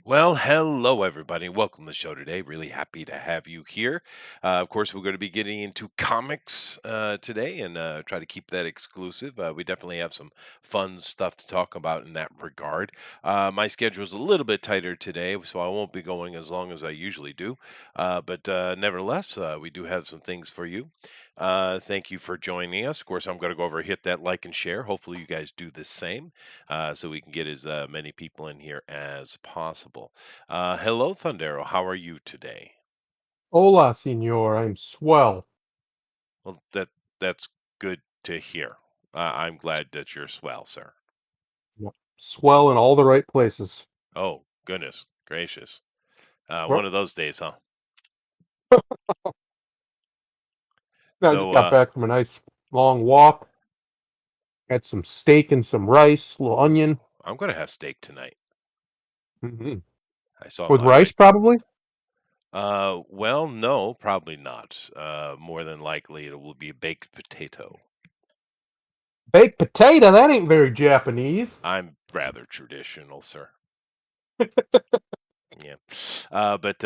Well, hello, everybody. Welcome to the show today. Really happy to have you here. Of course, we're going to be getting into comics today and try to keep that exclusive. We definitely have some fun stuff to talk about in that regard. My schedule is a little bit tighter today, so I won't be going as long as I usually do. But nevertheless, we do have some things for you. Thank you for joining us. Of course, I'm going to go over, hit that like and share. Hopefully, you guys do the same so we can get as many people in here as possible. Hello, Thundero. How are you today? Hola, senor. I'm swell. Well, that's good to hear. I'm glad that you're swell, sir. Yep. Swell in all the right places. Oh, goodness gracious. One Well, of those days, huh? I just So got back from a nice long walk. Had some steak and some rice, a little onion. I'm going to have steak tonight. hmm I saw With my rice, probably. well, no, probably not. More than likely, it will be a baked potato. Baked potato. That ain't very Japanese. I'm rather traditional, sir. Yeah. But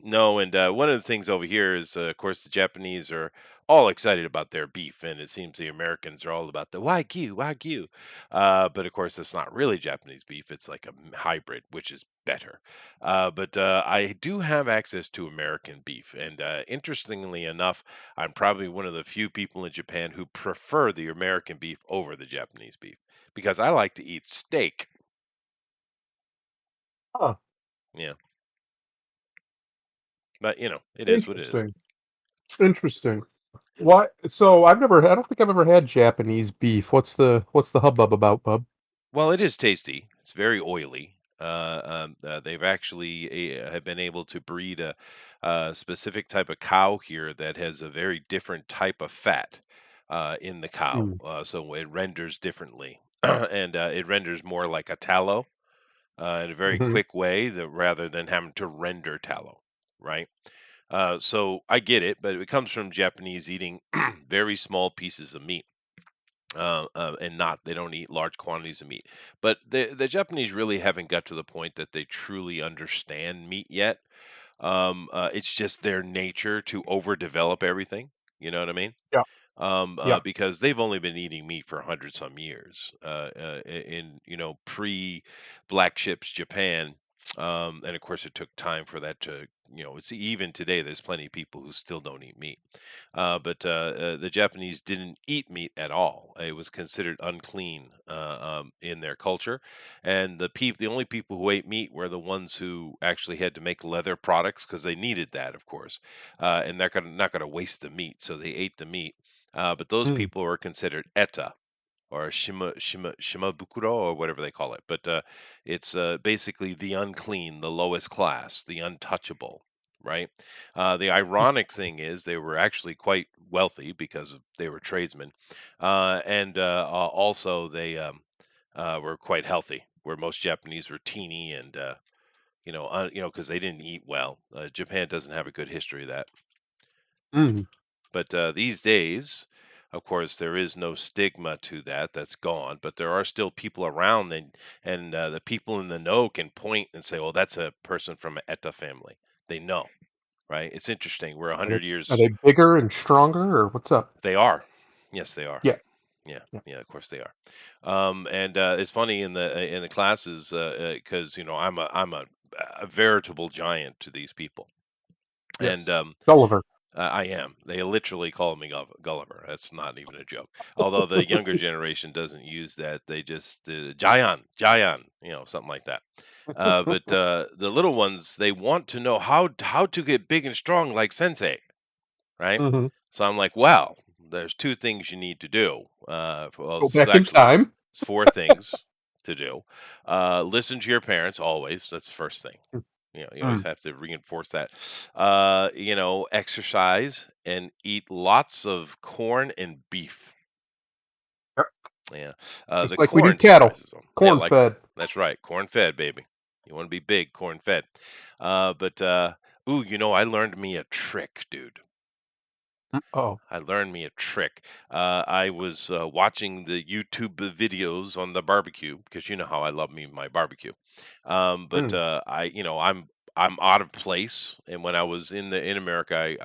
no, and one of the things over here is, of course, the Japanese are all excited about their beef, and it seems the Americans are all about the Wagyu, Wagyu. But of course, it's not really Japanese beef; it's like a hybrid, which is better. But I do have access to American beef, and interestingly enough, I'm probably one of the few people in Japan who prefer the American beef over the Japanese beef because I like to eat steak. Huh. Yeah, but it is what it is. Interesting. Interesting. Why? So I've never. I don't think I've ever had Japanese beef. What's the hubbub about, bub? Well, it is tasty. It's very oily. They've actually have been able to breed a specific type of cow here that has a very different type of fat in the cow, Mm. so it renders differently, and it renders more like a tallow in a very hmm quick way, that rather than having to render tallow, right? So I get it, but it comes from Japanese eating very small pieces of meat and not they don't eat large quantities of meat. But the Japanese really haven't got to the point that they truly understand meat yet. It's just their nature to overdevelop everything. You know what I mean? Yeah. Yeah. Because they've only been eating meat for 100 some years in pre black ships Japan. And of course, it took time for that to, it's even today, there's plenty of people who still don't eat meat. But the Japanese didn't eat meat at all. It was considered unclean in their culture, and the only people who ate meat were the ones who actually had to make leather products because they needed that, of course, and they're not gonna waste the meat, so they ate the meat. But those Mm. people were considered eta or shimabukuro or whatever they call it. But it's basically the unclean, the lowest class, the untouchable, right? The ironic thing is they were actually quite wealthy because they were tradesmen, and also they were quite healthy, where most Japanese were teeny and because they didn't eat well. Japan doesn't have a good history of that. Mm. But these days, of course, there is no stigma to that. That's gone. But there are still people around, and the people in the know can point and say, "Well, that's a person from an Etta family." They know, right? It's interesting. We're a Are they hundred are years. they bigger and stronger, or what's up? They are. Yes, they are. Yeah. Yeah, Yeah. yeah. Of course they are. And it's funny in the classes because I'm a veritable giant to these people, and Yes. Gulliver. I am. They literally call me Gulliver. That's not even a joke. Although the younger generation doesn't use that. They just Jayan, Jayan, something like that. But the little ones, they want to know how to get big and strong like Sensei, right? hmm So I'm like, well, there's two things you need to do. Well, Go it's back in actually time. it's four things to do. Listen to your parents always. That's the first thing. You always Mm. have to reinforce that. Exercise and eat lots of corn and beef. Yep. Yeah. The Just like we do corn cattle. surprises them. Yeah, Corn like fed. that's right. Corn fed, baby. You want to be big, corn fed. But ooh, I learned me a trick, dude. Oh. I learned me a trick. I was watching the YouTube videos on the barbecue because you know how I love me my barbecue. But Mm. I'm out of place, and when I was in America,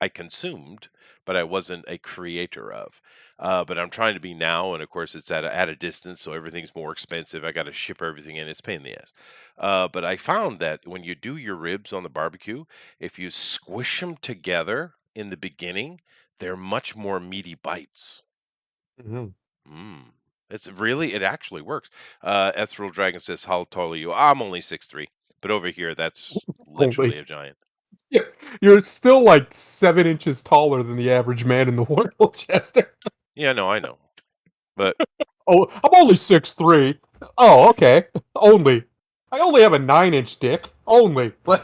I consumed, but I wasn't a creator of. But I'm trying to be now, and of course it's at a distance, so everything's more expensive. I got to ship everything in. It's a pain in the ass. But I found that when you do your ribs on the barbecue, if you squish them together in the beginning, they're much more meaty bites. Mhm. Mm. It actually works. Ethereal Dragon says, "How tall are you?" I'm only 6'3", but over here that's literally Only. a giant. Yeah, you're still like 7 inches taller than the average man in the world, Chester. Yeah, no, I know, but Oh, I'm only 6'3". Oh, okay. Only. I only have a 9-inch dick. Only. Like,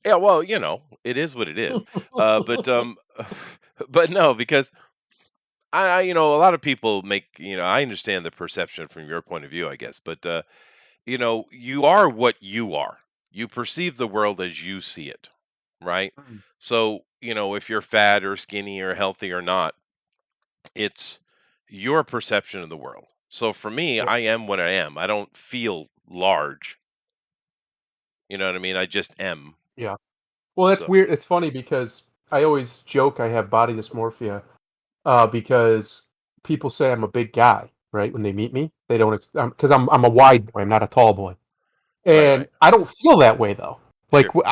yeah, well, it is what it is. But but no, because a lot of people make, I understand the perception from your point of view, I guess, but you are what you are. You perceive the world as you see it, right? Mm. So, if you're fat or skinny or healthy or not, it's your perception of the world. So for me, Yep. I am what I am. I don't feel large. You know what I mean? I just am. Yeah. Well, that's So, weird. It's funny because I always joke I have body dysmorphia, because people say I'm a big guy, right? When they meet me, they don't because I'm a wide boy. I'm not a tall boy. right, And right. I don't feel that way though. Like Sure.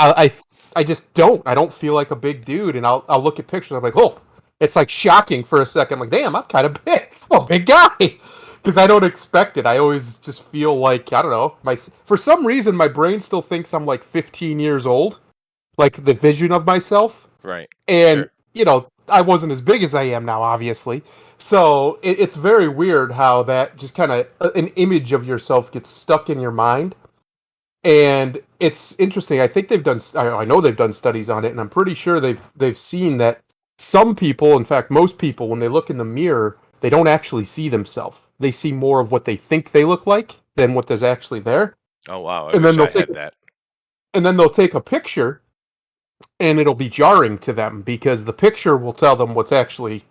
I just don't. I don't feel like a big dude. And I'll look at pictures. I'm like, oh, it's like shocking for a second. I'm like, damn, I'm kind of big. I'm a big guy. Because I don't expect it. I always just feel like I don't know. For some reason my brain still thinks I'm like 15 years old. Like the vision of myself. Right. And Sure. I wasn't as big as I am now, obviously. So it's very weird how that just kind of an image of yourself gets stuck in your mind, and it's interesting. I think they've done. I know they've done studies on it, and I'm pretty sure they've seen that some people, in fact, most people, when they look in the mirror, they don't actually see themselves. They see more of what they think they look like than what there's actually there. Oh, wow. I And then wish they'll I take had that. a picture, and it'll be jarring to them because the picture will tell them what's actually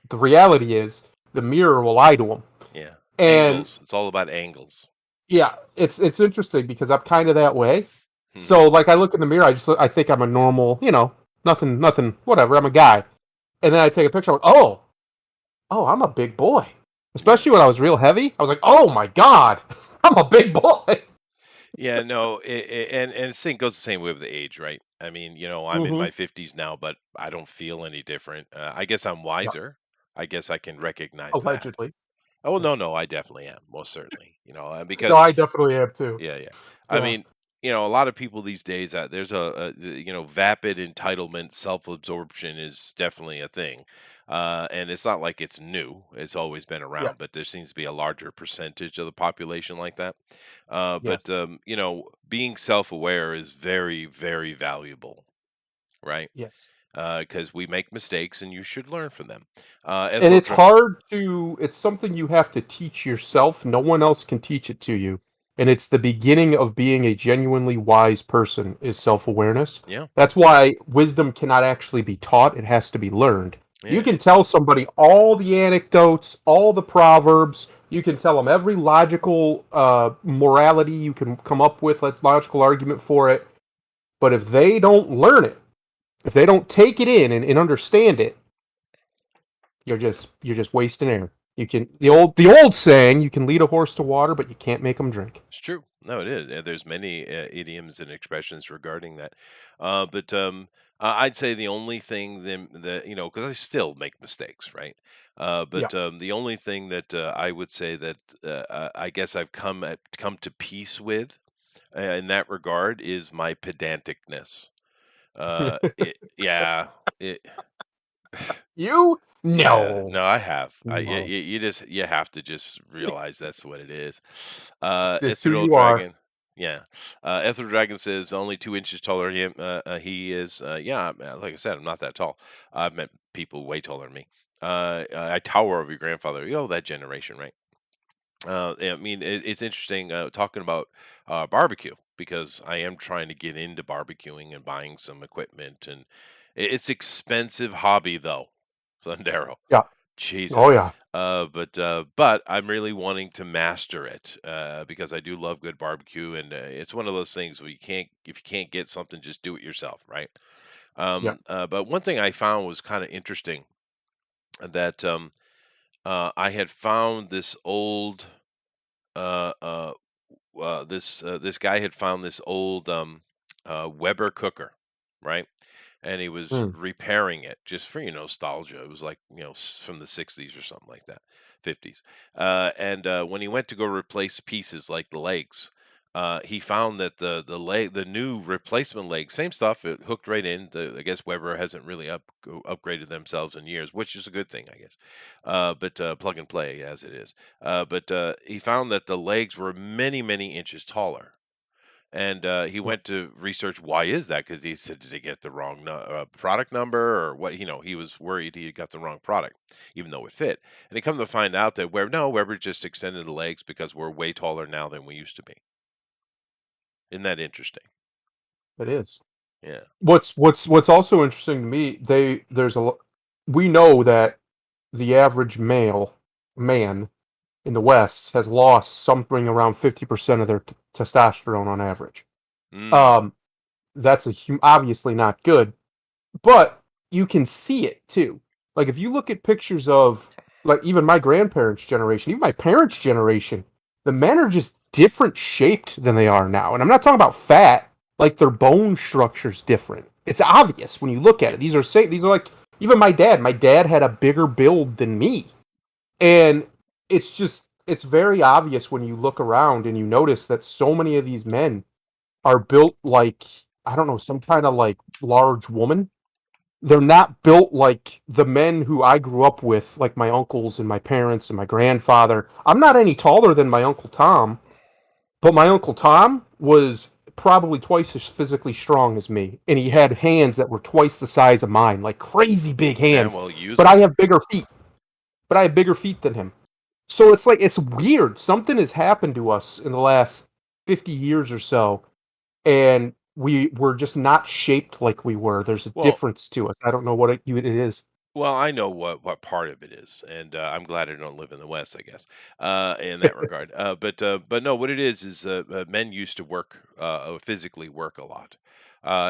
the reality is. The mirror will lie to them. Yeah. And Angles. It's all about angles. yeah, it's interesting because I'm kind of that way. Hmm. So like I look in the mirror, I think I'm a normal, nothing, whatever. I'm a guy, and then I take a picture. I'm like, oh, I'm a big boy. Yeah. Especially when I was real heavy, I was like, oh my god, I'm a big boy. Yeah, no, and it goes the same way with the age, right? I mean, I'm in Mm-hmm. my 50s now, but I don't feel any different. I guess I'm Yeah, wiser. I guess I can recognize that. allegedly. Oh, Yeah. no, no, I definitely am, most certainly. No, Because I definitely am too. yeah, yeah. I Yeah. mean, a lot of people these days, there's vapid entitlement, self-absorption is definitely a thing. And it's not like it's new. It's always been Yeah. around, but there seems to be a larger percentage of the population like that. But Yes. being self-aware is very, very valuable, right? Yes. Because we make mistakes and you should learn from them. And Ethel, it's hard to it's something you have to teach yourself. No one else can teach it to you. And it's the beginning of being a genuinely wise person is self-awareness. yeah, That's why wisdom cannot actually be taught, it has to be learned. You yeah, can tell somebody all the anecdotes, all the proverbs, you can tell them every logical morality you can come up with, a logical argument for it, but if they don't learn it, if they don't take it in and understand it, you're just wasting air. You can the old saying, you can lead a horse to water, but you can't make him drink. it's true. No, it is. There's many idioms and expressions regarding that. But I'd say the only thing that because I still make mistakes, right? Yeah. But the only thing that I would say that I guess I've come to peace with in that regard is my pedanticness. Yeah, it, You? yeah, No. no, I have. No. You have to just realize that's what it is. It's who Ethereal you are. Dragon, yeah. Ethereal Dragon says only 2 inches taller than him. He is. Yeah, like I said, I'm not that tall. I've met people way taller than me. I tower over your grandfather. That generation, right? I mean, it's interesting talking about barbecue because I am trying to get into barbecuing and buying some equipment It's expensive hobby though, Sundaro. Yeah. Jesus. Oh yeah. But I'm really wanting to master it because I do love good barbecue, and it's one of those things where you can't if you can't get something, just do it yourself, right? Yeah. But one thing I found was kind of interesting that I had found this old uh, uh, this guy had found this old Weber cooker, right? And he was Mm. repairing it just for nostalgia. It was like from the 60s or something like that, 50s. And when he went to go replace pieces like the legs, he found that the new replacement leg, same stuff, it hooked right in. I guess Weber hasn't really upgraded themselves in years, which is a good thing, I guess. But plug and play as it is. But he found that the legs were many inches taller. And he Yeah. went to research why is that? Because he said, did he get the wrong product number or what? He was worried he got the wrong product, even though it fit. And he come to find out that Weber just extended the legs because we're way taller now than we used to be. Isn't that interesting? It is. Yeah. What's also interesting to me, we know that the average man in the West has lost something around 50% of their testosterone on average. Mm. Um, that's obviously not good, but you can see it too. Like if you look at pictures of like even my grandparents' generation, even my parents' generation, the men are just different shaped than they are now. And I'm not talking about fat, like their bone structure's different. It's obvious when you look at it. These are like even my dad. My dad had a bigger build than me. And it's very obvious when you look around and you notice that so many of these men are built like I don't know, some kind of like large woman. They're not built like the men who I grew up with, like my uncles and my parents and my grandfather. I'm not any taller than my Uncle Tom, but my Uncle Tom was probably twice as physically strong as me. And he had hands that were twice the size of mine, like crazy big Yeah. hands. Well, use But I them. have bigger feet. But I have bigger feet than him. So it's like it's weird. Something has happened to us in the last 50 years or so, and we're just not shaped like we were. There's a Well, difference to it. I don't know what it is. Well, I know what part of it is, and I'm glad I don't live in the West, I guess, in that regard. But no, what it is men used to work physically work a lot,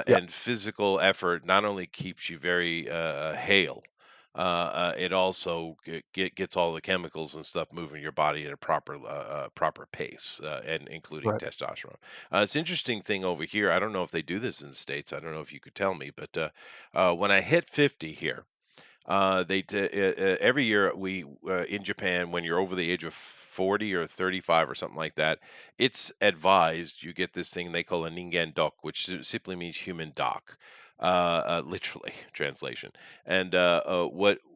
Yeah. and physical effort not only keeps you very hale, it also gets all the chemicals and stuff moving in your body at a proper pace, and including Right. testosterone. It's an interesting thing over here. I don't know if they do this in the States. I don't know if you could tell me, but when I hit 50 here. Every year we in Japan when you're over the age of 40 or 35 or something like that, it's advised you get this thing they call a ningen dok, which simply means human dock, literally translation. And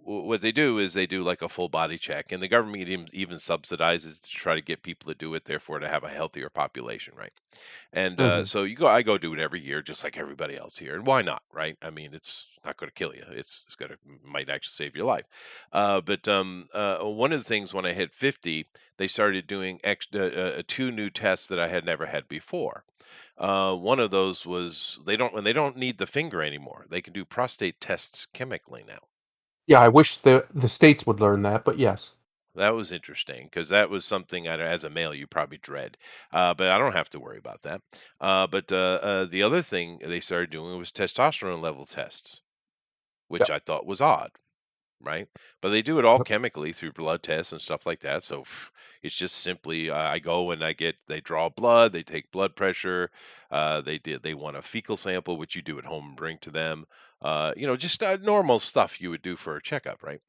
what they do is they do like a full body check, and the government even subsidizes to try to get people to do it, therefore to have a healthier population, right? And Hmm. so I go do it every year, just like everybody else here. And why not, right? I mean, it's not going to kill you. It's going to might actually save your life. But one of the things when I hit 50, they started doing two new tests that I had never had before. One of those was they don't need the finger anymore. They can do prostate tests chemically now. Yeah, I wish the states would learn that, but yes. That was interesting because that was something as a male you probably dread, but I don't have to worry about that. But the other thing they started doing was testosterone level tests, Yeah. which I thought was odd, right? But they do it all Yep. chemically through blood tests and stuff like that. So it's just simply I go and they draw blood, they take blood pressure, they want a fecal sample, which you do at home and bring to them. Just normal stuff you would do for a checkup, right?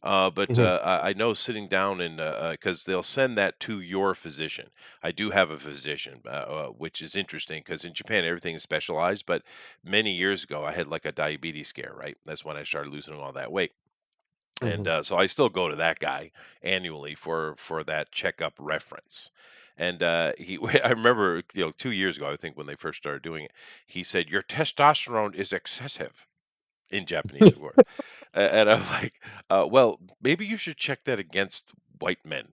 But Hmm. I know sitting down and because they'll send that to your physician. I do have a physician, which is interesting because in Japan everything is specialized. But many years ago, I had like a diabetes scare, right? That's when I started losing all that weight. And Hmm. so I still go to that guy annually for that checkup reference. And I remember, 2 years ago, I think when they first started doing it, he said, "Your testosterone is excessive," in Japanese, of course. And I'm like, well, maybe you should check that against white men.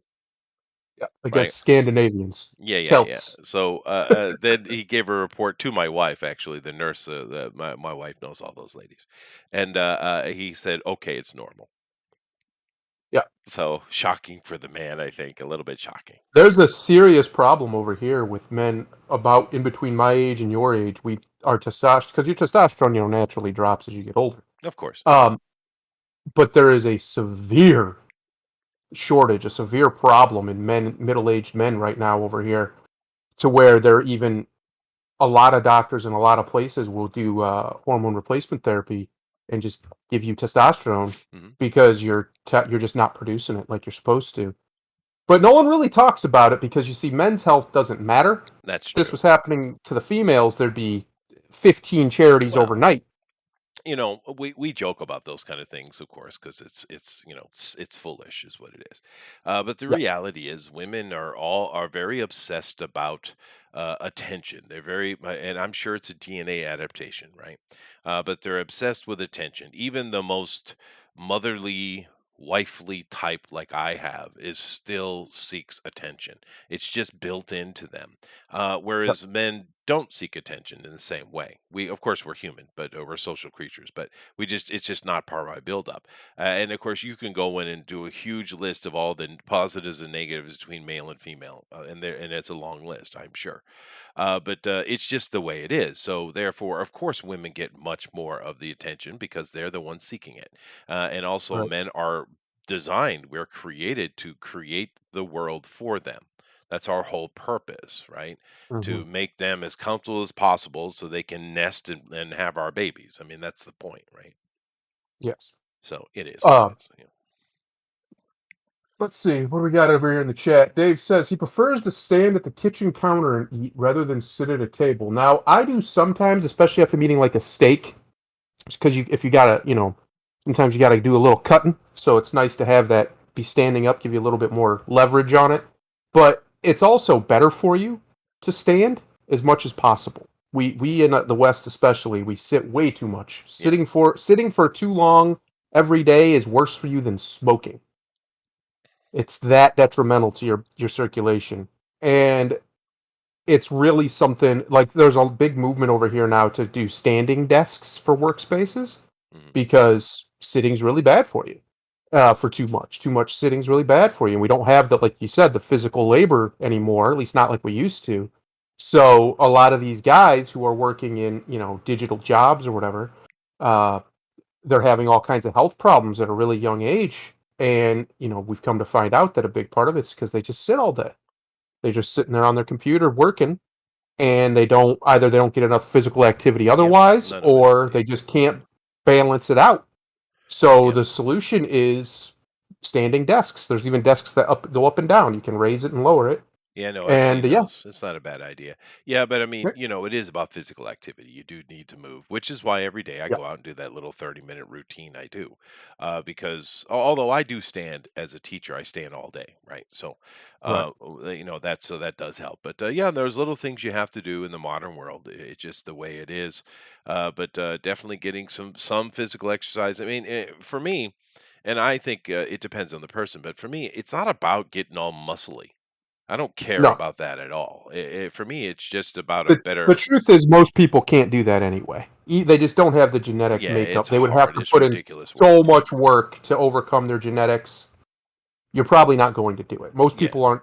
Yeah, right? against Scandinavians, Yeah, yeah, yeah. Celts. So then he gave a report to my wife, actually, the nurse. My wife knows all those ladies, and he said, "Okay, it's normal." Yeah. So shocking for the man, I think, a little bit shocking. There's a serious problem over here with men about in between my age and your age. We our testosterone because your testosterone, naturally drops as you get older. Of course. Um, but there is a severe shortage, a severe problem in men, middle-aged men right now over here, to where they're even a lot of doctors in a lot of places will do hormone replacement therapy and just give you testosterone Hmm. because you're just not producing it like you're supposed to. But no one really talks about it because you see, men's health doesn't matter. That's If this true. was happening to the females, there'd be 15 charities Well, overnight. we joke about those kind of things, of course, because it's foolish, is what it is. But the Yeah, reality is, women are very obsessed about attention. They're and I'm sure it's a DNA adaptation, right? But they're obsessed with attention. Even the most motherly, wifely type like I have is still seeks attention. It's just built into them. yeah. Whereas men don't seek attention in the same way. Of course, we're human, but we're social creatures. But it's just not part of our buildup. And of course, you can go in and do a huge list of all the positives and negatives between male and female, and it's a long list, I'm sure. But it's just the way it is. So therefore, of course, women get much more of the attention because they're the ones seeking it. And also, Right. men are designed, we're created to create the world for them. That's our whole purpose, right? Hmm. To make them as comfortable as possible so they can nest and have our babies. I mean, that's the point, right? Yes. So it is what it Uh, is. You know. let's see. What do we got over here in the chat? Dave says he prefers to stand at the kitchen counter and eat rather than sit at a table. Now, I do sometimes, especially after eating like a steak, because if you gotta, sometimes you gotta do a little cutting. So it's nice to have that be standing up, give you a little bit more leverage on it. But it's also better for you to stand as much as possible. We in the West especially, we sit way too much. Yeah. Sitting for too long every day is worse for you than smoking. It's that detrimental to your circulation. And it's really something like there's a big movement over here now to do standing desks for workspaces Mhm. because sitting's really bad for you. For too much. Too much sitting's really bad for you. And we don't have the, like you said, the physical labor anymore, at least not like we used to. So a lot of these guys who are working in, digital jobs or whatever, uh, they're having all kinds of health problems at a really young age. And, we've come to find out that a big part of it's because they just sit all day. They're just sitting there on their computer working, and they don't get enough physical activity Yep. otherwise, None of it's or yeah. they just can't balance it out. So Yep. the solution is standing desks. There's even desks that go up and down. You can raise it and lower it. Yeah, no, I've And seen yeah, those. It's not a bad idea. Yeah, but I mean, right, it is about physical activity. You do need to move, which is why every day I yeah, go out and do that little 30-minute routine I do. Because although I do stand as a teacher, I stand all day, right? So, right. that does help. But yeah, there's little things you have to do in the modern world. It's just the way it is. But definitely getting some physical exercise. I mean, for me, and I think it depends on the person, but for me, it's not about getting all muscly. I don't care No, about that at all. For me, it's just about a the better. truth is most people can't do that anyway. They just don't have the genetic Yeah, makeup. it's They would have hard. to It's put in ridiculous work. so Yeah, much work to overcome their genetics. You're probably not going to do it. Most yeah. people aren't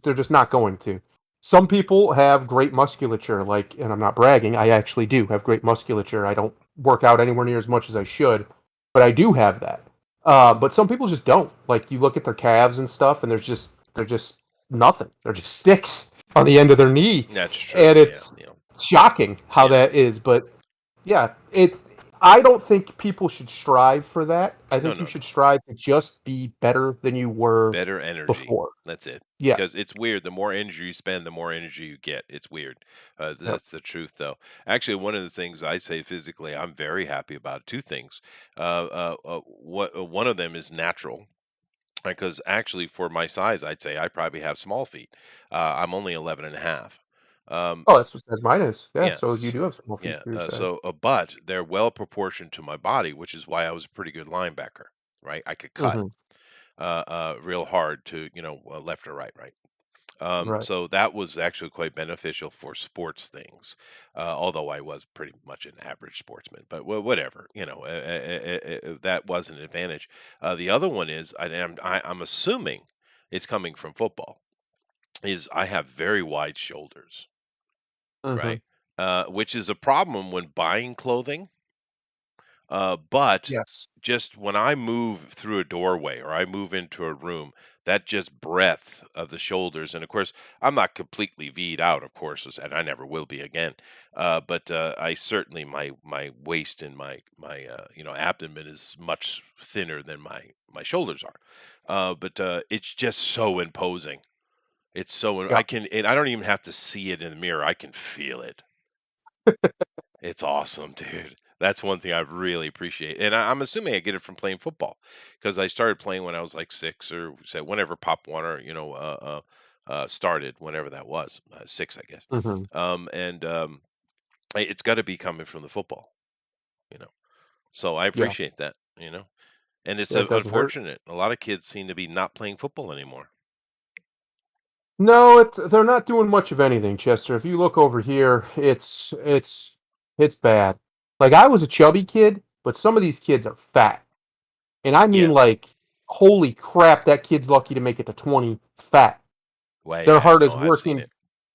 they're just not going to. Some people have great musculature, and I'm not bragging, I actually do have great musculature. I don't work out anywhere near as much as I should, but I do have that. But some people just don't. Like you look at their calves and stuff, and they're just nothing. They're just sticks on the end of their knee, That's true. and Yeah, it's yeah, shocking how yeah. that is. But yeah, I don't think people should strive for that. I No, think you no, should no. strive to just be better than you were Better energy. before. That's it. Yeah. Because it's weird. The more energy you spend, the more energy you get. It's weird. Yep. That's the truth, though. Actually, one of the things I say physically, I'm very happy about. Two things. One of them is natural. Because actually, for my size, I'd say I probably have small feet. I'm only 11 and a half. Um, Oh, that's what as mine is. Yeah, yeah, so you do have small feet yeah. for your size. But they're well proportioned to my body, which is why I was a pretty good linebacker, right? I could cut Mhm. real hard to, left or right, right? Right. So that was actually quite beneficial for sports things, although I was pretty much an average sportsman. But whatever, that was an advantage. The other one is, I'm assuming it's coming from football, is I have very wide shoulders, Hmm. right? Which is a problem when buying clothing. But Yes. just when I move through a doorway or I move into a room, that just breadth of the shoulders, and of course, I'm not completely V'd out, of course, and I never will be again. But I certainly my waist and my abdomen is much thinner than my shoulders are. But it's just so imposing. It's so Yeah. and I don't even have to see it in the mirror. I can feel it. It's awesome, dude. That's one thing I really appreciate, and I'm assuming I get it from playing football because I started playing when I was like 6 or say whenever Pop Warner, started, whenever that was, 6, I guess. Hmm. And it's got to be coming from the football, you know. So I Yeah. appreciate that, and it's Yeah. It doesn't hurt. unfortunate. A lot of kids seem to be not playing football anymore. No, they're not doing much of anything, Chester. If you look over here, it's bad. Like I was a chubby kid, but some of these kids are fat. And I mean Yeah. like holy crap, that kid's lucky to make it to 20 fat. Well, Their yeah. heart is No, I've seen working it.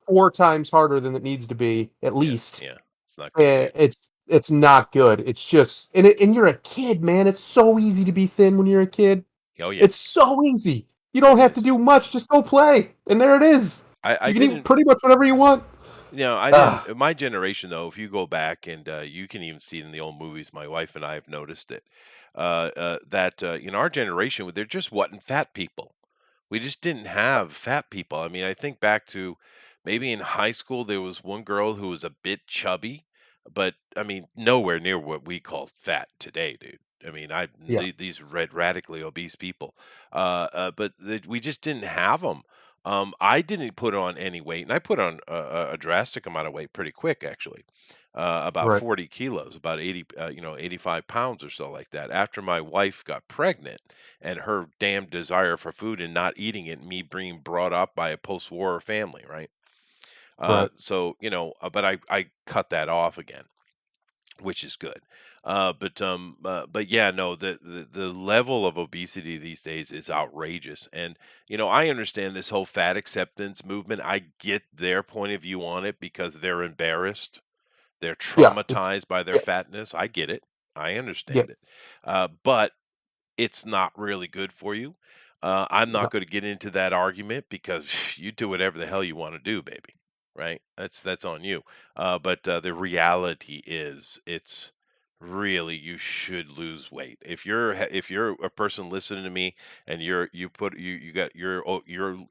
4 times harder than it needs to be, at Yeah. least. Yeah. It's not good, dude. It's not good. It's just and you're a kid, man. It's so easy to be thin when you're a kid. Oh yeah, It's so easy. You it don't have to is. do much. Just go play, and there it is. I You can eat didn't pretty much whatever you want. I didn't. Ah, My generation, though, if you go back and you can even see it in the old movies, my wife and I have noticed it. That in our generation, there just wasn't fat people. We just didn't have fat people. I mean, I think back to maybe in high school there was one girl who was a bit chubby, but I mean, nowhere near what we call fat today, dude. I mean, yeah. these radically obese people, but we just didn't have them. I didn't put on any weight, and I put on a drastic amount of weight pretty quick, actually, about Right. 40 kilos, about 85 pounds or so like that. After my wife got pregnant, and her damn desire for food and not eating it, and me being brought up by a post-war family, right? Right. But I cut that off again, which is good. But yeah, no, the level of obesity these days is outrageous, and I understand this whole fat acceptance movement. I get their point of view on it because they're embarrassed, they're Yeah. traumatized by their Yeah. fatness. I get it, I Yeah. understand it, but it's not really good for you. I'm not No. going to get into that argument because you do whatever the hell you want to do, baby. Right? That's on you. But the reality is, it's really you should lose weight. If you're a person listening to me and you're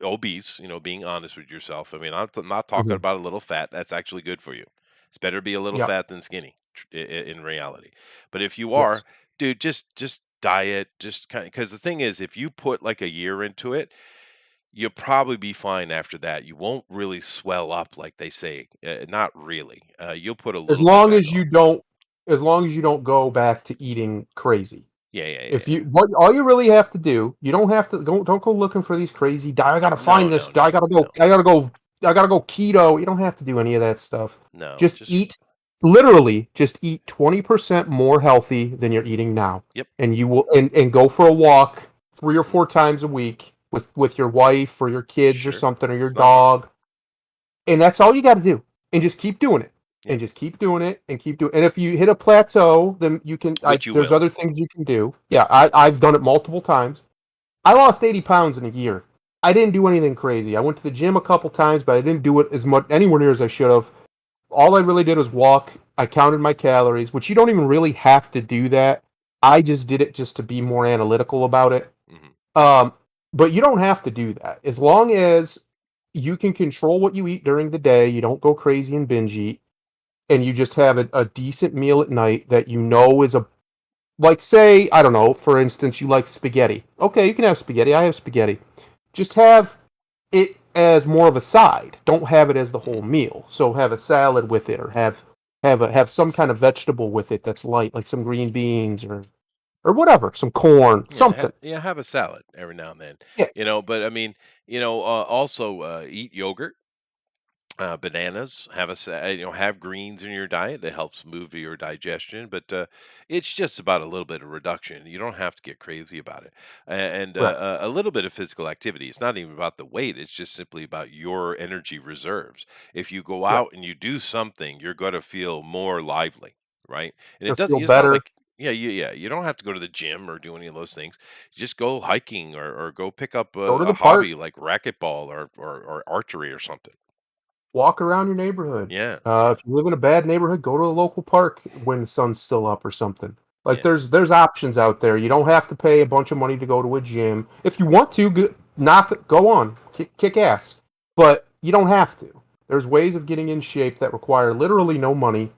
obese, being honest with yourself. I mean, I'm not talking Hmm. about a little fat. That's actually good for you. It's better to be a little Yeah. fat than skinny in reality. But if you are, Yes. dude, just diet, just kind of, because the thing is, if you put like a year into it, you'll probably be fine after that. You won't really swell up like they say. Not really. You'll put a As little bit long back as on. you don't, as long as you don't go back to eating crazy. Yeah, yeah, yeah, If yeah. you, what all you really have to do, you don't have to go. Don't go looking for these crazy. I gotta No, find no, this. no, no, I gotta go. I gotta go keto. You don't have to do any of that stuff. no. Just Just eat. Literally, just eat 20% more healthy than you're eating now, yep. and you will. And go for a walk 3 or 4 times a week with your wife or your kids or Sure. something or your It's not hard. dog, and that's all you got to do. And just keep doing it. And Yep. just keep doing it and keep doing it. And if you hit a plateau, then you can Which you there's will. other things you can do. Yeah, I've done it multiple times. I lost 80 pounds in a year. I didn't do anything crazy. I went to the gym a couple times, but I didn't do it as much anywhere near as I should have. All I really did was walk. I counted my calories, which you don't even really have to do that. I just did it just to be more analytical about it. Hmm. Um, but you don't have to do that. As long as you can control what you eat during the day, you don't go crazy and binge eat, and you just have a decent meal at night that you know is a like say, I don't know, for instance, you like spaghetti. Okay, you can have spaghetti. I have spaghetti. Just have it as more of a side. Don't have it as the Hmm. whole meal. So have a salad with it or have some kind of vegetable with it that's light, like some green beans or or whatever, some corn, something. Yeah, have a salad every now and then, Yeah, but I mean, also eat yogurt, bananas, have greens in your diet. That helps move your digestion, but it's just about a little bit of reduction. You don't have to get crazy about it, and right. a little bit of physical activity. It's not even about the weight. It's just simply about your energy reserves. If you go Yeah, out and you do something, you're going to feel more lively, right? And it gonna doesn't. feel It's not better. like yeah, you don't have to go to the gym or do any of those things. Just go hiking or go pick up Go to a the park. hobby like racquetball or archery or something. Walk around your neighborhood. Yeah, yeah. If you live in a bad neighborhood, go to a local park when the sun's still up or something. Like Yeah. there's options out there. You don't have to pay a bunch of money to go to a gym. If you want to, go on, kick ass. But you don't have to. There's ways of getting in shape that require literally no money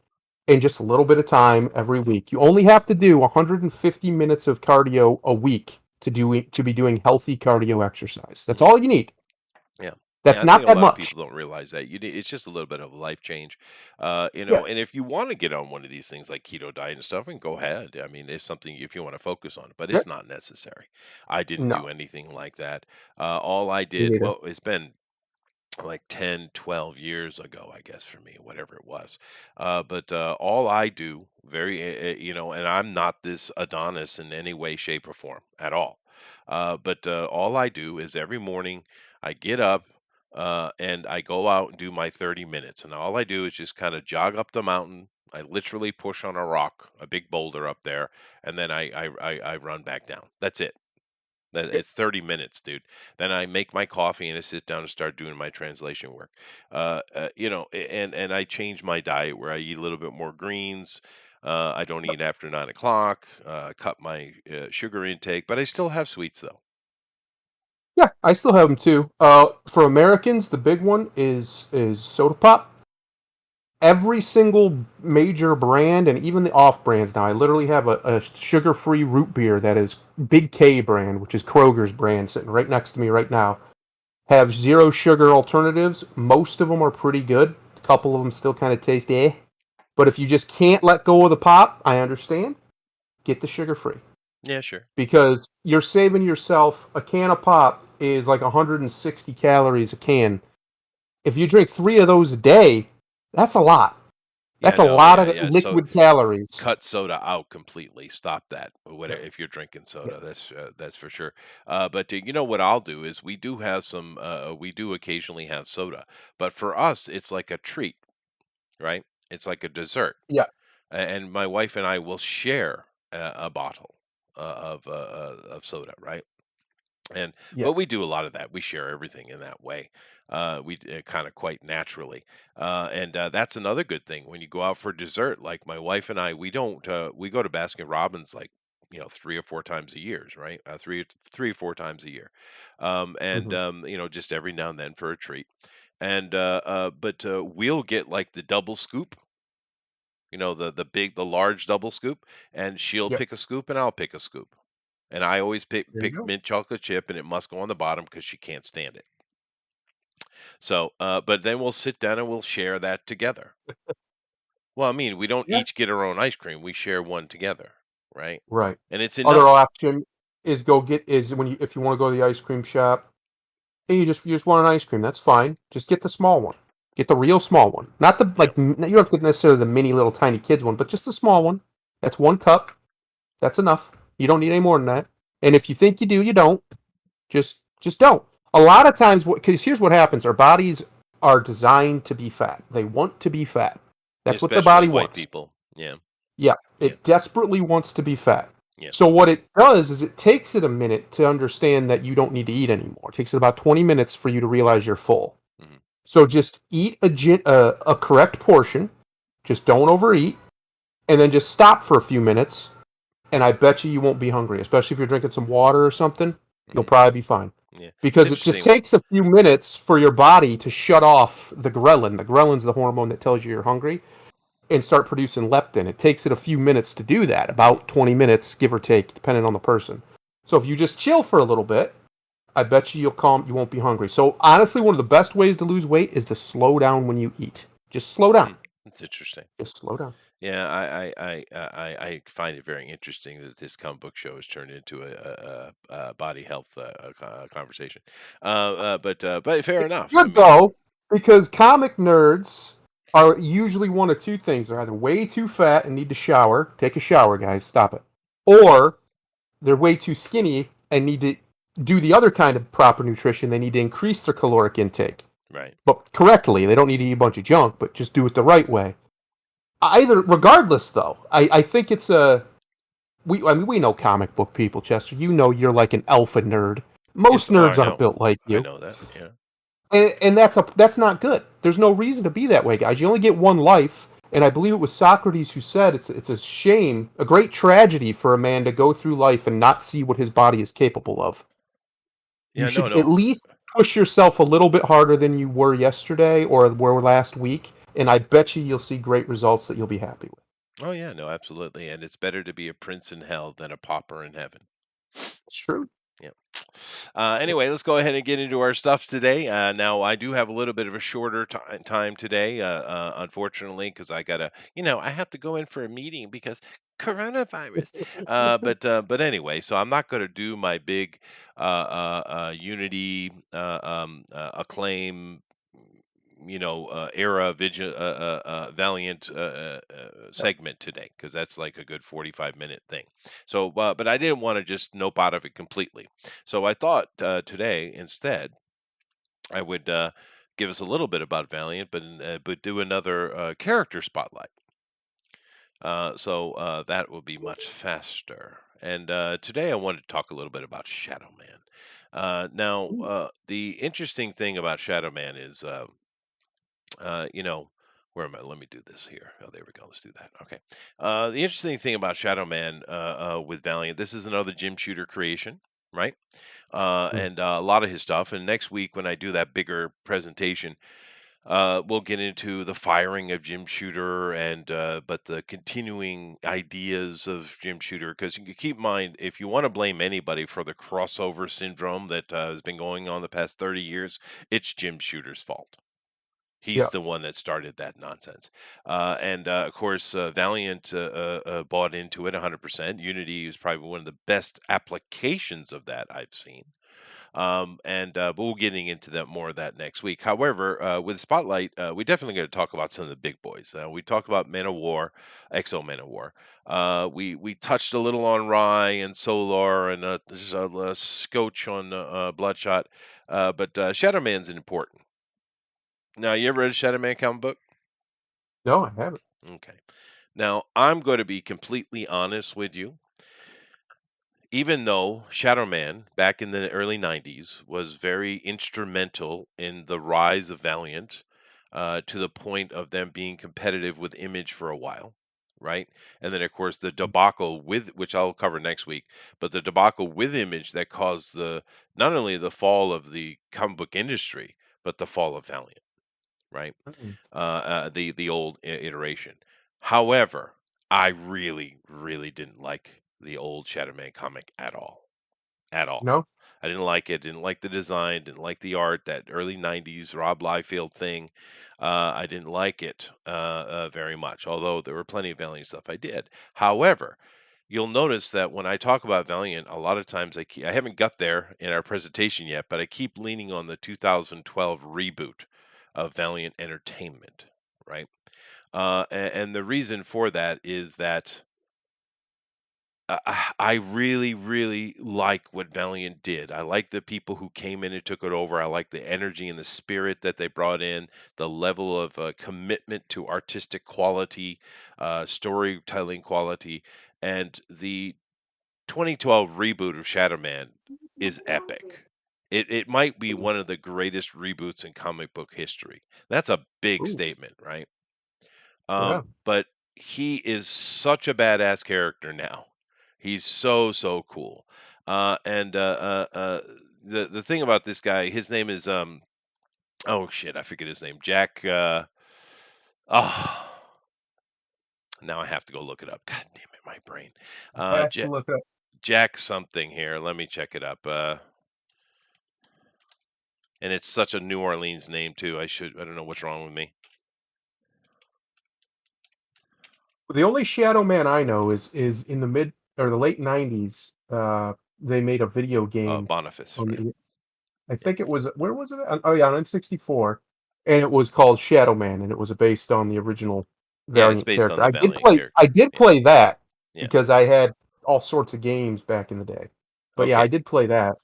and just a little bit of time every week. You only have to do 150 minutes of cardio a week to be doing healthy cardio exercise. That's Mhm. all you need. Yeah. Yeah, That's I think not a that lot of much. people don't realize that. It's just a little bit of a life change. Yeah. And if you want to get on one of these things like keto diet and stuff, and go ahead. I mean, it's something if you want to focus on, but Yeah. it's not necessary. I didn't do No. anything like that. All I Me did, neither. well, it's been like 10, 12 years ago, I guess, for me, whatever it was. But all I do, and I'm not this Adonis in any way, shape, or form at all. But all I do is every morning I get up and I go out and do my 30 minutes. And all I do is just kind of jog up the mountain. I literally push on a rock, a big boulder up there, and then I run back down. That's it. Yeah. It's 30 minutes, dude. Then I make my coffee and I sit down and start doing my translation work. And I change my diet where I eat a little bit more greens. I don't eat after 9 o'clock. Cut my sugar intake, but I still have sweets though. Yeah, I still have them too. For Americans, the big one is soda pop. Every single major brand and even the off brands now. I literally have a sugar-free root beer that is Big K brand, which is Kroger's brand, sitting right next to me right now. Have zero sugar alternatives. Most of them are pretty good. A couple of them still kind of taste eh. But if you just can't let go of the pop, I understand. Get the sugar-free Yeah, sure. because you're saving yourself. A can of pop is like 160 calories a can. If you drink 3 of those a day, that's a lot. Yeah, That's a no, lot yeah, of yeah. So liquid calories. cut soda out completely. Stop that. Yeah, Whatever, if you're drinking yeah. soda, that's for sure. But you know what I'll do is we do occasionally have soda, but for us it's like a treat, right? It's like a dessert. Yeah. And my wife and I will share a bottle of soda, right? And but Yes. we do a lot of that. We share everything in that way. We kind of quite naturally, and that's another good thing when you go out for dessert. Like my wife and I, we don't we go to Baskin Robbins like 3 or 4 times a year, right? Three or four times a year, and Hmm. just every now and then for a treat. And but we'll get like the double scoop, the large double scoop, and she'll Yep. pick a scoop and I'll pick a scoop. And I always There you pick go. mint chocolate chip, and it must go on the bottom because she can't stand it. So, but then we'll sit down and we'll share that together. Well, I mean, we don't Yeah. each get our own ice cream. We share one together, right? Right. And it's Other enough. option is go get is when you if you want to go to the ice cream shop and you just want an ice cream, that's fine. Just get the small one. Get the real small one. Not the Yep. you don't have to get necessarily the mini little tiny kids one, but just the small one. That's 1 cup. That's enough. You don't need any more than that. And if you think you do, you don't. Just don't. A lot of times, because here's what happens: our bodies are designed to be fat. They want to be fat. That's what the Especially body white wants. people. Yeah. Yeah, Yeah. it desperately wants to be fat. Yeah. So what it does is it takes it a minute to understand that you don't need to eat anymore. It takes it about 20 minutes for you to realize you're full. Hmm. So just eat a correct portion. Just don't overeat, and then just stop for a few minutes. And I bet you won't be hungry, especially if you're drinking some water or something. You'll Hmm. probably be fine Yeah. It's because it just interesting. takes a few minutes for your body to shut off the ghrelin. The ghrelin's the hormone that tells you you're hungry and start producing leptin. It takes it a few minutes to do that, about 20 minutes, give or take, depending on the person. So if you just chill for a little bit, I bet you won't be hungry. So honestly, one of the best ways to lose weight is to slow down when you eat. Just slow down. Hmm. It's interesting. Just slow down. Yeah, I find it very interesting that this comic book show has turned into a body health conversation. But fair It's enough. I good mean, though, because comic nerds are usually one of two things. They're either way too fat and need to shower. Take a shower, guys. Stop it. Or they're way too skinny and need to do the other kind of proper nutrition. They need to increase their caloric intake, right? but correctly. They don't need to eat a bunch of junk, but just do it the right way. Either, regardless, though, I think it's a I mean, we know comic book people, Chester. You know, you're like an alpha nerd. Yes, Most oh, I nerds aren't know, built like I you, know that. Yeah. and that's not good. There's no reason to be that way, guys. You only get one life, and I believe it was Socrates who said it's a shame, a great tragedy for a man to go through life and not see what his body is capable of. You Yeah, no, should at no. least push yourself a little bit harder than you were yesterday or were last week, and I bet you'll see great results that you'll be happy with. Oh yeah, no, absolutely. And it's better to be a prince in hell than a pauper in heaven. It's true. Yeah. Anyway, let's go ahead and get into our stuff today. Now, I do have a little bit of a shorter time today, unfortunately, because I gotta, I have to go in for a meeting because coronavirus. But anyway, so I'm not going to do my big Unity acclaim. Era Valiant segment today because that's like a good 45-minute thing. So, but I didn't want to just nope out of it completely. So I thought today instead I would give us a little bit about Valiant, but do another character spotlight. So that will be much faster. And today I wanted to talk a little bit about Shadow Man. The interesting thing about Shadow Man is uh, you know, where am I? Let me do this here. Oh, there we go. Let's do that. Okay. The interesting thing about Shadow Man with Valiant, this is another Jim Shooter creation, right? And a lot of his stuff. And next week, when I do that bigger presentation, we'll get into the firing of Jim Shooter and but the continuing ideas of Jim Shooter. Because you can keep in mind, if you want to blame anybody for the crossover syndrome that has been going on the past 30 years, it's Jim Shooter's fault. He's Yeah. the one that started that nonsense. And Of course, Valiant bought into it 100%. Unity is probably one of the best applications of that I've seen. But we'll getting into that more of that next week. However, with Spotlight, we definitely going to talk about some of the big boys. We talked about Men of War, Exo Men of War. We touched a little on Rye and Solar and just a scotch on Bloodshot. But Shadow Man's important. Now, you ever read a Shadow Man comic book? No, I haven't. Okay. Now, I'm going to be completely honest with you. Even though Shadow Man back in the early 90s was very instrumental in the rise of Valiant to the point of them being competitive with Image for a while, right? And then, of course, the debacle with, which I'll cover next week, but the debacle with Image that caused the not only the fall of the comic book industry, but the fall of Valiant, right? The old iteration. However, I really, really didn't like the old Shadow Man comic at all. At all. No. I didn't like it. Didn't like the design. Didn't like the art. That early '90s Rob Liefeld thing. I didn't like it very much. Although there were plenty of Valiant stuff I did. However, you'll notice that when I talk about Valiant, a lot of times I haven't got there in our presentation yet, but I keep leaning on the 2012 reboot of Valiant Entertainment, right? And the reason for that is that I really, really like what Valiant did. I like the people who came in and took it over. I like the energy and the spirit that they brought in, the level of commitment to artistic quality, storytelling quality, and the 2012 reboot of Shadow Man is epic. It might be one of the greatest reboots in comic book history. That's a big Ooh, statement, right? yeah. But he is such a badass character now. He's so cool. And The thing about this guy, his name is oh shit, I forget his name. Jack. Oh, now I have to go look it up. God damn it, my brain. Has to look up. Jack something here. Let me check it up. And it's such a New Orleans name too. I don't know what's wrong with me. The only Shadow Man I know is in the mid or the late '90s. They made a video game Boniface, on right? the. I Yeah. think it was where was it? Oh yeah, on N64, and it was called Shadow Man, and it was based on the original Yeah, it's Valiant based on character. the I did Valiant play. I character. did Yeah. play that Yeah. because I had all sorts of games back in the day. But yeah, I Okay. did play that.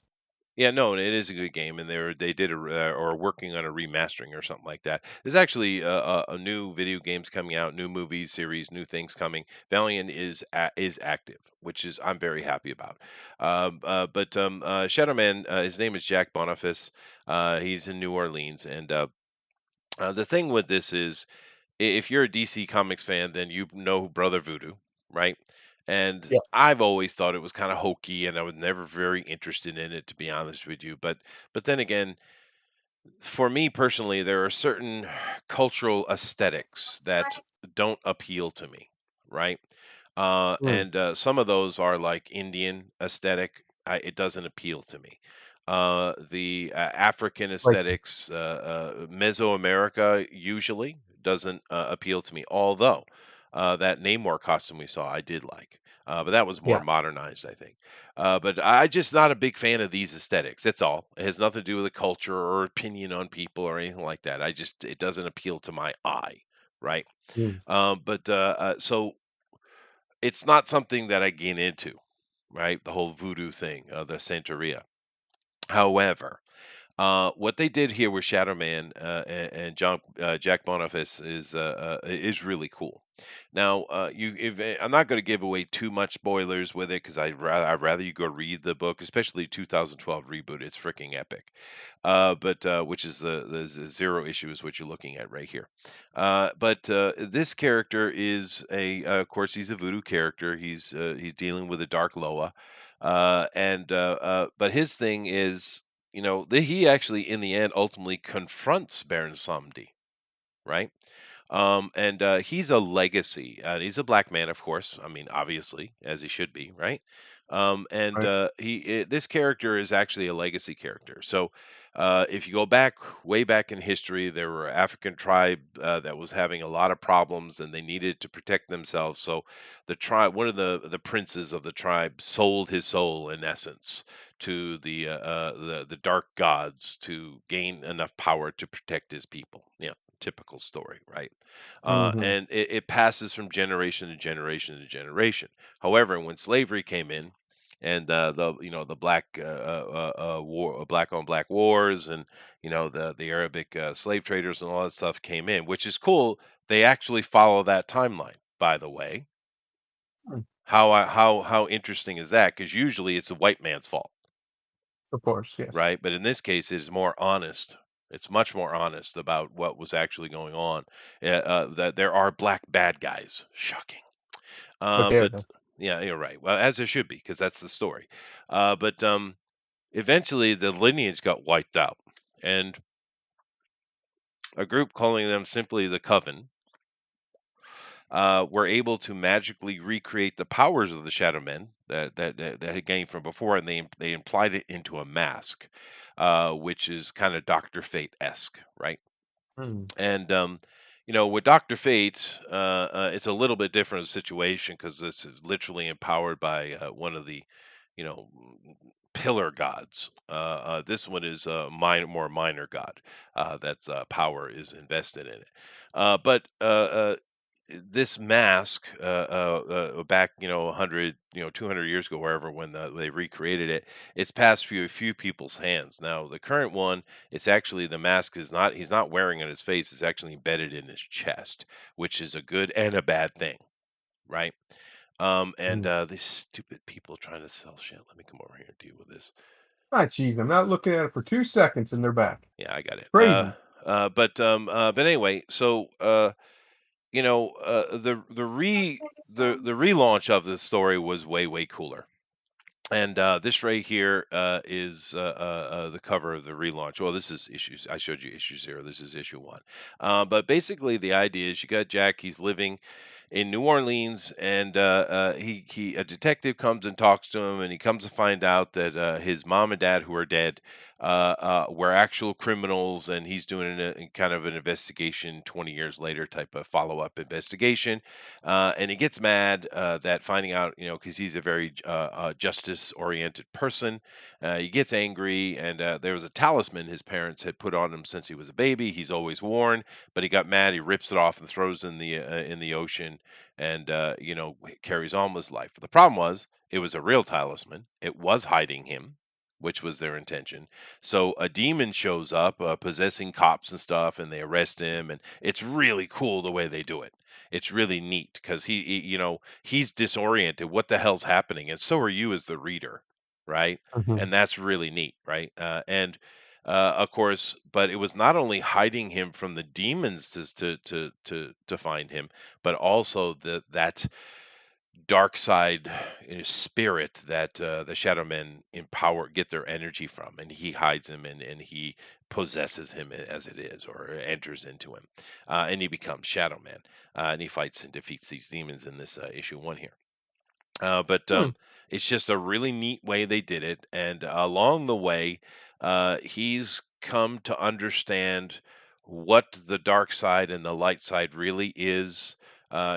Yeah, no, it is a good game, and they did or are working on a remastering or something like that. There's actually a new video games coming out, new movies, series, new things coming. Valiant is active, which is I'm very happy about. But Shadow Man, his name is Jack Boniface. He's in New Orleans, and the thing with this is if you're a DC Comics fan, then you know Brother Voodoo, right? And Yeah. I've always thought it was kind of hokey, and I was never very interested in it, to be honest with you. But then again, for me personally, there are certain cultural aesthetics that don't appeal to me, right? Mm, And some of those are like Indian aesthetic. It doesn't appeal to me. The African like aesthetics, Mesoamerica usually doesn't appeal to me. Although that Namor costume we saw, I did like. But that was more yeah. modernized, I think. But I just not a big fan of these aesthetics. That's all. It has nothing to do with the culture or opinion on people or anything like that. It doesn't appeal to my eye, right? Mm, So it's not something that I get into, right? The whole voodoo thing, the Santeria. However, what they did here with Shadow Man and Jack Boniface is really cool. Now, I'm not going to give away too much spoilers with it because I'd rather you go read the book, especially 2012 reboot. It's freaking epic. But Which is the zero issue is what you're looking at right here. But This character is of course, he's a voodoo character. He's dealing with a dark Loa, but his thing is, he actually in the end ultimately confronts Baron Samedi, right? He's a legacy. He's a black man, of course. I mean, obviously, as he should be, right? right. This character is actually a legacy character. So, if you go back way back in history, there were African tribe that was having a lot of problems, and they needed to protect themselves. So, the tribe, one of the princes of the tribe, sold his soul, in essence, to the dark gods to gain enough power to protect his people. Yeah, typical story, right? Hmm. And it passes from generation to generation to generation. However, when slavery came in, and the black black on black wars, and the Arabic slave traders and all that stuff came in, which is cool. They actually follow that timeline, by the way. How interesting is that? Because usually it's a white man's fault, Of course, yes. right? But in this case, it is more honest. It's much more honest about what was actually going on. That there are black bad guys. Shocking. But there, But though. Yeah, you're right. Well, as there should be, because that's the story. But Eventually, the lineage got wiped out, and a group calling them simply the Coven were able to magically recreate the powers of the Shadow Men that had gained from before, and they implied it into a mask, which is kind of Doctor Fate esque, right? Mm, And with Doctor Fate, it's a little bit different situation because this is literally empowered by one of the, you know, pillar gods. This one is a more minor god that's power is invested in it. But This mask back 100 200 years ago, wherever, when they recreated it, it's passed through a few people's hands. Now the current one, it's actually, the mask is not, he's not wearing it on his face, it's actually embedded in his chest, which is a good and a bad thing, right? mm. These stupid people trying to sell shit. Let me come over here and deal with this. Ah, jeez, I'm not looking at it for 2 seconds and they're back. Yeah, I got it. Crazy. But anyway, the relaunch of the story was way cooler. And this right here is the cover of the relaunch. Well, this is issues. I showed you issue 0. This is issue 1. But basically, the idea is you got Jack. He's living in New Orleans, and he a detective comes and talks to him, and he comes to find out that his mom and dad, who are dead, were actual criminals, and he's doing kind of an investigation 20 years later, type of follow up investigation, and he gets mad that finding out, because he's a very justice oriented person. He gets angry, and there was a talisman his parents had put on him since he was a baby. He's always worn, but he got mad. He rips it off and throws in the ocean, and carries on with his life. But the problem was, it was a real talisman. It was hiding him, which was their intention. So a demon shows up, possessing cops and stuff, and they arrest him. And it's really cool the way they do it. It's really neat because he's disoriented. What the hell's happening? And so are you as the reader, right? Mhm. And that's really neat, right? And of course, but it was not only hiding him from the demons to find him, but also that dark side spirit that the shadow men get their energy from, and he hides him, and he possesses him as it is, or enters into him, and he becomes shadow man, and he fights and defeats these demons in this issue 1 here. But Hmm. it's just a really neat way they did it. And along the way, he's come to understand what the dark side and the light side really is.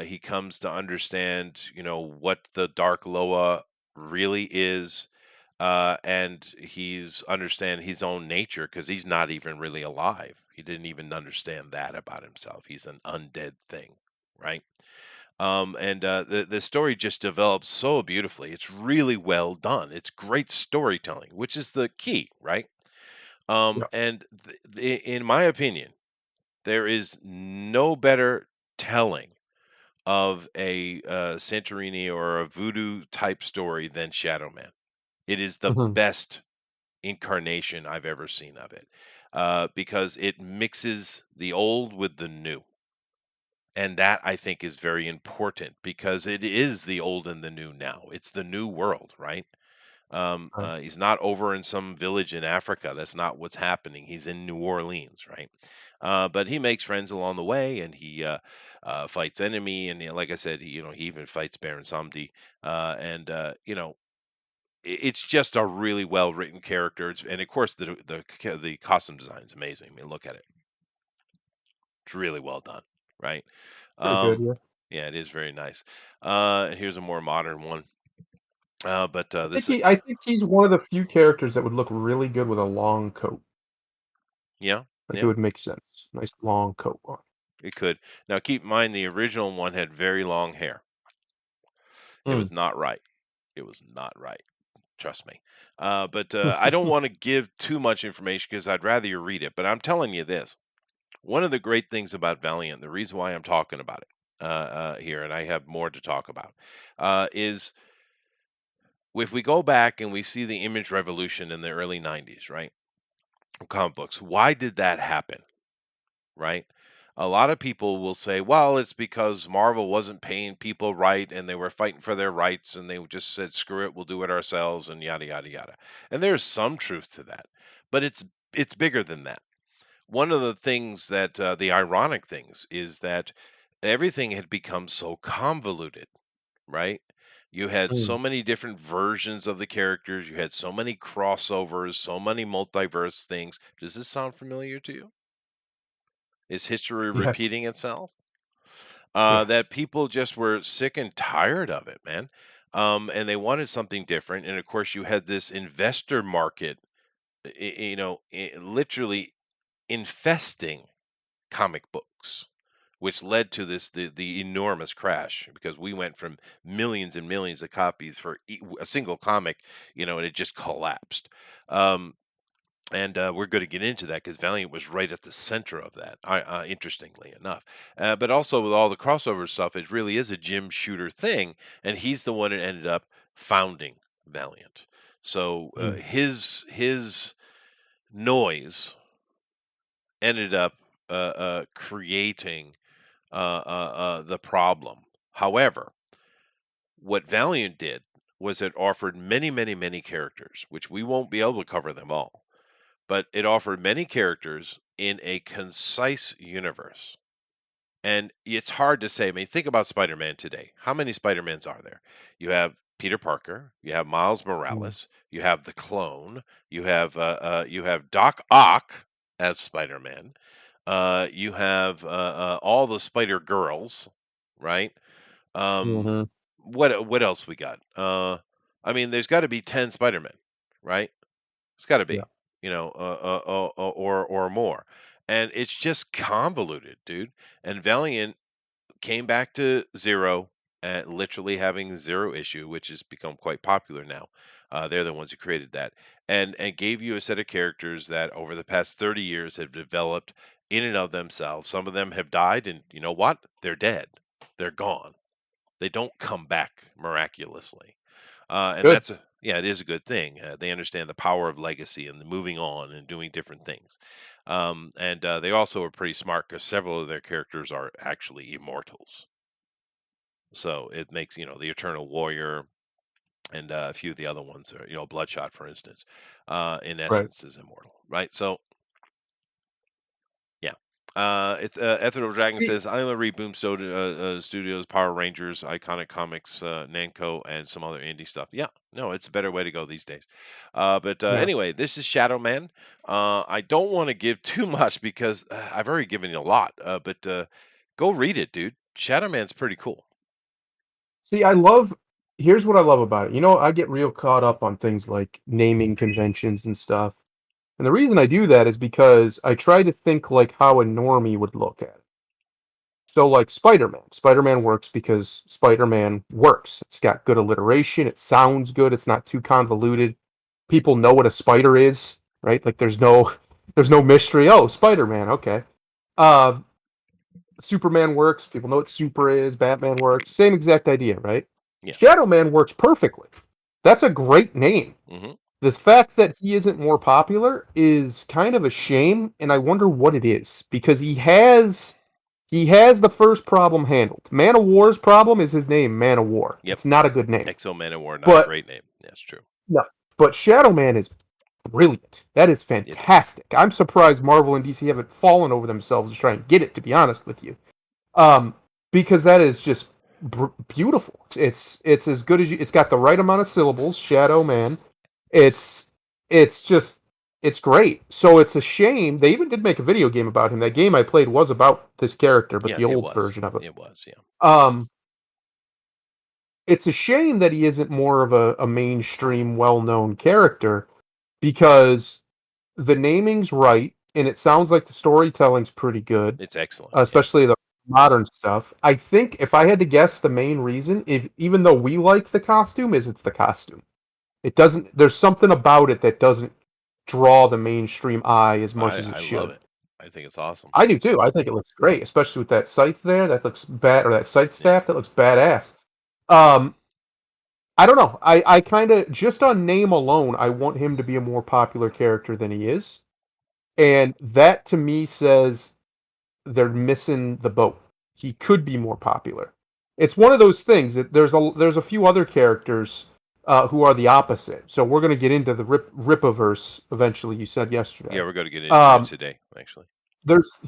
He comes to understand, what the dark Loa really is. And he's understand his own nature because he's not even really alive. He didn't even understand that about himself. He's an undead thing, right? And the story just develops so beautifully. It's really well done. It's great storytelling, which is the key, right? Yeah. And in my opinion, there is no better telling of a Santorini or a voodoo type story than Shadow Man. It is the Mhm. best incarnation I've ever seen of it, because it mixes the old with the new. And that, I think, is very important because it is the old and the new now. It's the new world, right? Right. He's not over in some village in Africa. That's not what's happening. He's in New Orleans, right? But he makes friends along the way, and he fights enemy, and like I said, he even fights Baron Samedi, and it's just a really well written character. And of course, the costume design is amazing. I mean, look at it; it's really well done, right? Pretty good, Um, yeah. yeah, it is very nice. Here's a more modern one. But this, I think he's one of the few characters that would look really good with a long coat. yeah, Like, it yeah, would make sense. Nice long coat on. it could. Now, keep in mind the original one had very long hair. It Mm. was not right. It was not right. Trust me. But I don't want to give too much information because I'd rather you read it. But I'm telling you this: one of the great things about Valiant, the reason why I'm talking about it here, and I have more to talk about, is if we go back and we see the image revolution in the early '90s, right? Comic books. Why did that happen? Right? A lot of people will say, well, it's because Marvel wasn't paying people right and they were fighting for their rights and they just said, screw it, we'll do it ourselves and yada yada yada. And there's some truth to that. But it's bigger than that. One of the things that the ironic things is that everything had become so convoluted, right? You had so Mm. many different versions of the characters, you had so many crossovers, so many multiverse things. Does this sound familiar to you? Is history Yes. repeating itself? That Yes. people just were sick and tired of it, man. And they wanted something different. And of course, you had this investor market, literally infesting comic books, which led to the enormous crash because we went from millions and millions of copies for a single comic, and it just collapsed. Um, and we're going to get into that because Valiant was right at the center of that, interestingly enough. But also with all the crossover stuff, it really is a Jim Shooter thing, and he's the one that ended up founding Valiant. So Mm. his noise ended up creating the problem. However, what Valiant did was it offered many, many, many characters, which we won't be able to cover them all, but it offered many characters in a concise universe. And it's hard to say. I mean, think about Spider-Man today. How many Spider-Mans are there? You have Peter Parker, you have Miles Mm. Morales, you have the Clone, you have Doc Ock as Spider-Man, you have all the Spider Girls, right? Um, Mhm. what else we got? I mean, there's got to be 10 Spider-Men, right? It's got to Yeah. be, or more. And it's just convoluted, dude. And Valiant came back to zero and literally having zero issue, which has become quite popular now. They're the ones who created that, and gave you a set of characters that over the past 30 years have developed in and of themselves. Some of them have died, and you know what? They're dead. They're gone. They don't come back miraculously. And Good. that's a yeah, it is a good thing. They understand the power of legacy and the moving on and doing different things. And they also are pretty smart because several of their characters are actually immortals. So it makes, the Eternal Warrior and a few of the other ones are, Bloodshot, for instance, in Right. essence is immortal, right? So yeah. It's Ethereal Dragon See, says Island Reboot Studios, Power Rangers, Iconic Comics, Namco, and some other indie stuff. Yeah, no, it's a better way to go these days. But yeah. anyway, this is Shadow Man. I don't want to give too much because I've already given you a lot. But go read it, dude. Shadow Man's pretty cool. See, I love. Here's what I love about it. I get real caught up on things like naming conventions and stuff. And the reason I do that is because I try to think like how a normie would look at it. So, like Spider-Man. Spider-Man works because Spider-Man works. It's got good alliteration. It sounds good. It's not too convoluted. People know what a spider is, right? Like there's no mystery. Oh, Spider-Man. Okay. Uh, Superman works. People know what super is. Batman works. Same exact idea, right? Yeah. Shadow Man works perfectly. That's a great name. Hmm. The fact that he isn't more popular is kind of a shame, and I wonder what it is because he has the first problem handled. Man of War's problem is his name, Man of War. Yep. It's not a good name. Exo Man of War, not a But great name. That's true. no, but Shadow Man is brilliant. That is It is. fantastic. I'm surprised Marvel and DC haven't fallen over themselves to try and get it. To be honest with you, um, because that is just beautiful. It's as good as you. It's got the right amount of syllables. Shadow Man. It's it's just it's great. So it's a shame they even did make a video game about him. That game I played was about this character, but Yeah, the it old was. version of it. It was. Yeah. Um, it's a shame that he isn't more of a mainstream, well-known character because the naming's right, and it sounds like the storytelling's pretty good, It's excellent. Yeah. especially the modern stuff. I think if I had to guess, the main reason, if even though we like the costume, is it's the costume. It doesn't. There's something about it that doesn't draw the mainstream eye as much as it I love should. it. I think it's awesome. I do too. I think it looks great, especially with that scythe there. That looks bad, or that scythe Yeah. staff. That looks badass. Um, I don't know. I kind of just on name alone, I want him to be a more popular character than he is, and that to me says they're missing the boat. He could be more popular. It's one of those things that there's a few other characters who are the opposite. So we're going to get into the Ripaverse eventually. You said Yeah, yesterday. we're going to get into it Um, today, actually.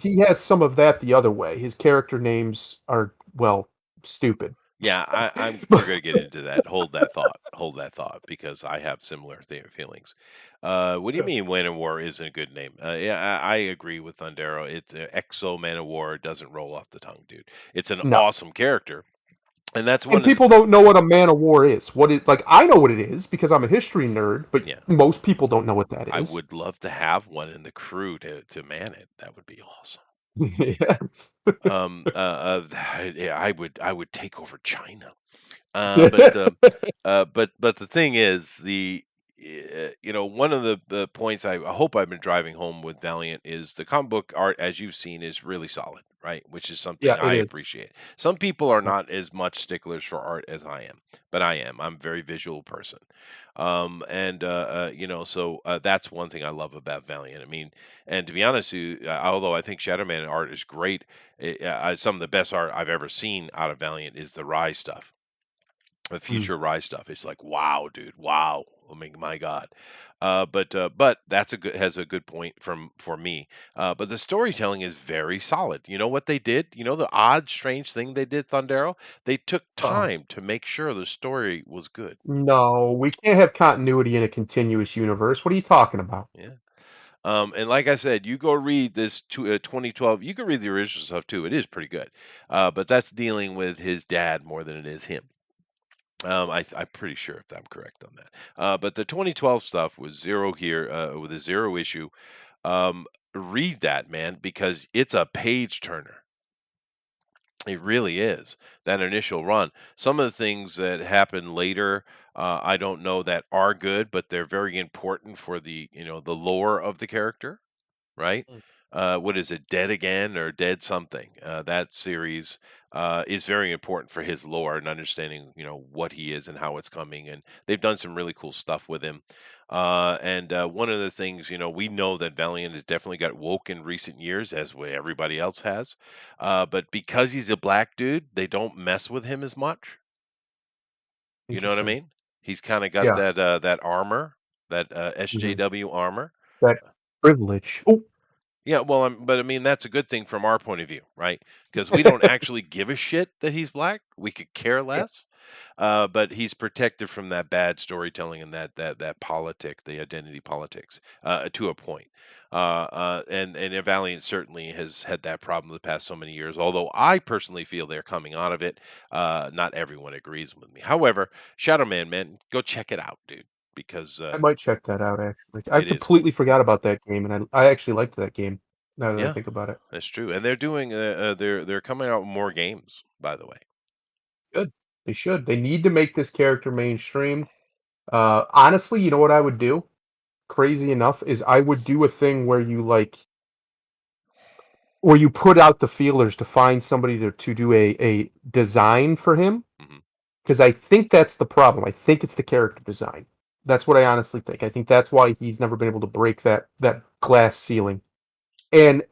he has some of that the other way. His character names are well stupid. Yeah, we're going to get into that. Hold that thought. Hold that thought because I have similar feelings. What do you mean Man of War isn't a good name? Yeah, I agree with Thundero. It's Exo Man of War doesn't roll off the tongue, dude. It's an No. awesome character, and that's And one of the people don't know what a man of war is. What it like I know what it is because I'm a history nerd, but yeah. most people don't know what that I is. would love to have one in the crew to man it. That would be awesome. Yes. Yeah, I would take over China. But the thing is, one of the points I hope I've been driving home with Valiant is the comic book art, as you've seen, is really solid, right? Which is Yeah, something it I is. appreciate. Some people are not as much sticklers for art as I am, but I am. I'm a very visual person. So that's one thing I love about Valiant. I mean, and to be honest with you, although I think Shadowman art is great, some of the best art I've ever seen out of Valiant is the Rise stuff, the Mm. future Rise stuff. It's like, wow, dude, wow. I mean, my God. But that's a good has a good point from for me. But the storytelling is very solid. You know what they did? You know the odd, strange thing they did, Thundero? They took Oh, time to make sure the story was good. no, we can't have continuity in a continuous universe. What are you talking about? Yeah. And like I said, you go read this 2012. You can read the original stuff too. It is pretty good. But that's dealing with his dad more than it is him. I'm pretty sure if I'm correct on that. But the 2012 stuff was zero here with a zero issue. Read that, man, because it's a page turner. It really is that initial run. Some of the things that happen later, I don't know that are good, but they're very important for the the lore of the character, right? Mm. What is it, Dead Again or Dead Something? That series is very important for his lore and understanding, what he is and how it's coming. And they've done some really cool stuff with him. And one of the things, we know that Valiant has definitely got woke in recent years, as everybody else has. But because he's a black dude, they don't mess with him as much. You know what I Interesting. mean? He's kind of got Yeah. that armor, that Hmm. SJW armor. That privilege. Oh, Yeah, well, but I mean, that's a good thing from our point of view, right? Because we don't actually give a shit that he's black. We could care yeah. less. But he's protected from that bad storytelling and that politic, the identity politics, to a point. And Valiant certainly has had that problem the past so many years. Although I personally feel they're coming out of it. Not everyone agrees with me. However, Shadow Man, go check it out, dude, because I might check that out actually. I it is completely forgot about that game, and I actually liked that game. Now that I yeah. think about it, That's true, and they're doing they're coming out with more games, by the way. good. They should. They need to make this character mainstream. Honestly, you know what I would do? Crazy enough, is I would do a thing where you put out the feelers to find somebody to do a design for him. Hmm. Because I think that's the problem. I think it's the character design. That's what I honestly think. I think that's why he's never been able to break that glass ceiling. And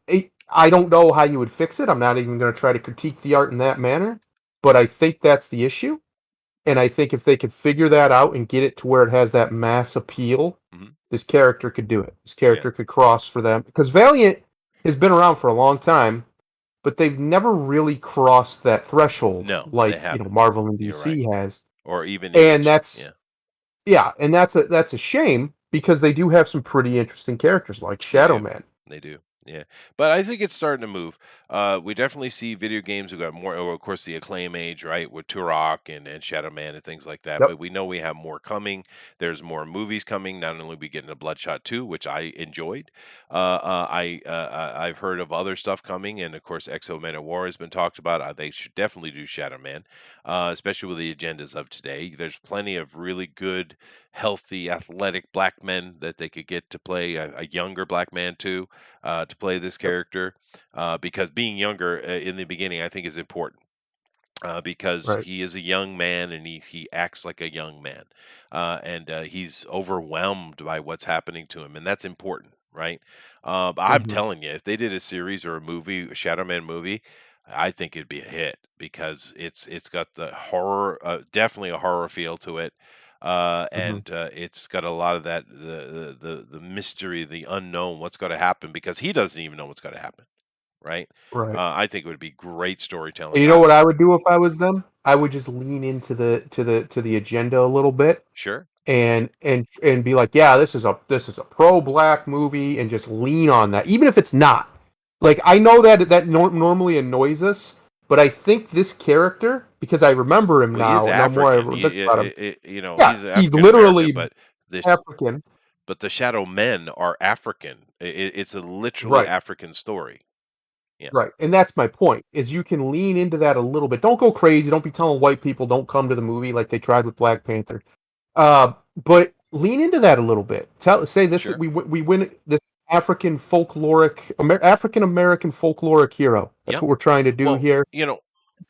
I don't know how you would fix it. I'm not even going to try to critique the art in that manner, but I think that's the issue. And I think if they could figure that out and get it to where it has that mass appeal, Hmm. this character could do it. This Yeah, character could cross for them because Valiant has been around for a long time, but they've never really crossed that threshold no, they like haven't. Marvel and You're right, DC has. or even And Image. that's Yeah. yeah, and that's a shame because they do have some pretty interesting characters like They Shadow do. Man. They do. Yeah. But I think it's starting to move. We definitely see video games who got more, of course, the Acclaim age, right, with Turok and Shadow Man and things like that. Yep. But we know we have more coming. There's more movies coming. Not only we getting a Bloodshot 2, which I enjoyed, I've heard of other stuff coming. And of course, Exo Men at War has been talked about. They should definitely do Shadow Man, especially with the agendas of today. There's plenty of really good, healthy, athletic black men that they could get to play a younger black man too to play this Yep. character because being younger in the beginning, I think, is important. Because Right. he is a young man and he acts like a young man, and he's overwhelmed by what's happening to him, and that's important, right? But I'm Hmm. telling you, if they did a series or a movie, a Shadow Man movie, I think it'd be a hit because it's got the horror, definitely a horror feel to it, Hmm. and it's got a lot of that the mystery, the unknown, what's going to happen because he doesn't even know what's going to happen, right? Right. I think it would be great And storytelling. you know what I would do if I was them? I would just lean into the agenda a little bit Sure. and be like, yeah, this is a pro black movie, and just lean on that, even if it's not. Like I know that normally annoys us, but I think this character, because I remember him Well, he is now. The more African. I think about him, yeah, He's he's African American, literally but the African. Shadow Men are African. It's a literally Right. African story. Yeah, Right. And that's my point, is you can lean into that a little bit. Don't go crazy. Don't be telling white people don't come to the movie like they tried with Black Panther. But lean into that a little bit. Say this sure. we win this African American folkloric hero. That's Yep. what we're trying to do Well, here. it,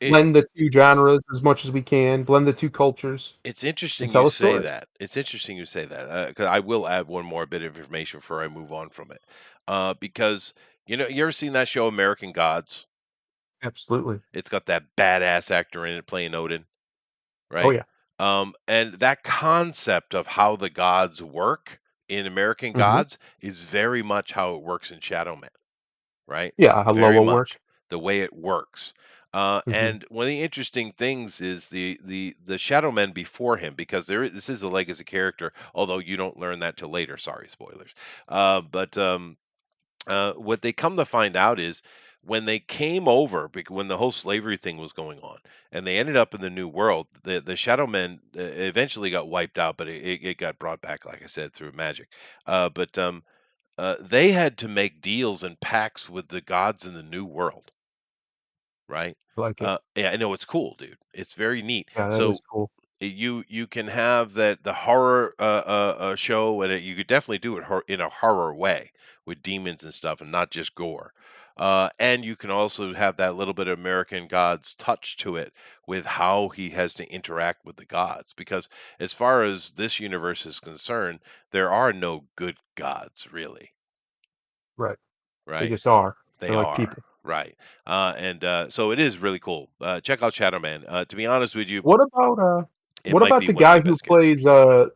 Blend the two genres as much as we can. Blend the two cultures it's and interesting you tell a say story. that. It's interesting you say that 'cause I will add one more bit of information before I move on from it. Because you ever seen that show American Gods? Absolutely. It's got that badass actor in it playing Odin, Oh right? yeah. And that concept of how the gods work in American Hmm. Gods is very much how it works in Shadow Man, right? Yeah, how Very Loa work. much the way it works. Hmm. And one of the interesting things is the Shadow Men before him, because this is a legacy character, although you don't learn that till later. Sorry, spoilers. But what they come to find out is when they came over, when the whole slavery thing was going on, and they ended up in the New World, the Shadow Men eventually got wiped out, but it got brought back, like I said, through magic. But they had to make deals and pacts with the gods in the New World, right? Like it. Yeah, I know it's cool, dude. It's very neat. Yeah, that is So cool. you can have that the horror show, and you could definitely do it in a horror way with demons and stuff, and not just gore. And you can also have that little bit of American Gods touch to it with how he has to interact with the gods. Because as far as this universe is concerned, there are no good gods, really, Right. They right? just are. They They're like are, people. right. And so it is really cool. Check out Shadow Man. To be honest with you, What about uh it what might about be the one of guy the who best characters. plays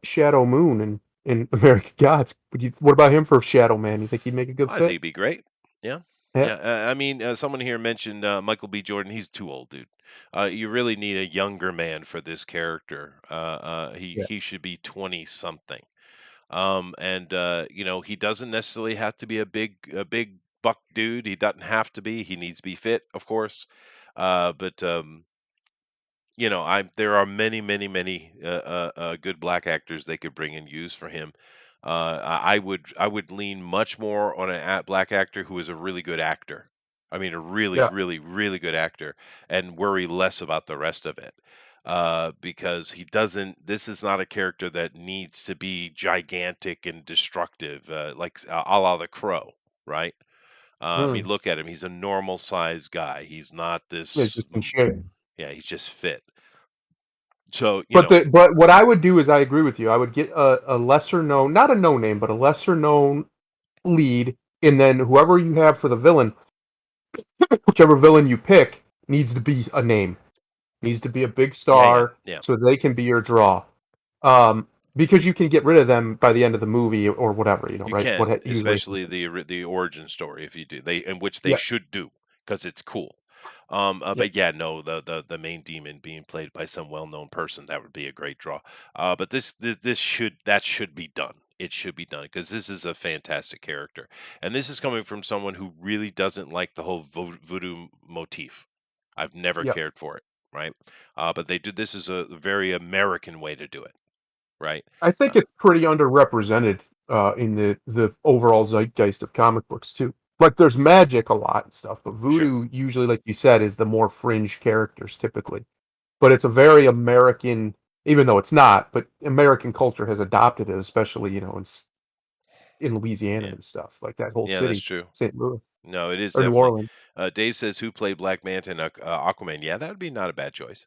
Shadow Moon in American Gods? What about him for Shadow Man? You think he'd make a good I think fit? it'd be great. Yeah. Yeah. Yeah. I mean, someone here mentioned Michael B. Jordan. He's too old, dude. You really need a younger man for this character. Yeah. He should be 20 something. And he doesn't necessarily have to be a big buck dude. He doesn't have to be. He needs to be fit, of course. But there are many, many, many good black actors they could bring and use for him. I would lean much more on a black actor who is a really good actor. I mean, a really, Yeah. really, really good actor, and worry less about the rest of it. Because he doesn't. This is not a character that needs to be gigantic and destructive, like a la the Crow, right? I mean, Mm. look at him. He's a normal sized guy. He's not Yeah, this. just in shape. Yeah, he's just fit. So, But what I would do is I agree with you. I would get a lesser known, not a no name, but a lesser known lead, and then whoever you have for the villain, whichever villain you pick, needs to be a name. Needs to be a big yeah, yeah, star yeah. so they can be your draw. Because you can get rid of them by the end of the movie or whatever, You right? What can, usually especially happens. the origin story if you do they, in which they Yeah, should do, because it's cool. yeah, But yeah, no, the main demon being played by some well-known person, that would be a great draw. But that should be done. It should be done because this is a fantastic character, and this is coming from someone who really doesn't like the whole voodoo motif. I've never yeah. cared for it, right? But they do. This is a very American way to do it, right? I Uh, think it's pretty underrepresented in the overall zeitgeist of comic books too. Like there's magic a lot and stuff, but sure. voodoo usually, like you said, is the more fringe characters typically. But it's a very American, even though it's not. But American culture has adopted it, especially in Louisiana Yeah. and stuff like that whole Yeah, that's city, true. St. Louis No, it is or New definitely. Orleans. Dave says, "Who played Black Manta and Aquaman?" Yeah, that would be not a bad choice.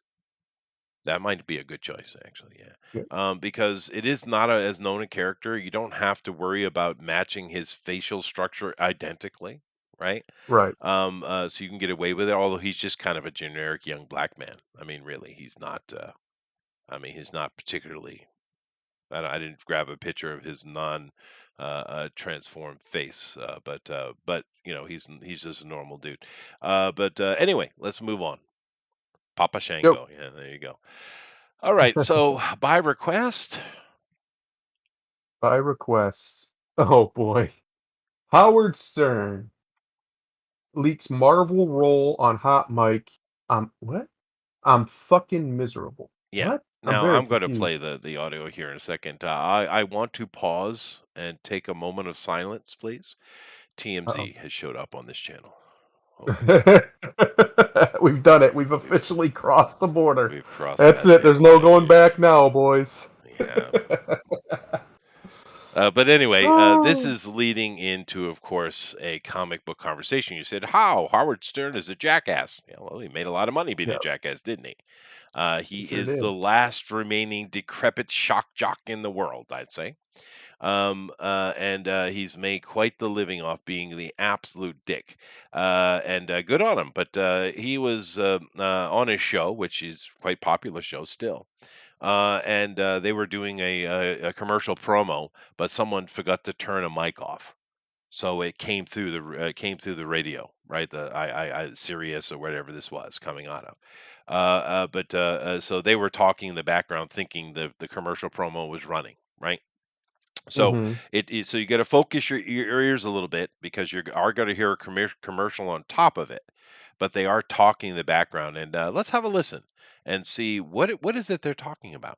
That might be a good choice, actually. Yeah, Yeah, because it is not as known a character. You don't have to worry about matching his facial structure identically, right? right. So you can get away with it. Although he's just kind of a generic young black man. I mean, really, he's not. He's not particularly. I didn't grab a picture of his transformed face, but he's just a normal dude. But anyway, let's move on. Papa Yep. Shango. Yeah, there you go. All right. So by request, By request. Oh boy. Howard Stern leaks Marvel role on Hot Mic. What? I'm fucking miserable. yeah. What? I'm Now very I'm going to confused. play the audio here in a second. I want to pause and take a moment of silence, please. Uh-oh. TMZ has showed up on this channel. Hold on. We've done it. We've We've officially crossed the border. we've crossed That's that it. damn There's no going boundary. back now, boys. We have. But anyway, this Oh, is leading into, of course, a comic book conversation. You said, "How Howard Stern is a jackass?" Yeah, well, he made a lot of money being yeah, a jackass, didn't he? he He sure is the did. last remaining decrepit shock jock in the world, I'd say. And he's made quite the living off being the absolute dick. And good on him. But he was on his show, which is quite popular show still. and they were doing a commercial promo, but someone forgot to turn a mic off. So it came through the radio, right? The Sirius or whatever this was coming out of. But so they were talking in the background, thinking the commercial promo was running, right? So Mm-hmm. so you got to focus your ears a little bit because you are going to hear a commercial on top of it, but they are talking in the background. And let's have a listen and see what is it they're talking about.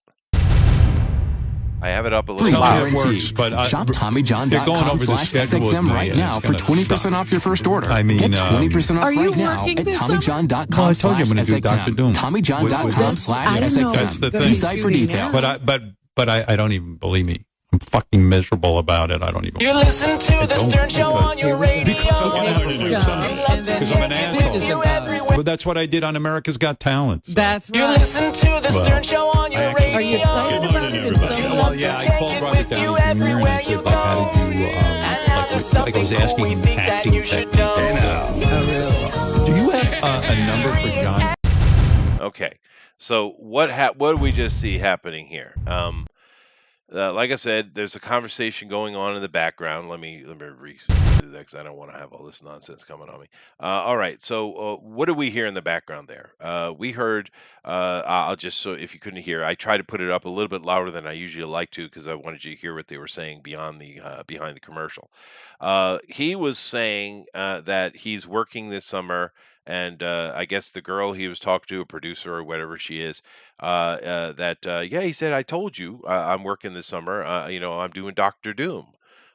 I have it up a little Tell me loud. it works, but Shop they're going TommyJohn.com over the schedule with /SXM me, right and now it's for gonna 20% suck. off your first order. I mean, Get 20% off Are you right now working at this summer? TommyJohn.com Well, I told you I'm gonna do Dr. /SXM. Doom. TommyJohn.com I didn't know /SXM. That's the gonna thing. See site for shooting details. But I don't even believe me. I'm fucking miserable about it. I don't even. You listen to the Stern Show on your radio. Because I want to have a Okay, new something. and then Because I'm an this is asshole. about- But that's what I did on America's Got Talent. So. That's You right. listen to the Well, Stern Show on your I actually- Are you radio. excited about it? Well, yeah, I called Robert Downey Jr. and I said, like, how to do, like I was asking him acting technique. Oh, Do you have a number for John? Okay, so what do we just see happening here? Like I said, there's a conversation going on in the background. Let me read through that because I don't want to have all this nonsense coming on me. All right, so what do we hear in the background there? We heard. I'll just so if you couldn't hear, I tried to put it up a little bit louder than I usually like to because I wanted you to hear what they were saying beyond the behind the commercial. He was saying that he's working this summer. And I guess the girl he was talking to, a producer or whatever she is, yeah, he said, I told you I'm working this summer. I'm doing Doctor Doom.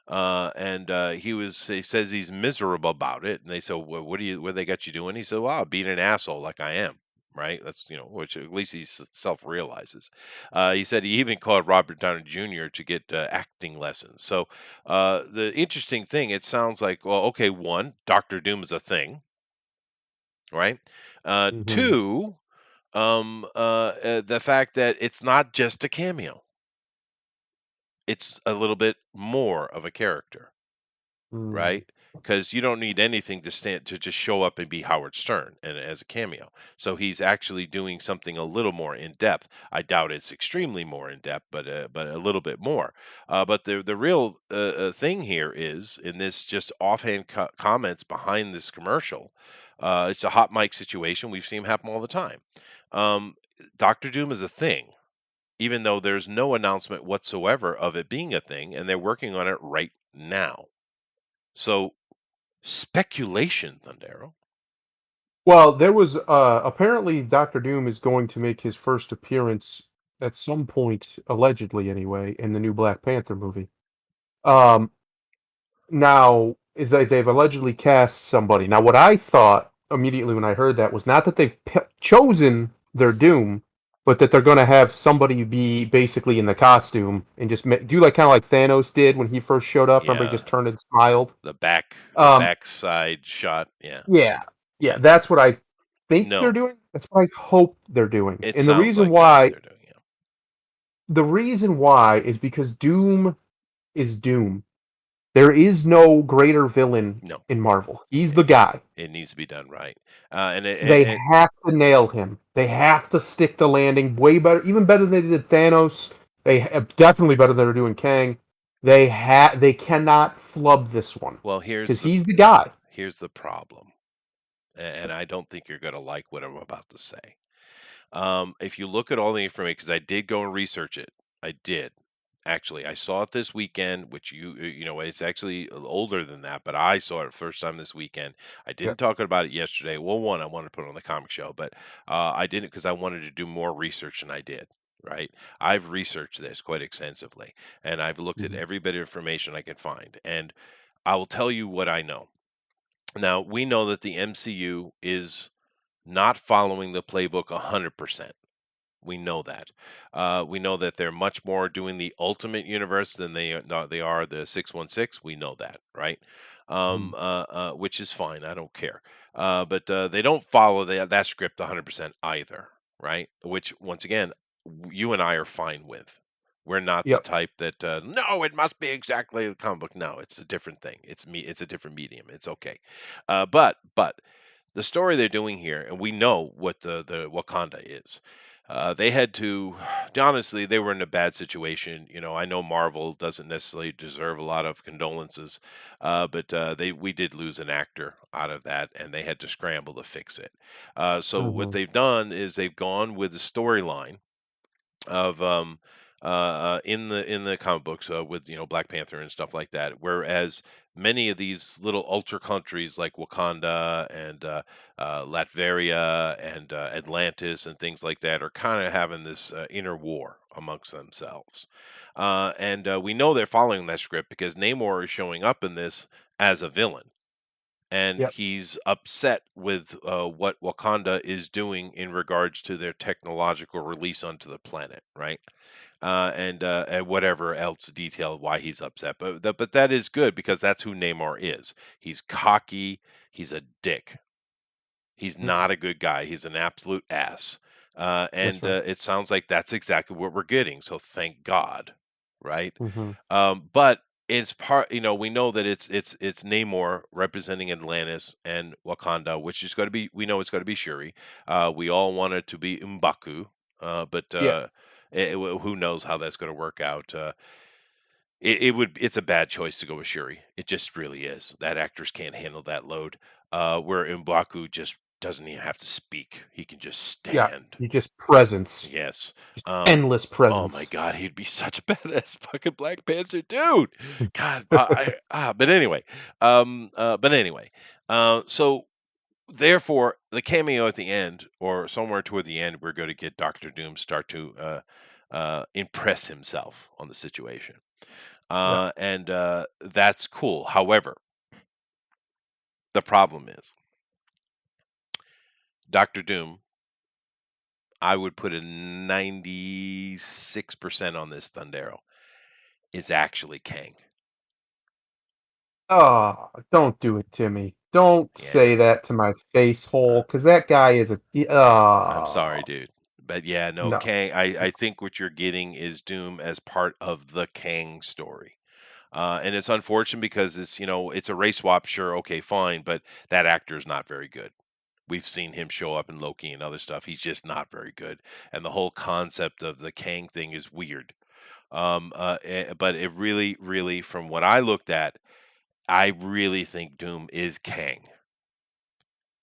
And he says he's miserable about it. And they said, well, what they got you doing? He said, well, being an asshole like I am. Right. That's, which at least he self realizes. He said he even called Robert Downey Jr. to get acting lessons. So the interesting thing, it sounds like, well, okay, one, Doctor Doom is a thing, right? Mm-hmm. Two, the fact that it's not just a cameo; it's a little bit more of a character, Mm. right? Because you don't need anything to just show up and be Howard Stern and as a cameo. So he's actually doing something a little more in depth. I doubt it's extremely more in depth, but a little bit more. But the real thing here is in this just offhand comments behind this commercial. It's a hot mic situation. We've seen them happen all the time. Um, Doctor Doom is a thing, even though there's no announcement whatsoever of it being a thing, and they're working on it right now. So speculation, Thundero. Well, there was apparently Doctor Doom is going to make his first appearance at some point, allegedly anyway, in the new Black Panther movie. Um, Now is that they've allegedly cast somebody. Now, what I thought immediately when I heard that was not that they've chosen their Doom, but that they're going to have somebody be basically in the costume and just do like kind of like Thanos did when he first showed up. Remember, he Yeah, just turned and smiled. the Um, backside shot. Yeah, yeah, yeah. that's what I think they're No, doing. That's what I hope they're doing. it And the sounds reason like that's what why, they're doing. Yeah. is because Doom is Doom. There is no greater villain No, in Marvel. He's the it, guy. it needs to be done right. And They have to nail him. They have to stick the landing way better, even better than they did Thanos. Definitely better than they're doing Kang. They cannot flub this one well, because he's the guy. here's the problem, and I don't think you're going to like what I'm about to say. If you look at all the information, because I did go and research it, I did. Actually, I saw it this weekend, which it's actually older than that, but I saw it first time this weekend. I Yeah. didn't talk about it yesterday. Well, one, I wanted to put it on the comic show, but I didn't because I wanted to do more research than I did. Right. I've researched this quite extensively, and I've looked at Mhm. every bit of information I could find, and I will tell you what I know. Now, we know that the MCU is not following the playbook 100%. We know that. We know that they're much more doing the Ultimate Universe than they are the 616. We know that, right? Mhm. Which is fine. I don't care. But they don't follow that script 100% either, right? Which, once again, you and I are fine with. We're not the Yep. type that no, it must be exactly the comic book. No, it's a different thing. It's a different medium. It's okay. But the story they're doing here, and we know what the Wakanda is. They had to, honestly, they were in a bad situation. I know Marvel doesn't necessarily deserve a lot of condolences, but we did lose an actor out of that, and they had to scramble to fix it. So what Hmm. they've done is they've gone with the storyline of in the comic books with Black Panther and stuff like that. Whereas many of these little ultra countries like Wakanda and Latveria and Atlantis and things like that are kind of having this inner war amongst themselves. And we know they're following that script because Namor is showing up in this as a villain. And Yep. he's upset with what Wakanda is doing in regards to their technological release onto the planet, right? And whatever else detail why he's upset. But that is good because that's who Namor is. He's cocky. He's a dick. He's Hmm. not a good guy. He's an absolute ass. That's And right. it sounds like that's exactly what we're getting. So thank God, right? Hmm. But it's part. We know that it's Namor representing Atlantis and Wakanda, which is going to be. We know it's going to be Shuri. We all want it to be M'Baku, but Yeah. who knows how that's going to work out. It's a bad choice to go with Shuri. It just really is. That actors can't handle that load. Where M'Baku just doesn't even have to speak. He can just Yeah. stand. You just presence, Yes. just Um, endless oh my presence. God, he'd be such a badass fucking Black Panther dude. God, but anyway, so therefore, the cameo at the end, or somewhere toward the end, we're going to get Doctor Doom start to impress himself on the situation, Yeah. and that's cool. However, the problem is Doctor Doom. I would put a 96% on this Thundero is actually Kang. Oh, don't do it to me. Don't say Yeah. that to my face Uh, hole, because that guy is a. I'm sorry, dude. But yeah, no, No. Kang, I think what you're getting is Doom as part of the Kang story. And it's unfortunate because it's a race swap, sure, okay, fine, but that actor is not very good. We've seen him show up in Loki and other stuff. He's just not very good. And the whole concept of the Kang thing is weird. But it really, really, from what I looked at, I really think Doom is Kang.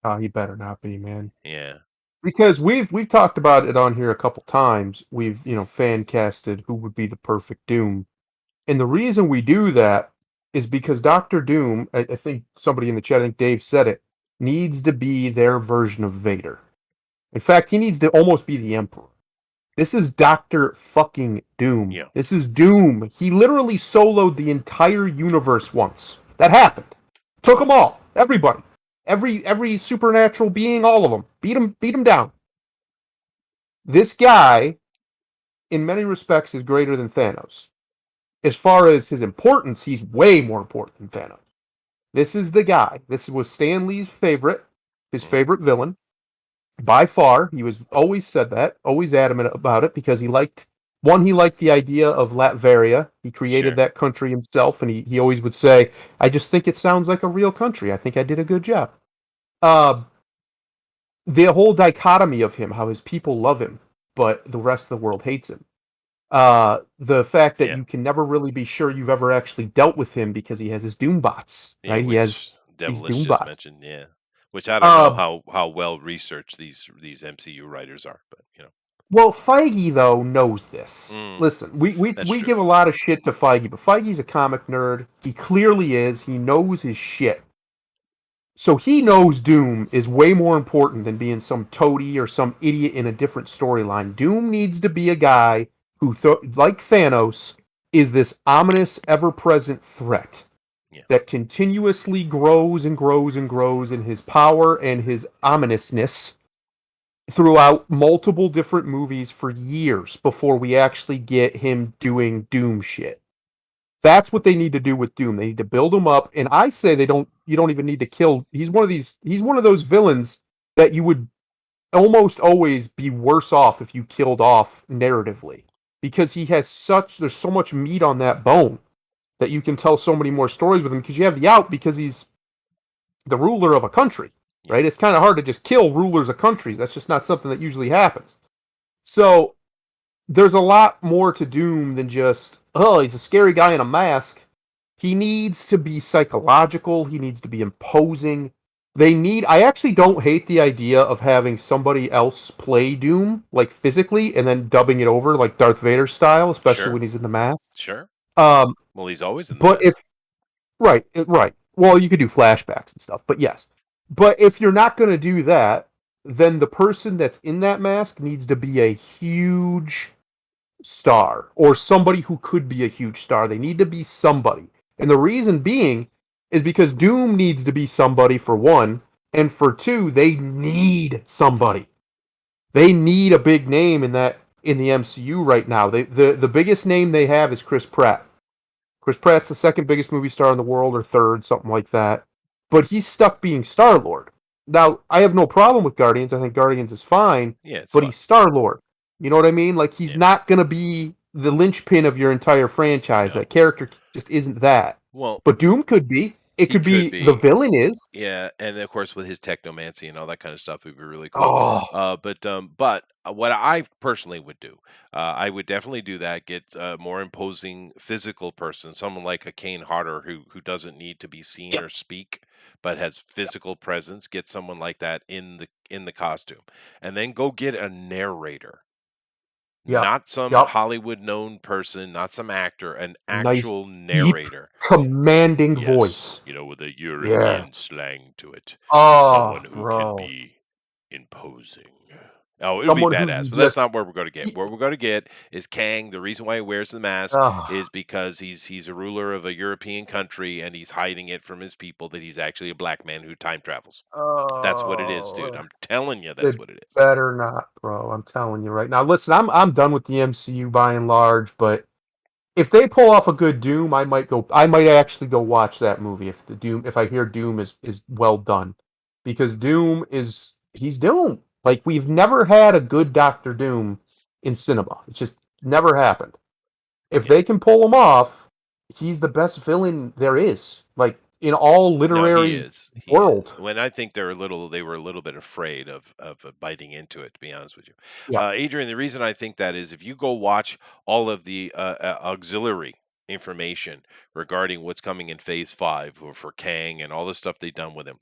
Oh, he better not be, man. Yeah. Because we've talked about it on here a couple times. We've fan casted who would be the perfect Doom, and the reason we do that is because Doctor Doom, I think somebody in the chat, I think Dave said it, needs to be their version of Vader. In fact, he needs to almost be the Emperor. This is Doctor fucking Doom. Yeah. This is Doom. He literally soloed the entire universe once. That happened. Took them all. Everybody. Every supernatural being, all of them. Beat him down. This guy, in many respects, is greater than Thanos. As far as his importance, he's way more important than Thanos. This is the guy. This was Stan Lee's favorite, his Mhm. favorite villain. By far, he was always said that, always adamant about it, because he liked the idea of Latveria. He created Sure. that country himself, and he always would say, I just think it sounds like a real country. I think I did a good job. Uh, the whole dichotomy of him, how his people love him, but the rest of the world hates him. The fact that Yeah. you can never really be sure you've ever actually dealt with him because he has his Doom bots, Yeah, right? He has which these Devilish Doom just bots. mentioned, yeah. Which I don't know Uh, how well researched these MCU writers are, but well, Feige though knows this. mm, Listen, that's we true. give a lot of shit to Feige, but Feige's a comic nerd. He clearly is. He knows his shit. So he knows Doom is way more important than being some toady or some idiot in a different storyline. Doom needs to be a guy who, like Thanos, is this ominous, ever-present threat Yeah. that continuously grows and grows and grows in his power and his ominousness throughout multiple different movies for years before we actually get him doing Doom shit. That's what they need to do with Doom. They need to build him up, and I say you don't even need to kill. He's one of those villains that you would almost always be worse off if you killed off narratively, because there's so much meat on that bone that you can tell so many more stories with him, because you have the out because he's the ruler of a country, Yeah. right? It's kind of hard to just kill rulers of countries. That's just not something that usually happens. So there's a lot more to Doom than just, oh, he's a scary guy in a mask. He needs to be psychological. He needs to be imposing. I actually don't hate the idea of having somebody else play Doom, like physically, and then dubbing it over, like Darth Vader style, especially Sure, when he's in the mask. sure. Um, Well, he's always in the but if, mask. right. Well, you could do flashbacks and stuff, but yes. But if you're not going to do that, then the person that's in that mask needs to be a huge star or somebody who could be a huge star. They need to be somebody. And the reason being is because Doom needs to be somebody for one, and for two, they need somebody. They need a big name in the MCU right now. The biggest name they have is Chris Pratt. Chris Pratt's the second biggest movie star in the world, or third, something like that. But he's stuck being Star Lord. Now, I have no problem with Guardians. I think Guardians is fine, Yeah, it's but fun. he's Star Lord. You know what I mean? Like, he's Yeah. not going to be the linchpin of your entire franchise. No. That character just isn't that. Well, But Doom could be. It he could could be the be. villain is. Yeah, and of course with his technomancy and all that kind of stuff, it would be really cool. Oh, But what I personally would do, I would definitely do that. Get a more imposing physical person, someone like a Kane Hodder who doesn't need to be seen yeah, or speak, but has physical presence. Get someone like that in the costume, and then go get a narrator, yeah, not some yep. Hollywood known person, not some actor, an A nice, actual deep, narrator. commanding Yes, voice. with a Yeah. European slang to it. Oh, Someone who can bro. be imposing. Oh, it would be Someone who badass, you but that's just. not where we're going to get. Where we're going to get is Kang. The reason why he wears the mask Oh, is because he's a ruler of a European country and he's hiding it from his people that he's actually a black man who time travels. That's what it is, dude. oh. I'm telling you, that's It what it is. better not, bro. I'm telling you right now. Listen, I'm done with the MCU by and large, but if they pull off a good Doom, I might go. I might actually go watch that movie if I hear Doom is well done, because Doom is he's Doom. Like, we've never had a good Doctor Doom in cinema. It's just never happened. If Yeah. they can pull him off, he's the best villain there is. Like, in all No, he literary is. He is. world. When I think they were a little bit afraid of biting into it. To be honest with you, Yeah, Adrian. The reason I think that is if you go watch all of the auxiliary information regarding what's coming in Phase 5 for Kang and all the stuff they've done with him,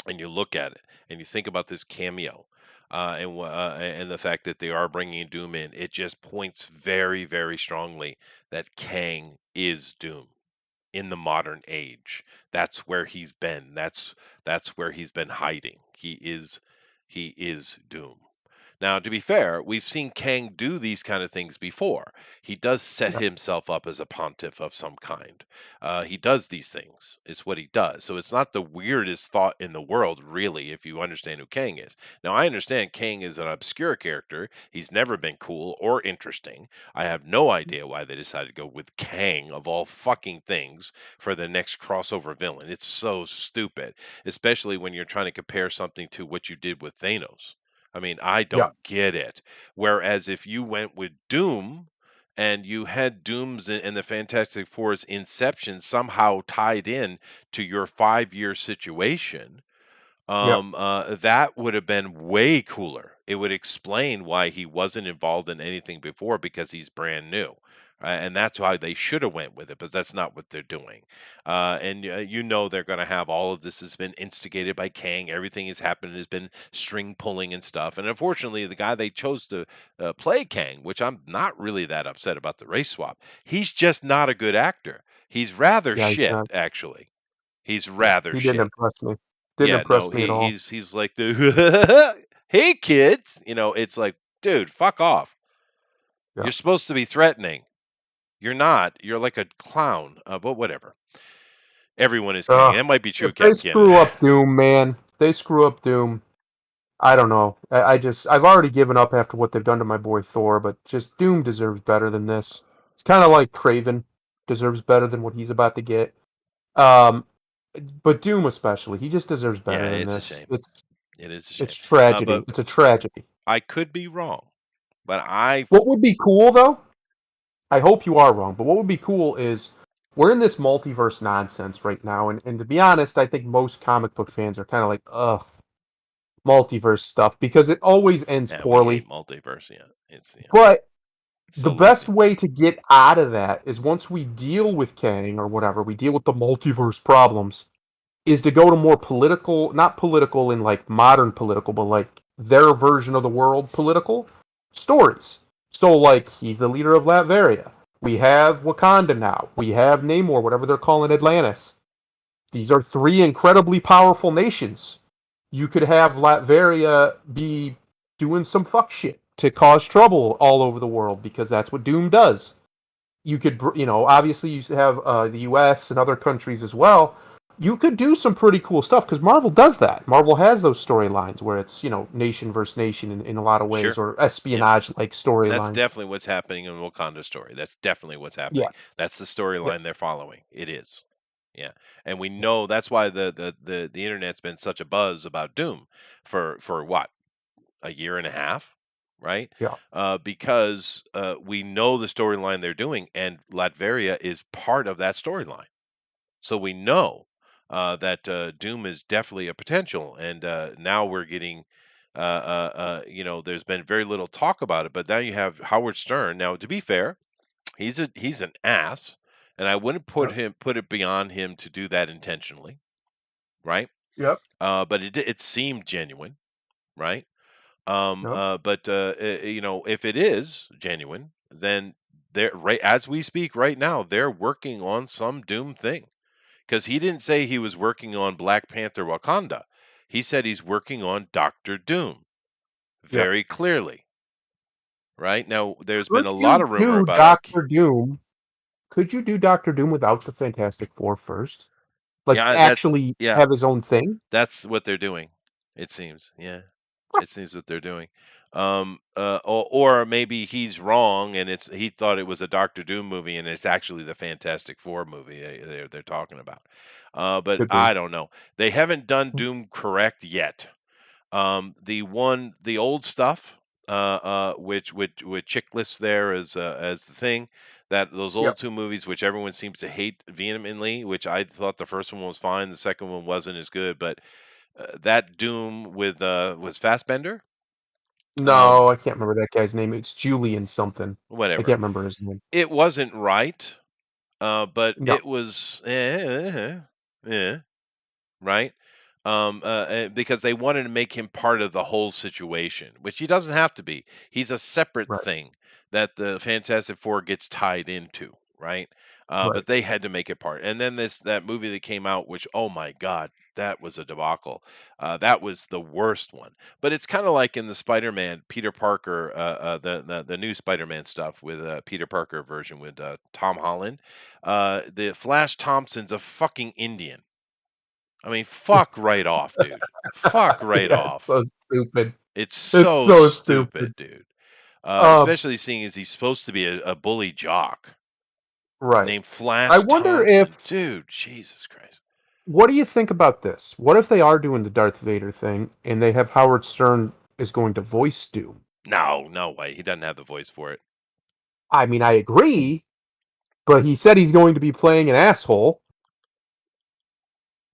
and you look at it and you think about this cameo. And the fact that they are bringing Doom in, it just points very, very strongly that Kang is Doom in the modern age. That's where he's been. That's where he's been hiding. He is Doom. Now, to be fair, we've seen Kang do these kind of things before. He does set yeah, himself up as a pontiff of some kind. He does these things. It's what he does. So it's not the weirdest thought in the world, really, if you understand who Kang is. Now, I understand Kang is an obscure character. He's never been cool or interesting. I have no idea why they decided to go with Kang, of all fucking things, for the next crossover villain. It's so stupid, especially when you're trying to compare something to what you did with Thanos. I mean, I yeah, don't get it. Whereas if you went with Doom and you had Doom's and the Fantastic Four's inception somehow tied in to your 5-year situation, yeah. that would have been way cooler. It would explain why he wasn't involved in anything before because he's brand new. And that's why they should have went with it, but that's not what they're doing. And they're going to have all of this has been instigated by Kang. Everything has happened has been string pulling and stuff. And unfortunately, the guy they chose to play Kang, which I'm not really that upset about the race swap, he's just not a good actor. He's rather Yeah, he's shit, not. actually. He's rather He didn't shit. impress me. Didn't Yeah, no, impress me at all. he's like the hey kids, it's like, dude, fuck off. Yeah. You're supposed to be threatening. You're not. You're like a clown. But whatever. Everyone is Kang. Uh, That might be true, if they Ken. screw up Doom, man, if they screw up Doom. I don't know. I've already given up after what they've done to my boy Thor, but just Doom deserves better than this. It's kind of like Craven deserves better than what he's about to get. Um, but Doom especially, he just deserves Yeah, better than it's a this. shame. It's It is a it's shame. tragedy. But It's a tragedy. I could be wrong. But I What would be cool though? I hope you are wrong, but what would be cool is we're in this multiverse nonsense right now, and to be honest, I think most comic book fans are kind of like, ugh. multiverse stuff because it always ends Yeah, we hate poorly. multiverse. Yeah, it's But the so best lazy. way to get out of that is once we deal with Kang or whatever, we deal with the multiverse problems, is to go to more political, not political in like modern political, but like their version of the world political stories. So, like, he's the leader of Latveria. We have Wakanda now. We have Namor, whatever they're calling Atlantis. These are three incredibly powerful nations. You could have Latveria be doing some fuck shit to cause trouble all over the world because that's what Doom does. You could, obviously you have the U.S. and other countries as well. You could do some pretty cool stuff because Marvel does that. Marvel has those storylines where it's nation versus nation in a lot of ways, Sure. or Yep. espionage like That's storylines. definitely what's happening in Wakanda story. That's definitely what's Yeah, happening. That's the yeah, storyline they're following. It is. Yeah. And we know that's why the internet's been such a buzz about Doom for what? A year and a half, right? yeah, Because we know the storyline they're doing, and Latveria is part of that storyline. So we know that Doom is definitely a potential, and now we're getting, there's been very little talk about it, but now you have Howard Stern. Now, to be fair, he's an ass, and I wouldn't yeah, put it beyond him to do that intentionally, right? yep, But it seemed genuine, right? yep, But if it is genuine, then they're right as we speak right now, they're working on some Doom thing. Because he didn't say he was working on Black Panther Wakanda. He said he's working on Doctor Doom yep. very clearly. Right now, there's been Could a lot you of rumor do about Doctor Doom? Could you do Doctor Doom without the Fantastic Four first? Like yeah, actually yeah, have his own thing? that's what they're doing. It seems, yeah, it What? seems what they're doing. Or maybe he's wrong and he thought it was a Doctor Doom movie and it's actually the Fantastic Four movie they're talking about. But Could be. I don't know. They haven't done Doom correct yet. The old stuff, which with Chickless there as the thing, that those Yep. old two movies, which everyone seems to hate vehemently, which I thought the first one was fine, the second one wasn't as good, but that Doom with was Fassbender, um, No, I can't remember that guy's name. It's Julian something. I whatever. can't remember his name. It wasn't right, but No. it was right? Because they wanted to make him part of the whole situation, which he doesn't have to be. He's a separate Right. thing that the Fantastic Four gets tied into, right? Right. But they had to make it part. And then that movie that came out, which oh my god, that was a debacle. That was the worst one. But it's kind of like in the Spider-Man, Peter Parker, the new Spider-Man stuff with Peter Parker version with Tom Holland. The Flash Thompson's a fucking Indian. I mean, fuck right off, dude. Fuck right Yeah, it's off. so stupid. It's It's so so stupid. stupid, dude. Uh, Especially seeing as he's supposed to be a bully jock right. named I Flash wonder Thompson. if Dude, Jesus Christ. what do you think about this? What if they are doing the Darth Vader thing and they have Howard Stern is going to voice Doom? No, no way. He doesn't have the voice for it. I mean, I agree, but he said he's going to be playing an asshole.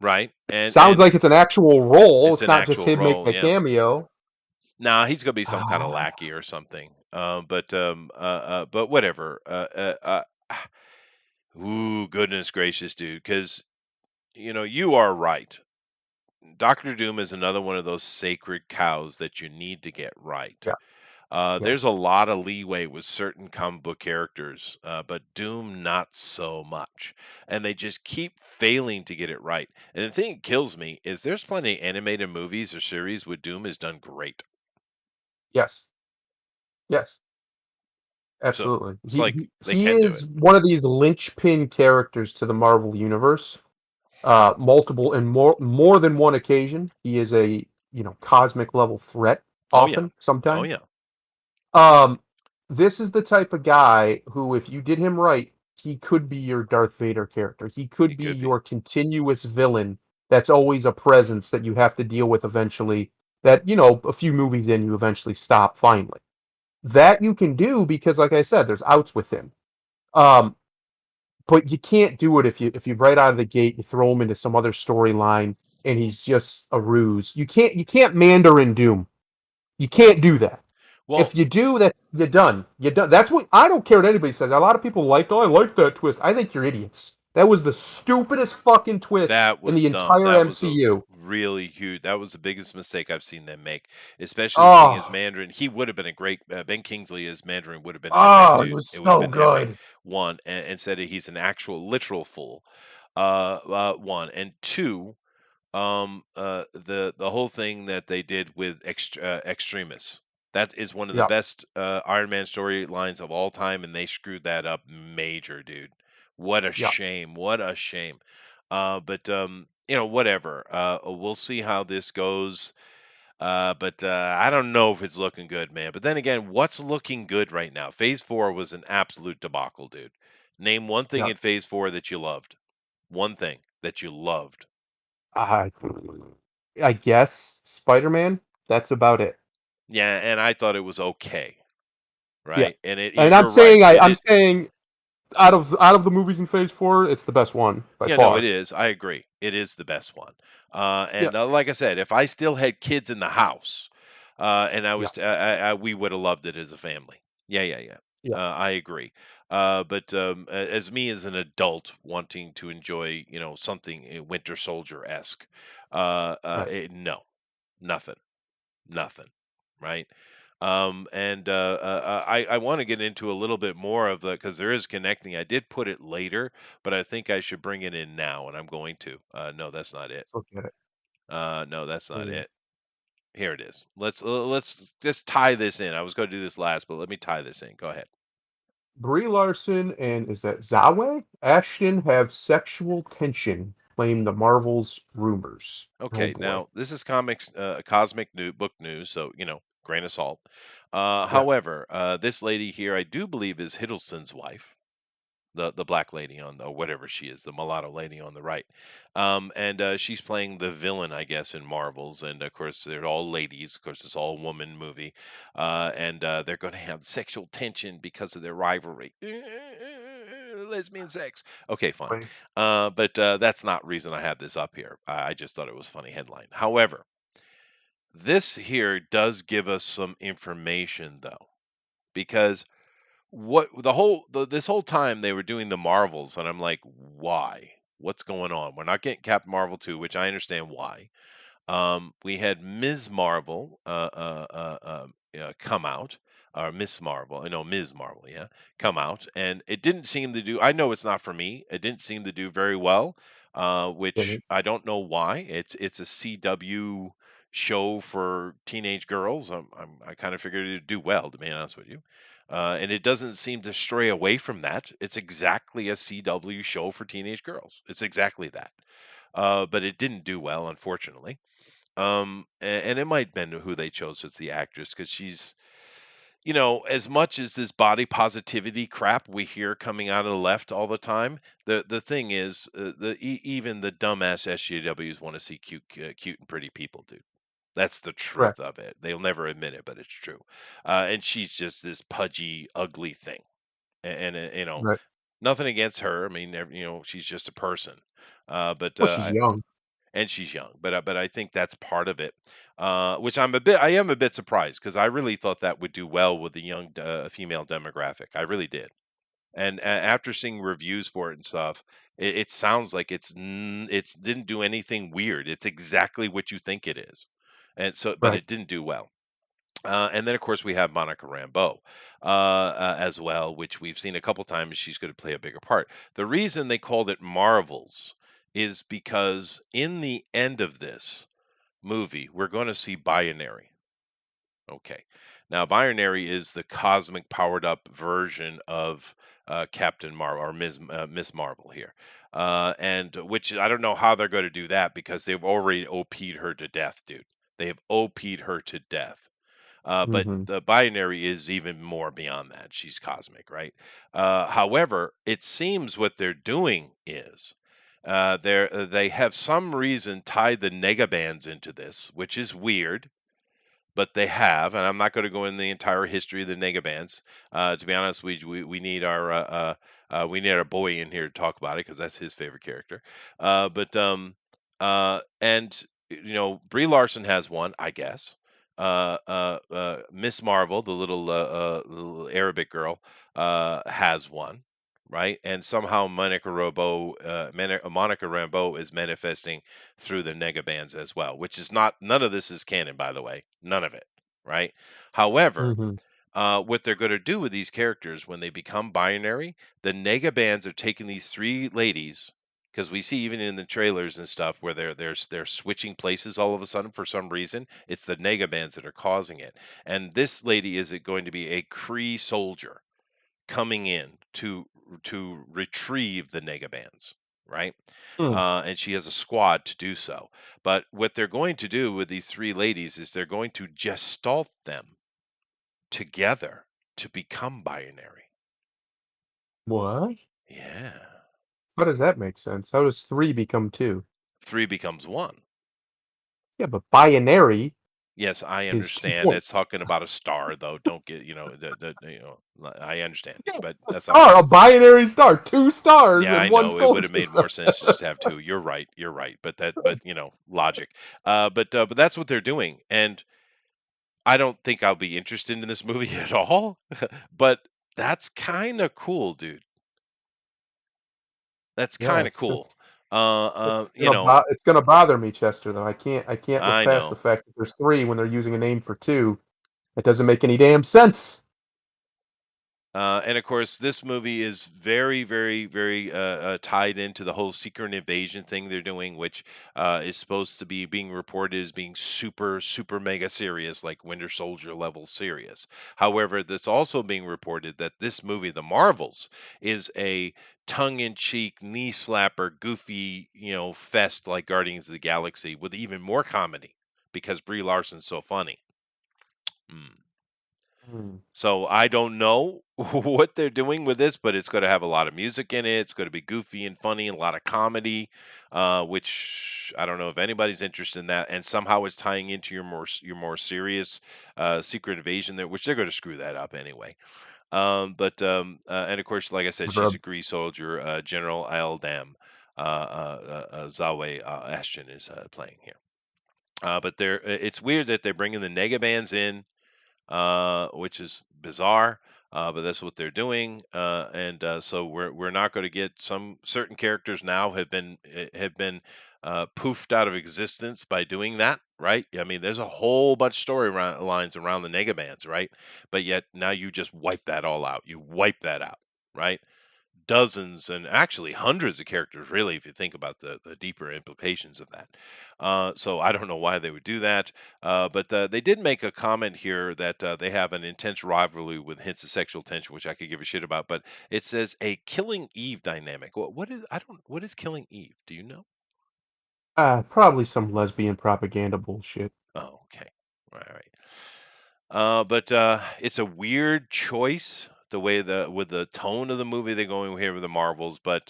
Right? Sounds And like it's an actual role. it's It's an not just actual him making role, a yeah. cameo. Nah, he's gonna be some kind of Ah, lackey or something. But whatever. Ooh, goodness gracious, dude. Because you are right. Doctor Doom is another one of those sacred cows that you need to get right. yeah, There's a yes, lot of leeway with certain comic book characters, but Doom not so much. And they just keep failing to get it right. And the thing that kills me is there's plenty of animated movies or series where Doom is done great. yes, yes. So Absolutely. it's He like he they he can do it. is one of these linchpin characters to the Marvel universe. Multiple and more than one occasion. He is a cosmic level threat. Oh yeah. Often, Oh sometimes. yeah. Um, this is the type of guy who, if you did him right, he could be your Darth Vader character. He could It be could be. your continuous villain. That's always a presence that you have to deal with eventually. That a few movies in, you eventually stop finally. That you can do because, like I said, there's outs with him. Um, but you can't do it if you right out of the gate you throw him into some other storyline. and he's just a ruse. You can't Mandarin Doom. You can't do that. Well, If you do that, you're done. You're done. That's what I don't care what anybody says. A lot of people like, oh, I like that twist. I think you're idiots. That was the stupidest fucking twist that in was the dumb. entire That was a MCU. really huge. That was the biggest mistake I've seen them make, especially seeing as Oh, Mandarin. He would have been a great Ben Kingsley as Mandarin would have been epic, oh, it dude. was It would have so been epic. good. One, and instead of he's an actual literal fool. One and two. The whole thing that they did with Extremis. That is one of the Yep, best Iron Man storylines of all time, and they screwed that up major, dude. What a yep, shame! What a shame. But whatever. We'll see how this goes. But I don't know if it's looking good, man. But then again, what's looking good right now? Phase four was an absolute debacle, dude. Name one thing yep. in Phase four that you loved. One thing that you loved. I, I guess Spider-Man. That's about it. Yeah, and I thought it was okay, Yeah, right? And and I'm you're right. saying It I'm is. saying out of the movies in Phase Four, it's the best one by Yeah, no, it far. is. I agree. It is the best one. Yeah, And like I said, if I still had kids in the house, and I yeah, was, we would have loved it as a family. Yeah, yeah, yeah. yeah. I agree. But as me as an adult wanting to enjoy, something Winter Soldier esque, Right. no, nothing. Nothing, right? And I want to get into a little bit more of the because there is connecting. I did put it later, but I think I should bring it in now, and I'm going to. No, that's not it. Let's look at it. No, that's not Uh, it. Here it is. Let's just tie this in. I was going to do this last, but let me tie this in. Go ahead. Brie Larson and is that Zawe Ashton have sexual tension, claim the Marvels rumors. Oh Okay, boy. now this is comics, cosmic new book news, so grain of salt. Yeah. However, this lady here, I do believe, is Hiddleston's wife. The black lady on the or whatever she is, the mulatto lady on the right. And she's playing the villain, I guess, in Marvels. And of course, they're all ladies. Of course, it's all woman movie. And they're going to have sexual tension because of their rivalry. Lesbian sex. Okay, fine. Boy. But that's not reason I had this up here. I just thought it was a funny headline. However, this here does give us some information, though, because this whole time they were doing the Marvels, and I'm like, why? What's going on? We're not getting Captain Marvel 2, which I understand why. We had Ms. Marvel come out, or Miss Marvel, no, Ms. Marvel, yeah, come out, and it didn't seem to do. I know it's not for me. It didn't seem to do very well, which Didn't. I don't know why. It's a CW show for teenage girls. I kind of figured it'd do well, to be honest with you. And it doesn't seem to stray away from that. It's exactly a CW show for teenage girls. It's exactly that. But it didn't do well, unfortunately. And it might have been who they chose as the actress because she's, as much as this body positivity crap we hear coming out of the left all the time, the thing is, even the dumbass SJWs want to see cute and pretty people, dude. That's the truth Correct. of it. They'll never admit it, but it's true. And she's just this pudgy, ugly thing. And Right. nothing against her. I mean, she's just a person. But Well, she's young. and she's young, but I think that's part of it, which I am a bit surprised because I really thought that would do well with the young female demographic. I really did. And after seeing reviews for it and stuff, it sounds like it's didn't do anything weird. It's exactly what you think it is, and so but Right. it didn't do well. And then, of course, we have Monica Rambeau as well, which we've seen a couple times. She's going to play a bigger part. The reason they called it Marvels is because in the end of this movie, we're going to see Binary. Okay. Now, Binary is the cosmic powered up version of Captain Marvel or Miss Marvel here. And which I don't know how they're going to do that because they've already OP'd her to death, dude. They have OP'd her to death. But Hmm. the binary is even more beyond that. She's cosmic, right? However, it seems what they're doing is they have some reason tied the negabands into this, which is weird, but they have, and I'm not going to go in the entire history of the negabands. To be honest, we need our boy in here to talk about it because that's his favorite character. But And Brie Larson has one, I guess. Miss Marvel, the little Arabic girl, has one, right? And somehow Monica Rambeau is manifesting through the negabands as well, which is not none of this is canon, by the way, none of it, right? However, Hmm. what they're going to do with these characters when they become binary, the nega bands are taking these three ladies, because we see even in the trailers and stuff where they're switching places all of a sudden for some reason. It's the nega bands that are causing it. And this lady is it going to be a Kree soldier coming in to retrieve the nega bands, right? Hmm. And she has a squad to do so. But what they're going to do with these three ladies is they're going to gestalt them together to become binary. What? Yeah. How does that make sense? How does three become two? Three becomes one. Yeah, but binary Yes, I is two understand. It's points. talking about a star, though. Don't get, I understand, Yeah, but a that's not what star, it a is. binary star, two stars Yeah, in I one know. It would solar have made system. more sense to just have two. You're right. You're right. Logic. But that's what they're doing, and I don't think I'll be interested in this movie at all. But that's kind of cool, dude. That's Yeah, kind of cool. it's gonna bother me, Chester. Though I can't look I past the know. fact that there's three when they're using a name for two. It doesn't make any damn sense. And of course, this movie is very, very, very tied into the whole secret invasion thing they're doing, which is supposed to be being reported as being super, super mega serious, like Winter Soldier level serious. However, that's also being reported that this movie, The Marvels, is a tongue-in-cheek, knee slapper, goofy, fest like Guardians of the Galaxy with even more comedy because Brie Larson's so funny. Hmm. Hmm. So I don't know what they're doing with this, but it's going to have a lot of music in it. It's going to be goofy and funny, and a lot of comedy, which I don't know if anybody's interested in that. And somehow it's tying into your more serious Secret Invasion there, which they're going to screw that up anyway. And of course, like I said, she's a Rub. Kree soldier. General Aldam Zawe Ashton is playing here. But it's weird that they're bringing the Negabands in, which is bizarre. But that's what they're doing, and so we're not going to get some certain characters now have been poofed out of existence by doing that, right? I mean, there's a whole bunch of lines around the Negabands, right? But yet now you just wipe that all out. You wipe that out, right? Dozens and actually hundreds of characters, really, if you think about the deeper implications of that. So I don't know why they would do that. But they did make a comment here that they have an intense rivalry with hints of sexual tension, which I could give a shit about. But it says a Killing Eve dynamic. What is Killing Eve? Do you know? Probably some lesbian propaganda bullshit. Oh, okay. All right. But it's a weird choice the way with the tone of the movie they're going here with the Marvels, but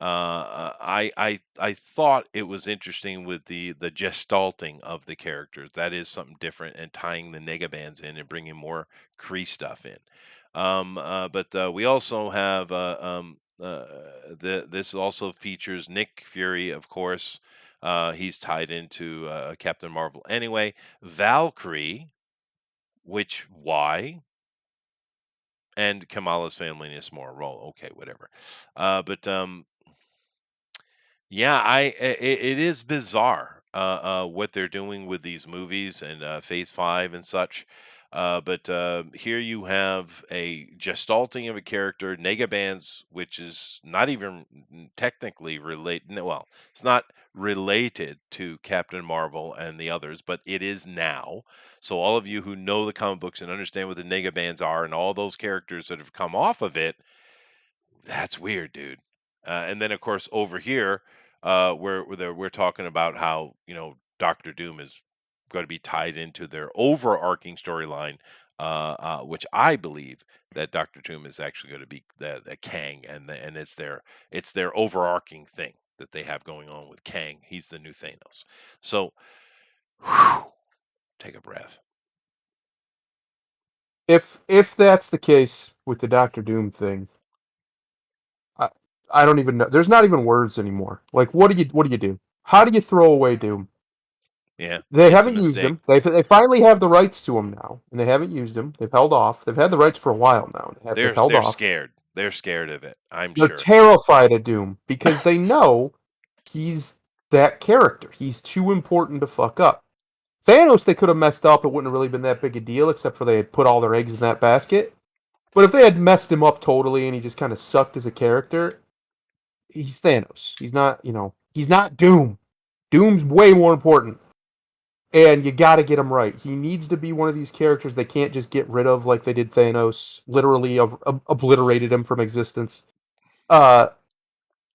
I thought it was interesting with the gestalting of the characters. That is something different, and tying the negabands in and bringing more Kree stuff in. But we also have this also features Nick Fury, of course. He's tied into Captain Marvel anyway. Valkyrie, which why? And Kamala's family in a small role. Okay, whatever. But yeah, it is bizarre what they're doing with these movies and Phase 5 and such. But here you have a gestalting of a character, Negabands, which is not even technically related. No, well, it's not related to Captain Marvel and the others, but it is now. So all of you who know the comic books and understand what the Negabands are and all those characters that have come off of it, that's weird, dude. And then, of course, over here, we're talking about how Doctor Doom is going to be tied into their overarching storyline, which I believe that Doctor Doom is actually going to be the Kang, and it's their overarching thing that they have going on with Kang. He's the new Thanos. So, whew, take a breath. If that's the case with the Doctor Doom thing, I I don't even know. There's not even words anymore. Like, what do you do? How do you throw away Doom? Yeah, They it's a haven't used mistake. him. They finally have the rights to him now, and they haven't used him. They've held off. They've had the rights for a while now. They've held They're off. scared. They're scared of it, I'm They're sure. terrified of Doom because they know he's that character. He's too important to fuck up. Thanos, they could have messed up. It wouldn't have really been that big a deal, except for they had put all their eggs in that basket. But if they had messed him up totally and he just kind of sucked as a character, he's Thanos. He's not, he's not Doom. Doom's way more important. And you got to get him right. He needs to be one of these characters they can't just get rid of like they did Thanos, literally obliterated him from existence. Uh,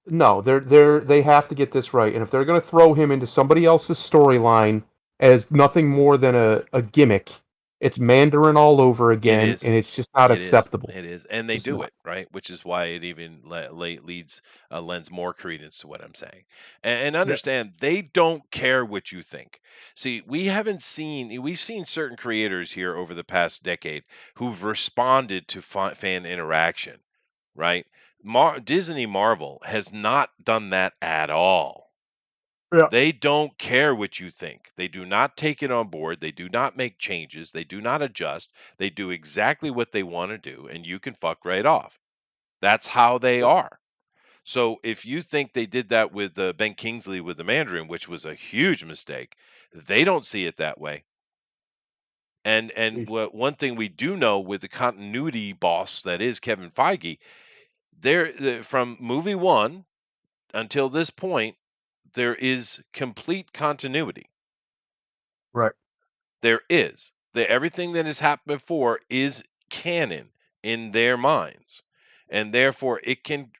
no, they have to get this right. And if they're going to throw him into somebody else's storyline as nothing more than a gimmick, it's Mandarin all over It again, is. and it's just not It is. acceptable. It is. And they It's do not. it, right? Which is why it even leads lends more credence to what I'm saying. And Yeah. understand they don't care what you think. See, we've seen certain creators here over the past decade who've responded to fan interaction, right? Disney Marvel has not done that at all. Yeah. They don't care what you think. They do not take it on board. They do not make changes. They do not adjust. They do exactly what they want to do, and you can fuck right off. That's how they are. So if you think they did that with Ben Kingsley with the Mandarin, which was a huge mistake, they don't see it that way. And one thing we do know with the continuity boss that is Kevin Feige, from movie one until this point, there is complete continuity. Right. There is. Everything that has happened before is canon in their minds. And therefore it can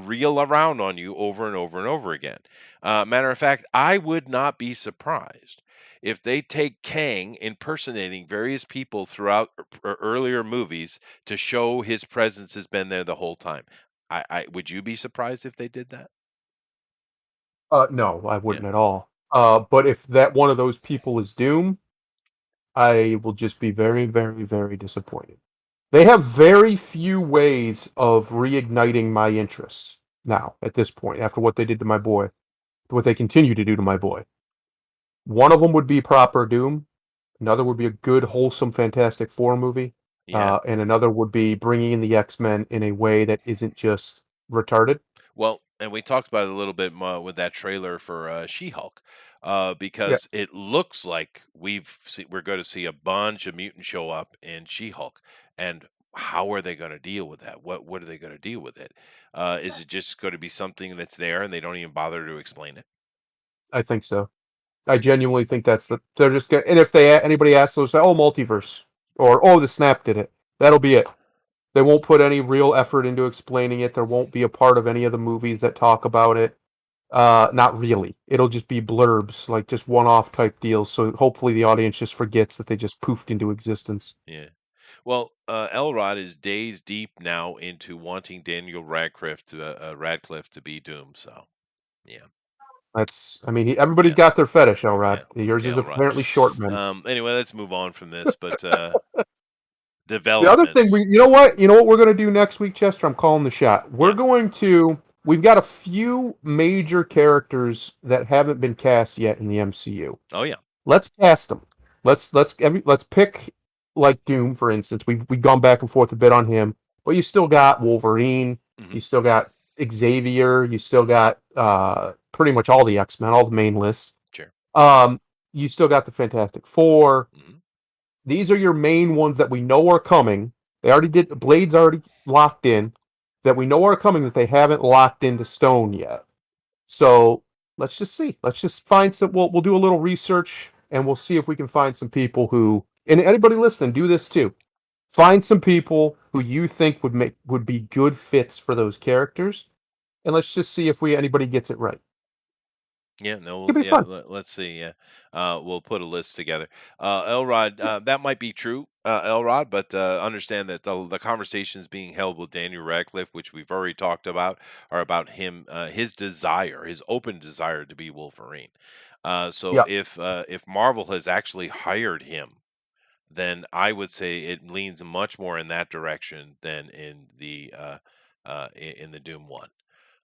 reel around on you over and over and over again. Matter of fact, I would not be surprised if they take Kang impersonating various people throughout earlier movies to show his presence has been there the whole time. I would you be surprised if they did that? No, I Yeah. wouldn't at all. But if that one of those people is Doom, I will just be very, very, very disappointed. They have very few ways of reigniting my interest now, at this point, after what they did to my boy, what they continue to do to my boy. One of them would be proper Doom. Another would be a good, wholesome Fantastic Four movie. Yeah. And another would be bringing in the X-Men in a way that isn't just retarded. Well, and we talked about it a little bit with that trailer for She-Hulk, Yeah, because it looks like we're going to see a bunch of mutants show up in She-Hulk, and how are they going to deal with that? What are they going to deal with it? Is it just going to be something that's there and they don't even bother to explain it? I think so. I genuinely think they're just gonna. And if anybody asks, they'll say, "Oh, multiverse," or "Oh, the Snap did it." That'll be it. They won't put any real effort into explaining it. There won't be a part of any of the movies that talk about it. Not really. It'll just be blurbs, like just one-off type deals. So hopefully the audience just forgets that they just poofed into existence. Yeah. Well, Elrod is days deep now into wanting Daniel Radcliffe to be Doom. So, yeah. I mean, everybody's Yeah. got their fetish, Elrod. Yeah. Yours is Elrod. apparently short men. Anyway, let's move on from this. But The other thing developments. you know what we're going to do next week, Chester? I'm calling the shot. Yeah. We've got a few major characters that haven't been cast yet in the MCU. Oh yeah. Let's cast them. Let's pick like Doom, for instance. We've gone back and forth a bit on him, but you still got Wolverine, Hmm. you still got Xavier, you still got pretty much all the X-Men, all the main lists. Sure. You still got the Fantastic Four. Hmm. These are your main ones that we know are coming. They already did. Blade's already locked in. That we know are coming that they haven't locked into stone yet. So let's just see. Let's just find some. We'll do a little research and we'll see if we can find some people who. And anybody listening, do this too. Find some people who you think would be good fits for those characters, and let's just see if anybody gets it right. Yeah, no, It's gonna be yeah, fun. let's see. Yeah, we'll put a list together. Elrod, that might be true, Elrod, but understand that the conversations being held with Daniel Radcliffe, which we've already talked about, are about him, his open desire to be Wolverine. So Yeah, if Marvel has actually hired him, then I would say it leans much more in that direction than in the Doom one.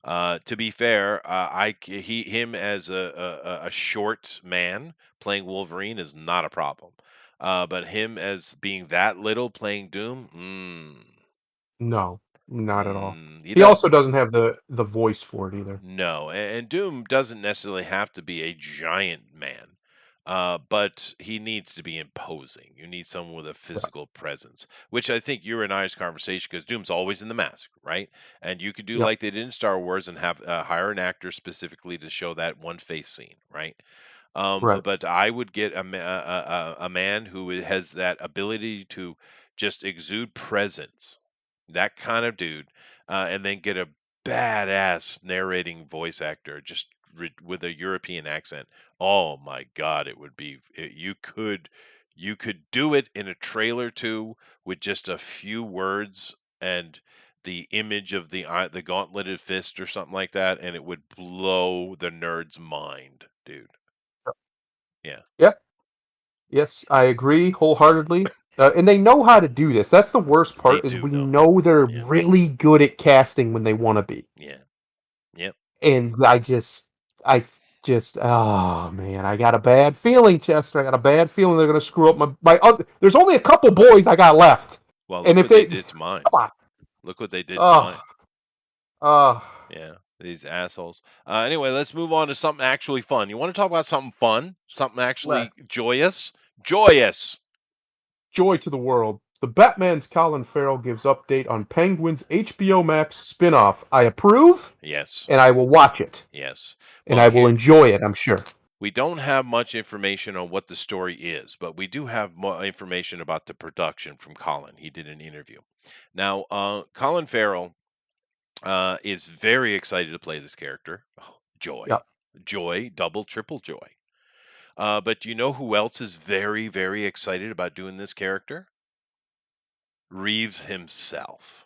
To be fair, him as a short man playing Wolverine is not a problem. But him as being that little playing Doom, No, not at all. he He does. also doesn't have the voice for it either. No, and Doom doesn't necessarily have to be a giant man, but he needs to be imposing. You need someone with a Right. physical presence, which I think you and I's conversation, because Doom's always in the mask, right? And you could do Yep. like they did in Star Wars and have hire an actor specifically to show that one face scene, right? Right. But I would get a man who has that ability to just exude presence, that kind of dude, and then get a badass narrating voice actor just with a European accent. Oh my God, it would be you could do it in a trailer too with just a few words and the image of the gauntleted fist or something like that, and it would blow the nerd's mind, dude. Yeah, Yep. Yes, I agree wholeheartedly. And they know how to do this. That's the worst they part is do we know. know they're Yeah, really good at casting when they want to be. yeah, yep. And oh man, I got a bad feeling, Chester. I got a bad feeling they're gonna screw up my other. There's only a couple boys I got left, Well, and look if what they they did to mine. come on, Look what they did to oh, mine. oh, Yeah, these assholes. Anyway, let's move on to something actually fun. You want to talk about something fun? Something actually let's joyous? Joyous. joy to the world. The Batman's Colin Farrell gives update on Penguin's HBO Max spinoff. I approve, Yes, and I will watch it, yes. and Well, I will here enjoy it. I'm sure. we don't have much information on what the story is, but we do have more information about the production from Colin. He did an interview. Now, Colin Farrell is very excited to play this character. Oh, joy, Yeah. joy, double, triple joy. But do you know who else is very, very excited about doing this character? Reeves himself.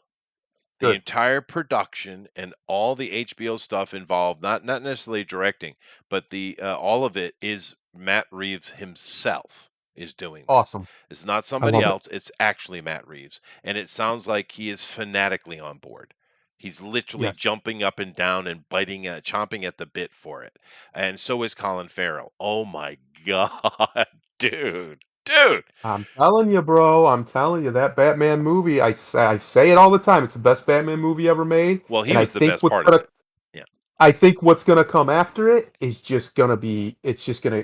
The Good. entire production and all the HBO stuff involved, not necessarily directing, but the all of it is Matt Reeves himself is doing this. Awesome. It's not I somebody love it. else, it's actually Matt Reeves, and it sounds like he is fanatically on board. He's literally Yes. jumping up and down and biting chomping at the bit for it. And so is Colin Farrell. Oh my god, dude. Dude. I'm telling you, bro. I'm telling you that Batman movie. I say it all the time. It's the best Batman movie ever made, Well, he and was the best part of it. Yeah. I think what's gonna come after it is just gonna be. It's just gonna.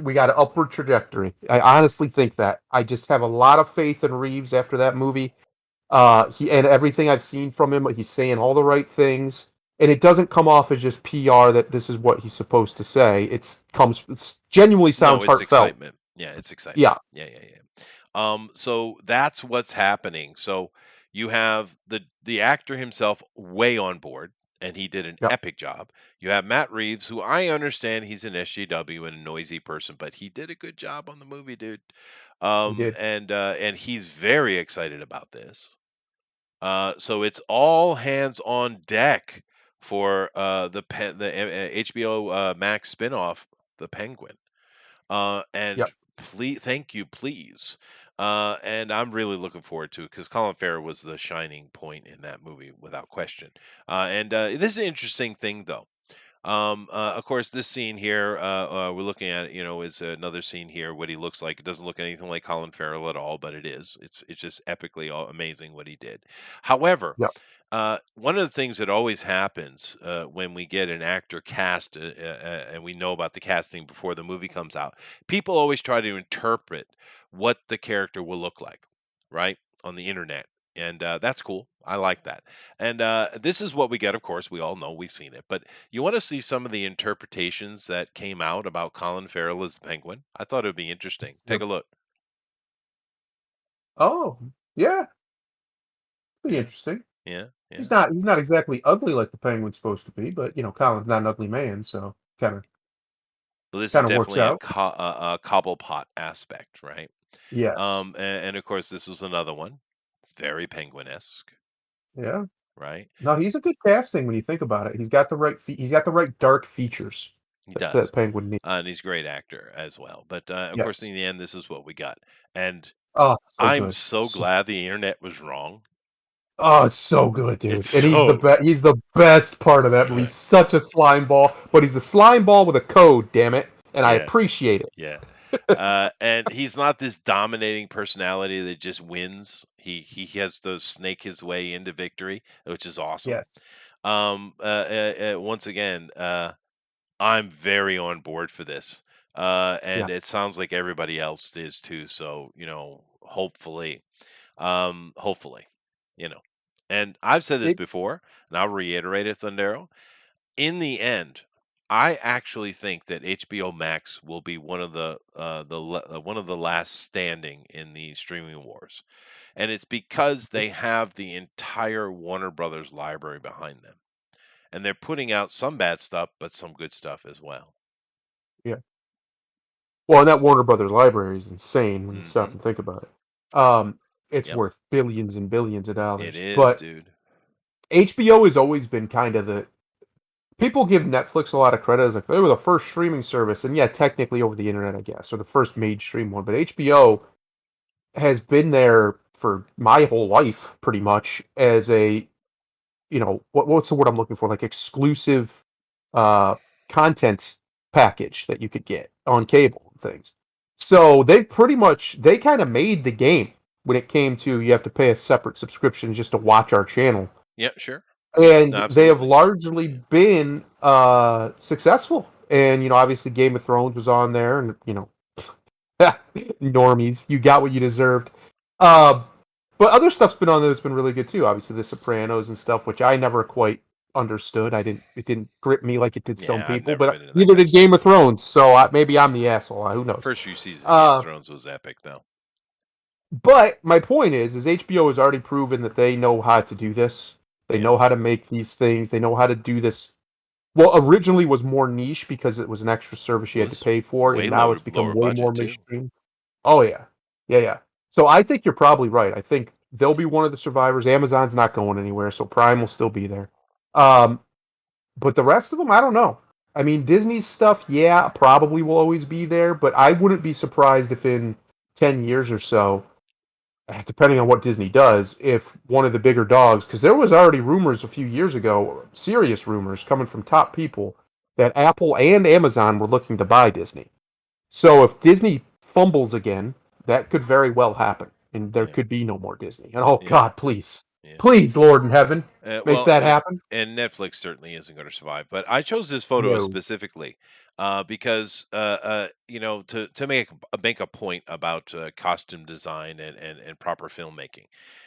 We got an upward trajectory. I honestly think that. I just have a lot of faith in Reeves after that movie. He and everything I've seen from him, he's saying all the right things, and it doesn't come off as just PR that this is what he's supposed to say. It's genuinely No, sounds it's heartfelt. excitement. Yeah, it's excitement. Yeah. Yeah, yeah, yeah. So that's what's happening. So you have the actor himself way on board, and he did an Yep. epic job. You have Matt Reeves, who I understand he's an SJW and a noisy person, but he did a good job on the movie, dude. He did. And he's very excited about this. So it's all hands on deck for the HBO Max spinoff, The Penguin. And Yep. please, thank you, please. And I'm really looking forward to it because Colin Farrell was the shining point in that movie without question. And this is an interesting thing, though. Of course, this scene here, we're looking at, is another scene here. What he looks like, it doesn't look anything like Colin Farrell at all, but it is. It's just epically amazing what he did. However, Yep. one of the things that always happens when we get an actor cast and we know about the casting before the movie comes out, people always try to interpret what the character will look like, right, on the internet. And that's cool. I like that. And this is what we get, of course. We all know we've seen it. But you want to see some of the interpretations that came out about Colin Farrell as the Penguin? I thought it would be interesting. Take Yep. a look. Oh, yeah. Pretty interesting. Yeah, yeah. He's not exactly ugly like the Penguin's supposed to be, but Colin's not an ugly man, so kind But this is of works definitely a, out. a Cobblepot aspect, right? Yes. And of course, this was another one. It's very penguin-esque, Yeah. right? No, he's a good casting when you think about it. He's got the right dark features He that does. Penguin needs. And he's a great actor as well. But of course, Yes. in the end, this is what we got. And Oh, so I'm good. so glad the internet was wrong. Oh, it's so good, It's dude. And so he's the best part of that movie. He's good. such a slime ball, but he's a slime ball with a code, damn it. And I Yeah, appreciate it. yeah. And he's not this dominating personality that just wins. He has to snake his way into victory, which is awesome. Yes. Once again, I'm very on board for this. Yeah. And it sounds like everybody else is too. So, hopefully, you know. And I've said this It, before, and I'll reiterate it, Thundero. In the end, I actually think that HBO Max will be one of the last standing in the streaming wars, and it's because they have the entire Warner Brothers library behind them, and they're putting out some bad stuff, but some good stuff as well. yeah. Well, and that Warner Brothers library is insane when you stop Hmm. and think about it. It's Yep, worth billions and billions of it dollars. is, But dude. HBO has always been kind of the people give Netflix a lot of credit as like they were the first streaming service, and yeah, technically over the internet, I guess, or the first mainstream one. But HBO has been there for my whole life, pretty much, as a what's the word I'm looking for? Like exclusive uh content package that you could get on cable and things. So they kind of made the game when it came to you have to pay a separate subscription just to watch our channel. Yeah, sure. No, And they have absolutely. largely Yeah. been successful. And obviously Game of Thrones was on there, and normies, you got what you deserved. Uh, but other stuff's been on there that's been really good too. Obviously, The Sopranos and stuff, which I never quite understood. It didn't grip me like it did some Yeah, I've people, never but been into that neither kind of did stuff. Game of Thrones. So maybe I'm the asshole. Who knows? First few seasons of Game of Uh, Thrones was epic, though. but my point is HBO has already proven that they know how to do this. They Yeah, know how to make these things. They know how to do this. Well, originally was more niche because it was an extra service it you had to was pay for, and way now it's become lower way more budget too. mainstream. Oh yeah, yeah, yeah. So I think you're probably right. I think they'll be one of the survivors. Amazon's not going anywhere, so Prime will still be there. Um, but the rest of them, I don't know. I mean, Disney's stuff, yeah, probably will always be there, but I wouldn't be surprised if in 10 years or so, depending on what Disney does, if one of the bigger dogs, because there was already rumors a few years ago, serious rumors coming from top people that Apple and Amazon were looking to buy Disney. So if Disney fumbles again, that could very well happen, and there Yeah, could be no more Disney. And oh yeah, God, please, yeah. please, Lord in heaven, make Well, that happen. and Netflix certainly isn't going to survive. But I chose this photo No. specifically because to make a point about costume design and proper filmmaking.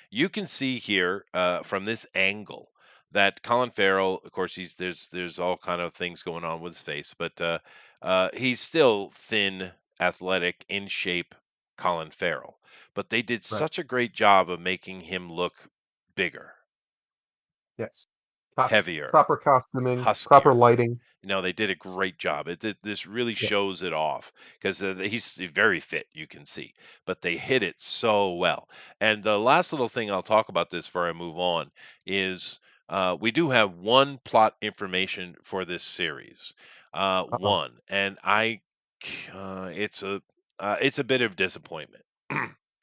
You can see here from this angle that Colin Farrell, of course, there's all kind of things going on with his face, but he's still thin, athletic, in shape, Colin Farrell. But they did Right. such a great job of making him look bigger, Yes. heavier, Proper costuming, proper huskier. lighting. They did a great job. This really Yeah. shows it off because he's very fit, you can see, but they hit it so well. And the last little thing I'll talk about this before I move on is we do have one plot information for this series, Uh-oh. one, and it's a bit of disappointment.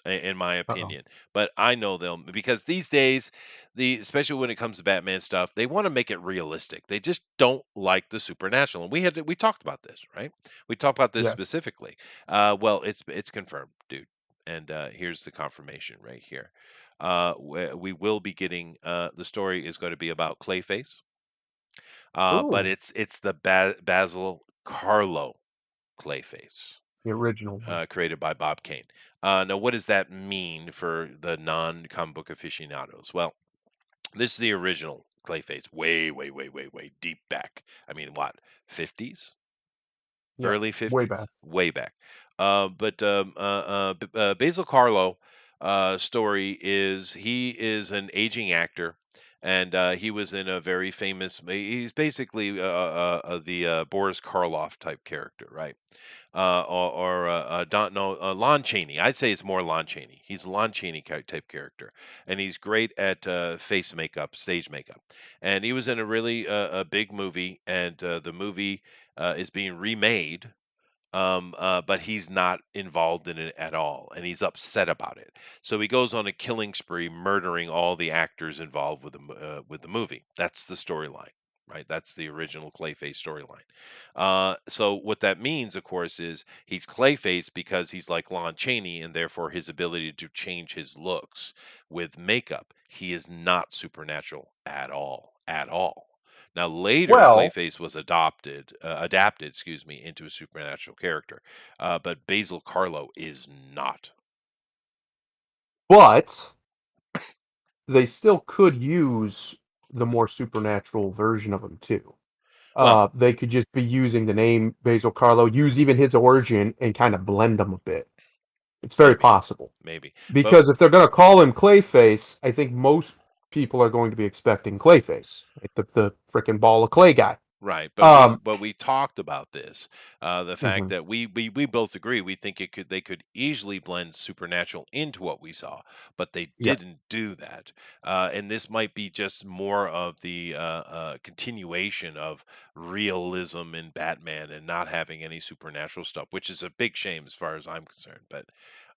In my Uh-oh. opinion, but I know they'll because these days especially when it comes to Batman stuff, they want to make it realistic. They just don't like the supernatural. And we talked about this, right? We talked about this Yes. specifically. Well, it's confirmed, dude. And here's the confirmation right here. We will be getting the story is going to be about Clayface, but Ooh, it's the Basil Carlo Clayface, the original one. created by Bob Kane. Now, what does that mean for the non-comic book aficionados? Well, this is the original Clayface, way, way, way, way, way deep back. I mean, what, 50s, Yeah. early Way 50s, back. way back. But Basil Carlo story is he is an aging actor, and he was in a very famous. He's basically the Boris Karloff type character, right? Don, no, Lon Chaney. I'd say it's more Lon Chaney. He's a Lon Chaney type character, and he's great at face makeup, stage makeup. And he was in a really a big movie, and the movie is being remade but he's not involved in it at all, and he's upset about it. So he goes on a killing spree, murdering all the actors involved with the movie. That's the storyline, right? That's the original Clayface storyline. So what that means, of course, is he's Clayface because he's like Lon Chaney, and therefore his ability to change his looks with makeup. He is not supernatural at all, at all. Now later, Well, Clayface was adapted, excuse me, into a supernatural character, but Basil Carlo is not. but they still could use the more supernatural version of him too. Well, They could just be using the name Basil Carlo, use even his origin, and kind of blend them a bit. It's very maybe, possible. maybe, but Because if they're going to call him Clayface, I think most people are going to be expecting Clayface, like the freaking ball of clay guy. right, Um, but we talked about this, the fact mhm, that we both agree we think they could easily blend supernatural into what we saw, but they yeah. didn't do that, and this might be just more of the continuation of realism in Batman and not having any supernatural stuff, which is a big shame as far as I'm concerned. But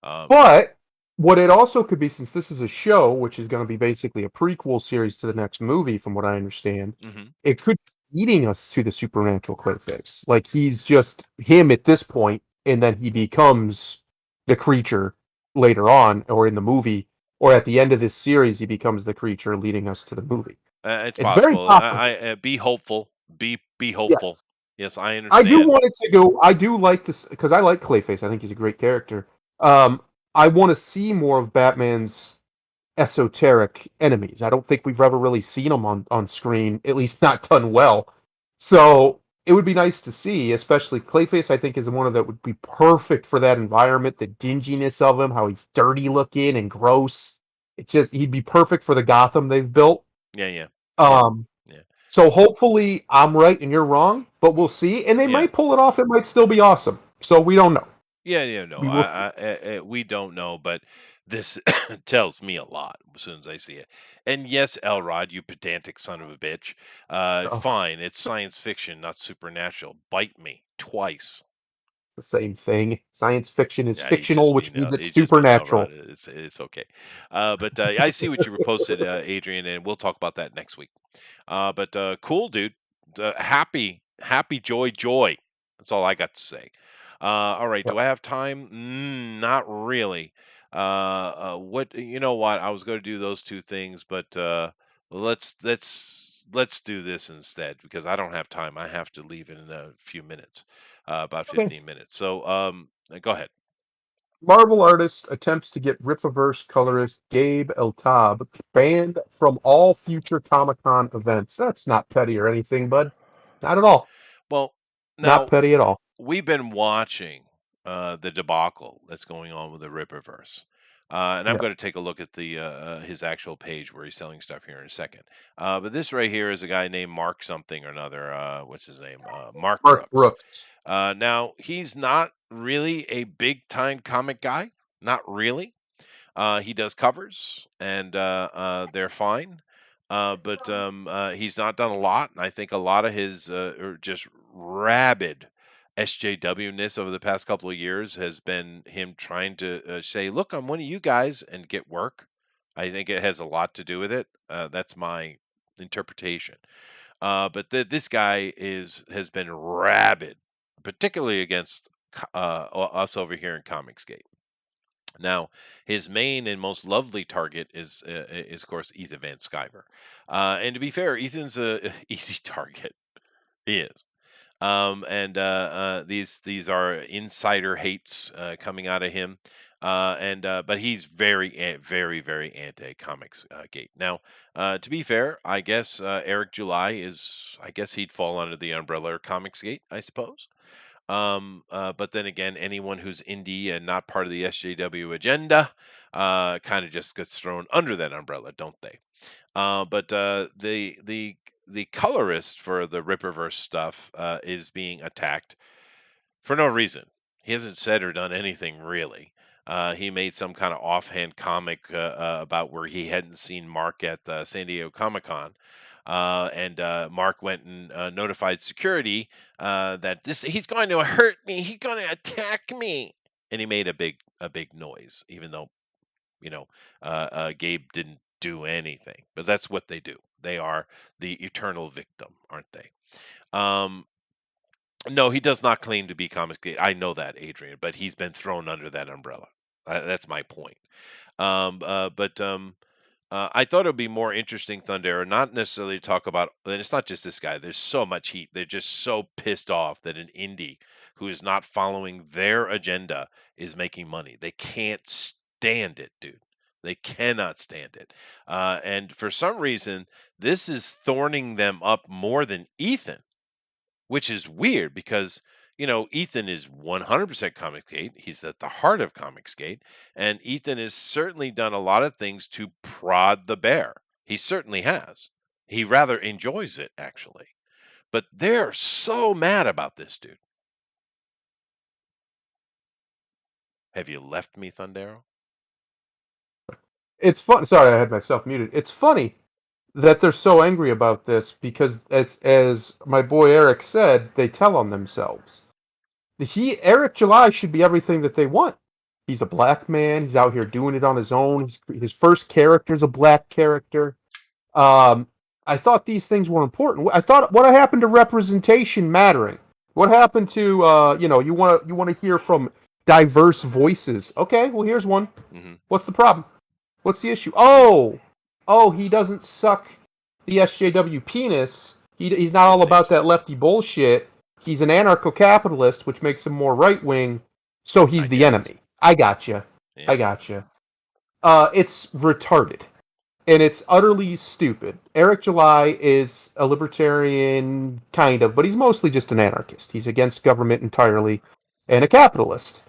um, But what it also could be, since this is a show, which is going to be basically a prequel series to the next movie, from what I understand, mhm. it could be leading us to the supernatural Clayface. Like he's just him at this point, and then he becomes the creature later on, or in the movie, or at the end of this series, he becomes the creature leading us to the movie. It's It's very possible. possible. Be hopeful. Be Yeah. hopeful. Yes, I I do understand. want it to go. I do like this because I like Clayface. I think he's a great character. I want to see more of Batman's esoteric enemies. I don't think we've ever really seen them on screen, at least not done well. So it would be nice to see, especially Clayface. I think is one of that would be perfect for that environment. The dinginess of him, how he's dirty looking and gross. It just he'd be perfect for the Gotham they've built. Yeah, yeah, yeah, Um, yeah, so hopefully I'm right and you're wrong, but we'll see. And they yeah. might pull it off. It might still be awesome. So we don't know. Yeah, yeah, no, We will see. we don't know, but this tells me a lot as soon as I see it. And yes, Elrod, you pedantic son of a bitch. Oh, Fine, it's science fiction, not supernatural. Bite me twice. the same thing. Science fiction is Yeah, he's fictional, just which being means it's he's just being Elrod. supernatural. It's okay. But I see what you posted, Adrian, and we'll talk about that next week. But cool, dude. Happy, joy, joy. That's all I got to say. All right. Yep. Do I have time? Not really. What? You know what? I was going to do those two things, but let's do this instead because I don't have time. I have to leave in a few minutes, about Okay. 15 minutes. So go ahead. Marvel artist attempts to get Rippaverse colorist Gabe Eltab banned from all future Comic Con events. That's not petty or anything, bud. Not at all. Well, Not now petty at all. we've been watching the debacle that's going on with the Rippaverse. And I'm Yeah. going to take a look at the his actual page where he's selling stuff here in a second. But this right here is a guy named Mark something or another. What's his name? Mark Mark Brooks. Brooks. Now he's not really a big time comic guy. Not really. He does covers, and they're fine. But he's not done a lot. And I think a lot of his are just rabid SJW-ness over the past couple of years has been him trying to say, "Look, I'm one of you guys," and get work. I think it has a lot to do with it. That's my interpretation. But this guy has been rabid, particularly against us over here in Comicsgate. Now, his main and most lovely target is of course Ethan Van Sciver, and to be fair, Ethan's a easy target. He is, and these are insider hates coming out of him, and but he's very anti comics gate. Now, to be fair, I guess Eric July I guess he'd fall under the umbrella of comics gate, I suppose. But then again, anyone who's indie and not part of the SJW agenda kind of just gets thrown under that umbrella, don't they? But the colorist for the Ripperverse stuff is being attacked for no reason. He hasn't said or done anything really. He made some kind of offhand comic about where he hadn't seen Mark at San Diego Comic Con, And Mark went and notified security that he's going to hurt me, he's going to attack me, and he made a big noise, even though Gabe didn't do anything. But that's what they do. They are the eternal victim, aren't they? Um, no, he does not claim to be Comicsgate. I know that, Adrian, but he's been thrown under that umbrella. That's my point. But I thought it would be more interesting, Thundera, not necessarily to talk about, and it's not just this guy. There's so much heat. They're just so pissed off that an indie who is not following their agenda is making money. They can't stand it, dude. They cannot stand it. And for some reason, this is thorning them up more than Ethan, which is weird because Ethan is 100% Comicsgate. He's at the heart of Comicsgate, and Ethan has certainly done a lot of things to prod the bear. He certainly has. He rather enjoys it, actually. But they're so mad about this, dude. Have you left me, Thundero? It's fun. Sorry, I had myself muted. It's funny that they're so angry about this because, as my boy Eric said, they tell on themselves. Eric July should be everything that they want. He's a black man. He's out here doing it on his own. His first character is a black character. I thought these things were important. I thought, what happened to representation mattering? What happened to you want to hear from diverse voices? Okay, well here's one. Mm-hmm. What's the problem? What's the issue? Oh, he doesn't suck the SJW penis. He's not all about that lefty bullshit. He's an anarcho-capitalist, which makes him more right-wing, so he's the enemy. I gotcha. Yeah. I gotcha. It's retarded. And it's utterly stupid. Eric July is a libertarian, kind of, but he's mostly just an anarchist. He's against government entirely, and a capitalist.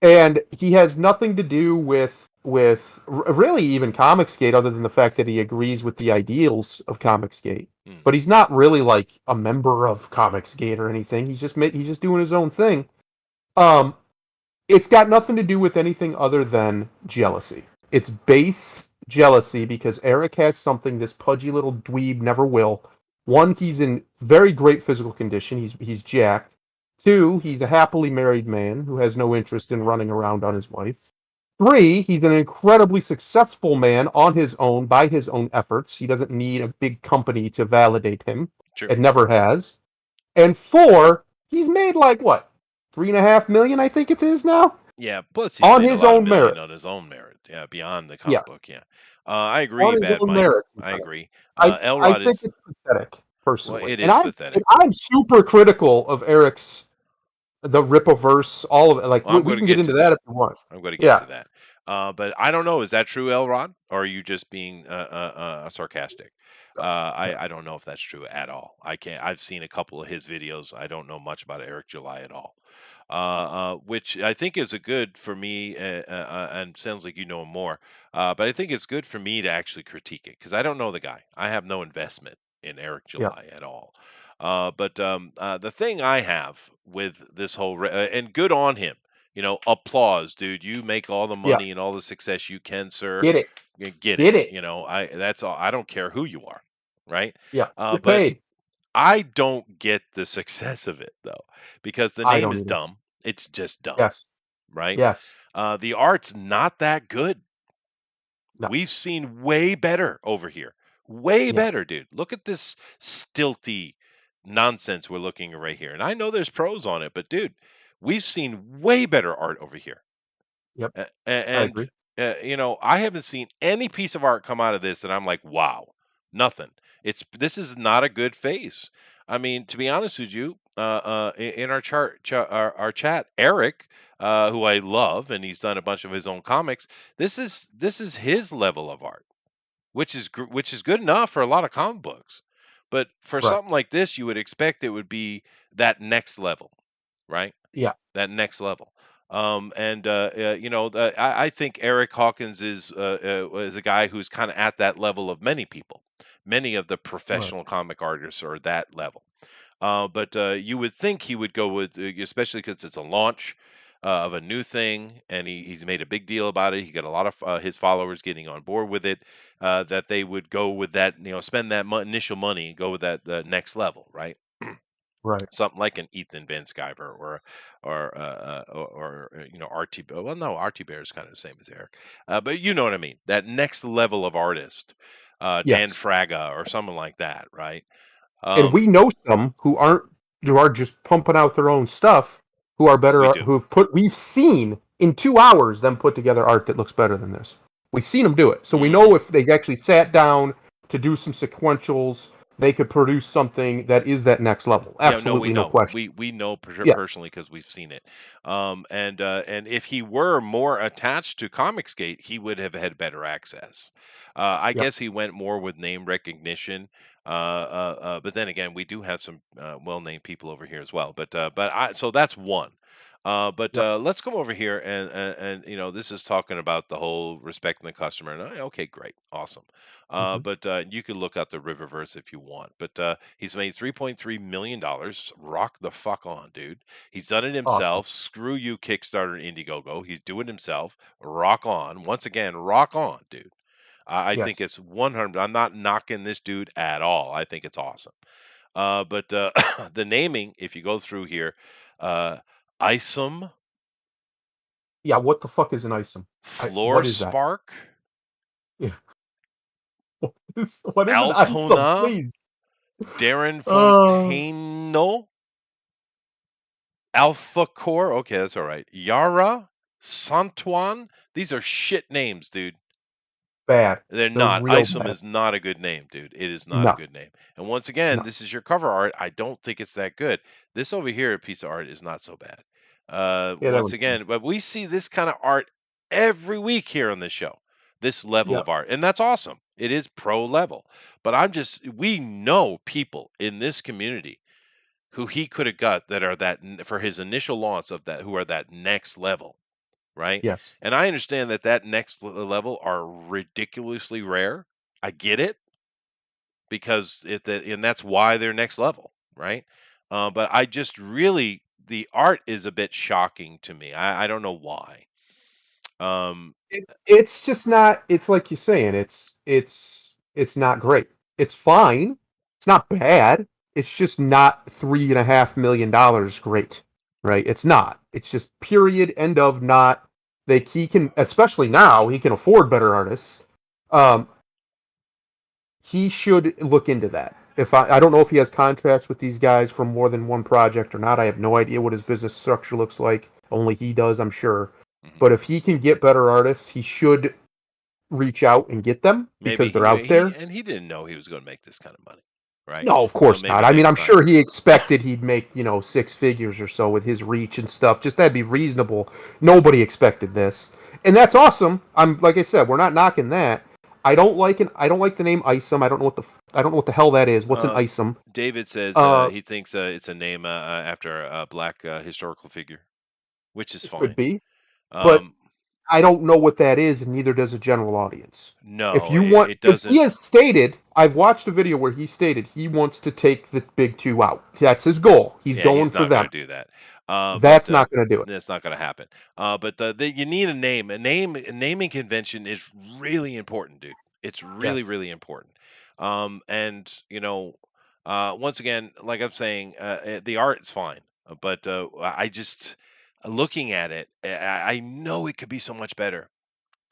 And he has nothing to do with really even Comicsgate, other than the fact that he agrees with the ideals of Comicsgate. But he's not really like a member of Comicsgate or anything. He's just doing his own thing. It's got nothing to do with anything other than jealousy. It's base jealousy because Eric has something this pudgy little dweeb never will. One, he's in very great physical condition. He's jacked. Two, he's a happily married man who has no interest in running around on his wife. Three, he's an incredibly successful man on his own, by his own efforts. He doesn't need a big company to validate him. True. It never has. And four, he's made like what, $3.5 million? I think it is now. Yeah, plus he's on his own merit. On his own merit. Yeah, beyond the comic book. Yeah, I agree. On his own merit. I agree. I think it's pathetic, personally. Well, it is pathetic. And I'm super critical of Eric's. The Rippaverse, all of it. Like, we can get into that if you want. I'm going to get to that. But I don't know. Is that true, Elrod? Or are you just being sarcastic? I don't know if that's true at all. I've seen a couple of his videos. I don't know much about Eric July at all. Which I think is a good for me, and sounds like you know him more. But I think it's good for me to actually critique it because I don't know the guy. I have no investment in Eric July at all. But the thing I have with this whole and good on him, applause, dude. You make all the money and all the success you can, sir. Get it. Get it. That's all. I don't care who you are, right? Yeah. But paid. I don't get the success of it though, because the name is dumb. It's just dumb. Yes. Right. Yes. The art's not that good. No. We've seen way better over here. Way better, dude. Look at this stilty nonsense we're looking at right here. And I know there's pros on it, but dude, we've seen way better art over here. Yep. And I agree. I haven't seen any piece of art come out of this that I'm like, wow, nothing. This is not a good phase. I mean, to be honest with you, in our chat, Eric, who I love, and he's done a bunch of his own comics. This is his level of art, which is good enough for a lot of comic books. But for something like this, you would expect it would be that next level, right? Yeah. That next level. I think Eric Hawkins is a guy who's kind of at that level of many people. Many of the professional comic artists are that level. But you would think he would go with, especially because it's a launch. of a new thing, and he's made a big deal about it. He got a lot of his followers getting on board with it. That they would go with that, spend that initial money and go with that the next level, right? Right. Something like an Ethan Van Sciver RT. Well, no, RT Bear is kind of the same as Eric, but you know what I mean. That next level of artist, Dan Yes. Fraga or someone like that, right? And we know some who are just pumping out their own stuff, who are We better, do. we've seen in 2 hours them put together art that looks better than this. We've seen them do it. So we Mhm. know if they actually sat down to do some sequentials, they could produce something that is that next level. Yeah, no, we Absolutely no know. question. We know Yeah. personally because we've seen it. And if he were more attached to Comicsgate, he would have had better access. I Yep. guess he went more with name recognition. But then again, we do have some well-named people over here as well. So that's one. But Yep. let's come over here and this is talking about the whole respecting the customer. And okay, great, awesome. Hmm. But you can look up the Riververse if you want. But he's made $3.3 million. Rock the fuck on, dude. He's done it Awesome. himself. Screw you, Kickstarter and Indiegogo. He's doing it himself. Rock on. Once again, rock on, dude. I think Yes. it's 100. I'm not knocking this dude at all. I think it's awesome. But the naming, if you go through here, uh, Isom, Yeah. What the fuck is an isom? Floor What is that? Spark, Yeah. What is an isom? Altona, Please. Darren Uh, Fontano, Alpha Core. Okay, that's all right. Yara, Santuan. These are shit names, dude. Bad. They're They're not. real Isom bad. is not a good name, dude. It is not a No. good name. And once again, No. this is your cover art. I don't think it's that good. This over here piece of art is not so bad. Yeah, that Once was fun. again, but we see this kind of art every week here on this show. This level Yeah. of art, and that's awesome. It is pro level. But we know people in this community who he could have got that are for his initial launch of that, who are that next level, right? Yes. And I understand that next level are ridiculously rare. I get it because and that's why they're next level, right? But I just really the art is a bit shocking to me. I don't know why. Um, It's just not. It's like you're saying. It's not great. It's fine. It's not bad. It's just not $3.5 million great, right? It's not. It's just period. End of. Not. He can, especially now, he can afford better artists. Um, he should look into that. If I don't know if he has contracts with these guys for more than one project or not. I have no idea what his business structure looks like. Only he does, I'm sure. mhm. But if he can get better artists, he should reach out and get them Maybe because they're out there. he didn't know he was going to make this kind of money, right? No, of course Maybe not. I mean, next I'm time. sure he expected he'd make, 6 figures or so with his reach and stuff. Just that'd be reasonable. Nobody expected this. And that's awesome. I'm like I said, we're not knocking that. I don't like the name Isom. I don't know what the hell that is. What's an Uh, Isom? David says Uh he thinks it's a name after a black historical figure, which is it could fine. be, but Um, I don't know what that is, and neither does a general audience. If no, you want, it because he doesn't. has stated, I've watched a video where he stated he wants to take the big two out. That's his goal. He's Yeah, going he's for not going them. to do that. But That's not going to do it. that's not going to happen. But you need a name. A naming convention is really important, dude. It's really, Yes. really important. And once again, like I'm saying, the art is fine, but I just looking at it, I know it could be so much better.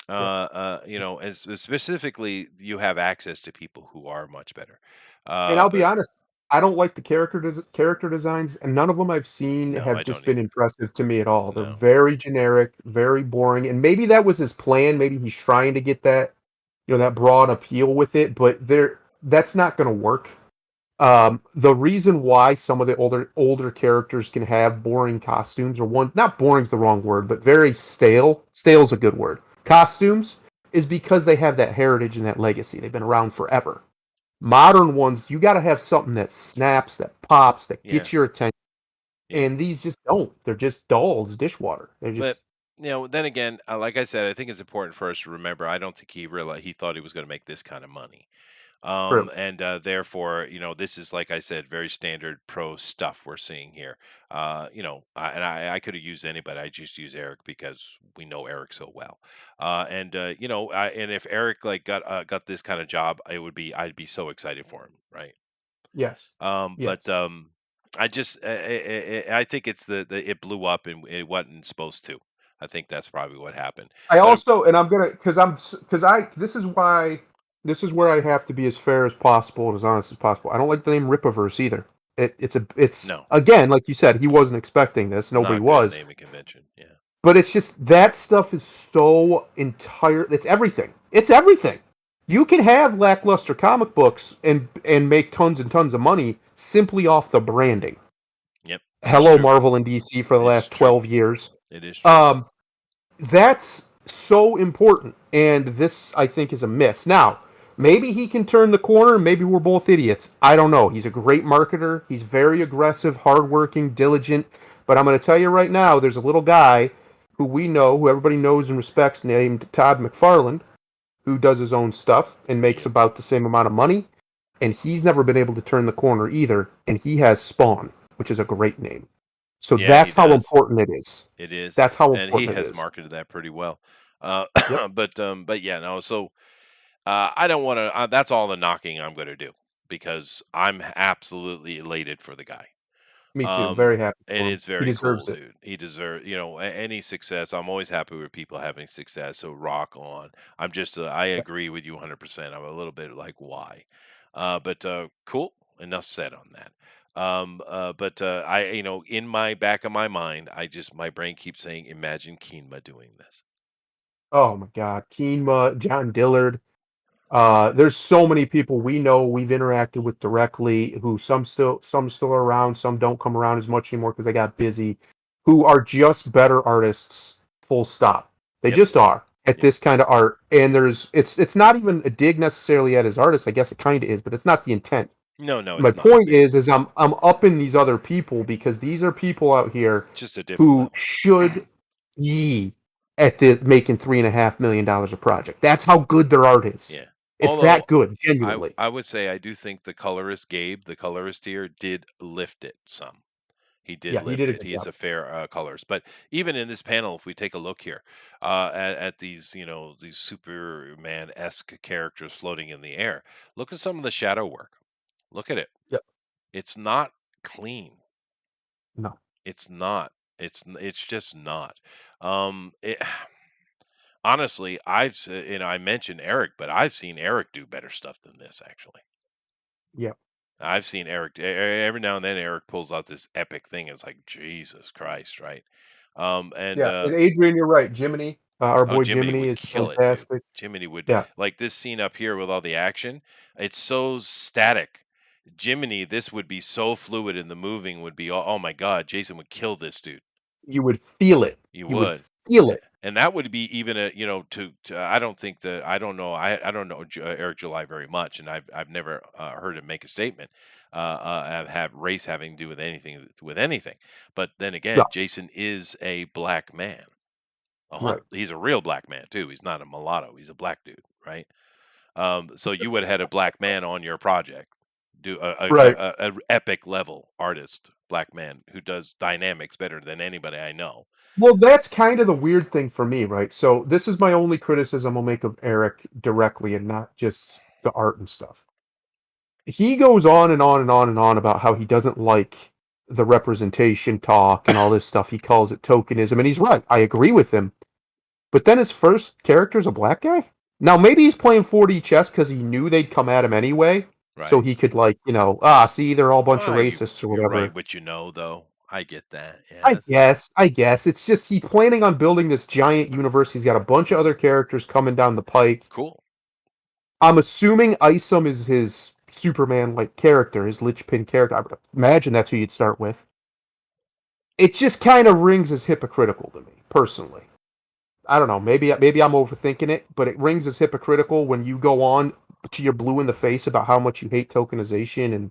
Yeah. As specifically, you have access to people who are much better. And I'll be But honest, I don't like the character designs, and none of them I've seen no, I have don't just been either. impressive to me at all. They're No. very generic, very boring, and maybe that was his plan. Maybe he's trying to get that, that broad appeal with it, but that's not going to work. The reason why some of the older characters can have boring costumes, or one, not boring's the wrong word, but very stale. Stale's a good word. Costumes is because they have that heritage and that legacy. They've been around forever. Modern ones, you got to have something that snaps, that pops, that Yeah. gets your attention. Yeah. And these just don't. They're just dull as dishwater. They're But just then again, like I said, I think it's important for us to remember. I don't think he thought he was going to make this kind of money. True. And therefore, this is, like I said, very standard pro stuff we're seeing here. And I could have used anybody. I just use Eric because we know Eric so well. And if Eric like got this kind of job, I'd be so excited for him, right? Yes. But Yes. I think it's it blew up and it wasn't supposed to. I think that's probably what happened. I But also, and I'm gonna, because I, this is where I have to be as fair as possible and as honest as possible. I don't like the name Ripaverse either. It's no, again, like you said, he wasn't expecting this. Nobody not good was. naming convention. Yeah. But it's just that stuff is so entire. It's everything. It's everything. You can have lackluster comic books and make tons and tons of money simply off the branding. Yep. That's Hello, true. Marvel and DC for the It's last true. 12 years. It is true. That's so important, and this I think is a miss. Now, maybe he can turn the corner. Maybe we're both idiots. I don't know. He's a great marketer. He's very aggressive, hardworking, diligent. But I'm going to tell you right now, there's a little guy who we know, who everybody knows and respects, named Todd McFarlane, who does his own stuff and makes Yeah. about the same amount of money. And he's never been able to turn the corner either. And he has Spawn, which is a great name. So Yeah, he that's how does. important it is. It is, That's how and he important it has is. marketed that pretty well. Uh, Yep. but yeah, no. So I don't want to. That's all the knocking I'm going to do because I'm absolutely elated for the guy. Me too. Very happy It for him. is He very cool, deserves it. dude. He deserves, any success. I'm always happy with people having success. So rock on. I Yeah. agree with you 100%. I'm a little bit like, why? But cool. Enough said on that. But in my back of my mind, my brain keeps saying, imagine Keenma doing this. Oh my God. Keenma, John Dillard. There's so many people we know we've interacted with directly who some still are around, some don't come around as much anymore because they got busy, who are just better artists, full stop. They Yep. just are at Yep. this kind of art. And it's not even a dig necessarily at his artists. I guess it kind of is, but it's not the intent. No, no, My it's not. point is I'm upping these other people because these are people out here Just a different who level. should be at the making $3.5 million a project. That's how good their art is. Yeah. It's Although that good, I genuinely. I would say I do think the colorist Gabe, the colorist here, did lift it some. He did Yeah, he lift did a it. good He is job. a fair colorist. But even in this panel, if we take a look here at these, these Superman-esque characters floating in the air, look at some of the shadow work. Look at it. Yep. It's not clean. No. It's not. It's just not. It, honestly, I mentioned Eric, but I've seen Eric do better stuff than this actually. Yeah. I've seen Eric every now and then. Eric pulls out this epic thing. It's like Jesus Christ, right? And Yeah. And Adrian, you're right. Jiminy, our oh, boy Jiminy Jiminy would is kill it, dude. fantastic. Jiminy would Yeah. like this scene up here with all the action. It's so static. Jiminy, this would be so fluid, and the moving would be. Oh my God, Jason would kill this dude. You would feel it. You You would would. feel it. And that would be even I don't think that I don't know Eric July very much, and I've never heard him make a statement have race having to do with anything. But then No. again, Jason is a black man. Right. He's a real black man too. He's not a mulatto. He's a black dude, right? So you would have had a black man on your project, do Right. a epic level artist, black man who does dynamics better than anybody I know. Well, that's kind of the weird thing for me, right? So this is my only criticism I'll make of Eric directly and not just the art and stuff. He goes on and on and on and on about how he doesn't like the representation talk and all this stuff. He calls it tokenism, and he's right. I agree with him. But then his first character's a black guy? Now, maybe he's playing 4D chess because he knew they'd come at him anyway. So Right. he could, see, they're all a bunch of racists or You're right, whatever. what though. I get that. I Yes. guess, I guess. It's just he's planning on building this giant universe. He's got a bunch of other characters coming down the pike. Cool. I'm assuming Isom is his Superman-like character, his linchpin character. I would imagine that's who you'd start with. It just kind of rings as hypocritical to me, personally. I don't know. Maybe I'm overthinking it, but it rings as hypocritical when you go on to your blue in the face about how much you hate tokenization and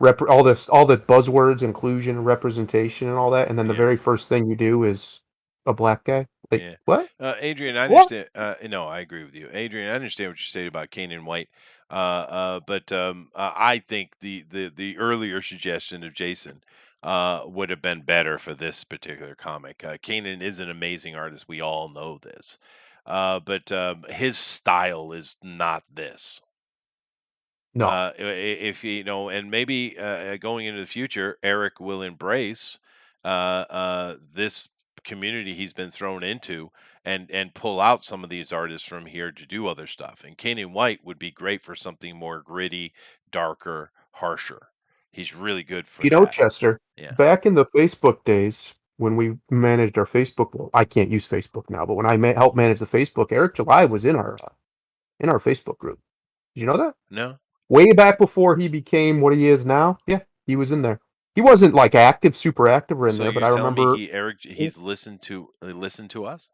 all the buzzwords, inclusion, representation, and all that, and then the Yeah. very first thing you do is a black guy. Like Yeah. what? Adrian, I What? understand. No, I agree with you. Adrian, I understand what you stated about Kane and White. But I think the earlier suggestion of Jason would have been better for this particular comic. Kanan is an amazing artist. We all know this. But his style is not this. No. If you know, and maybe going into the future, Eric will embrace this community he's been thrown into, and pull out some of these artists from here to do other stuff. And Kenyon White would be great for something more gritty, darker, harsher. He's really good for You know, that. Chester, Yeah. back in the Facebook days when we managed our Facebook, well, I can't use Facebook now, but when I helped manage the Facebook, Eric July was in our Facebook group. Did you know that? No. Way back before he became what he is now. Yeah, he was in there. He wasn't like active, super active or in So there, but you're I telling me remember he's listened to us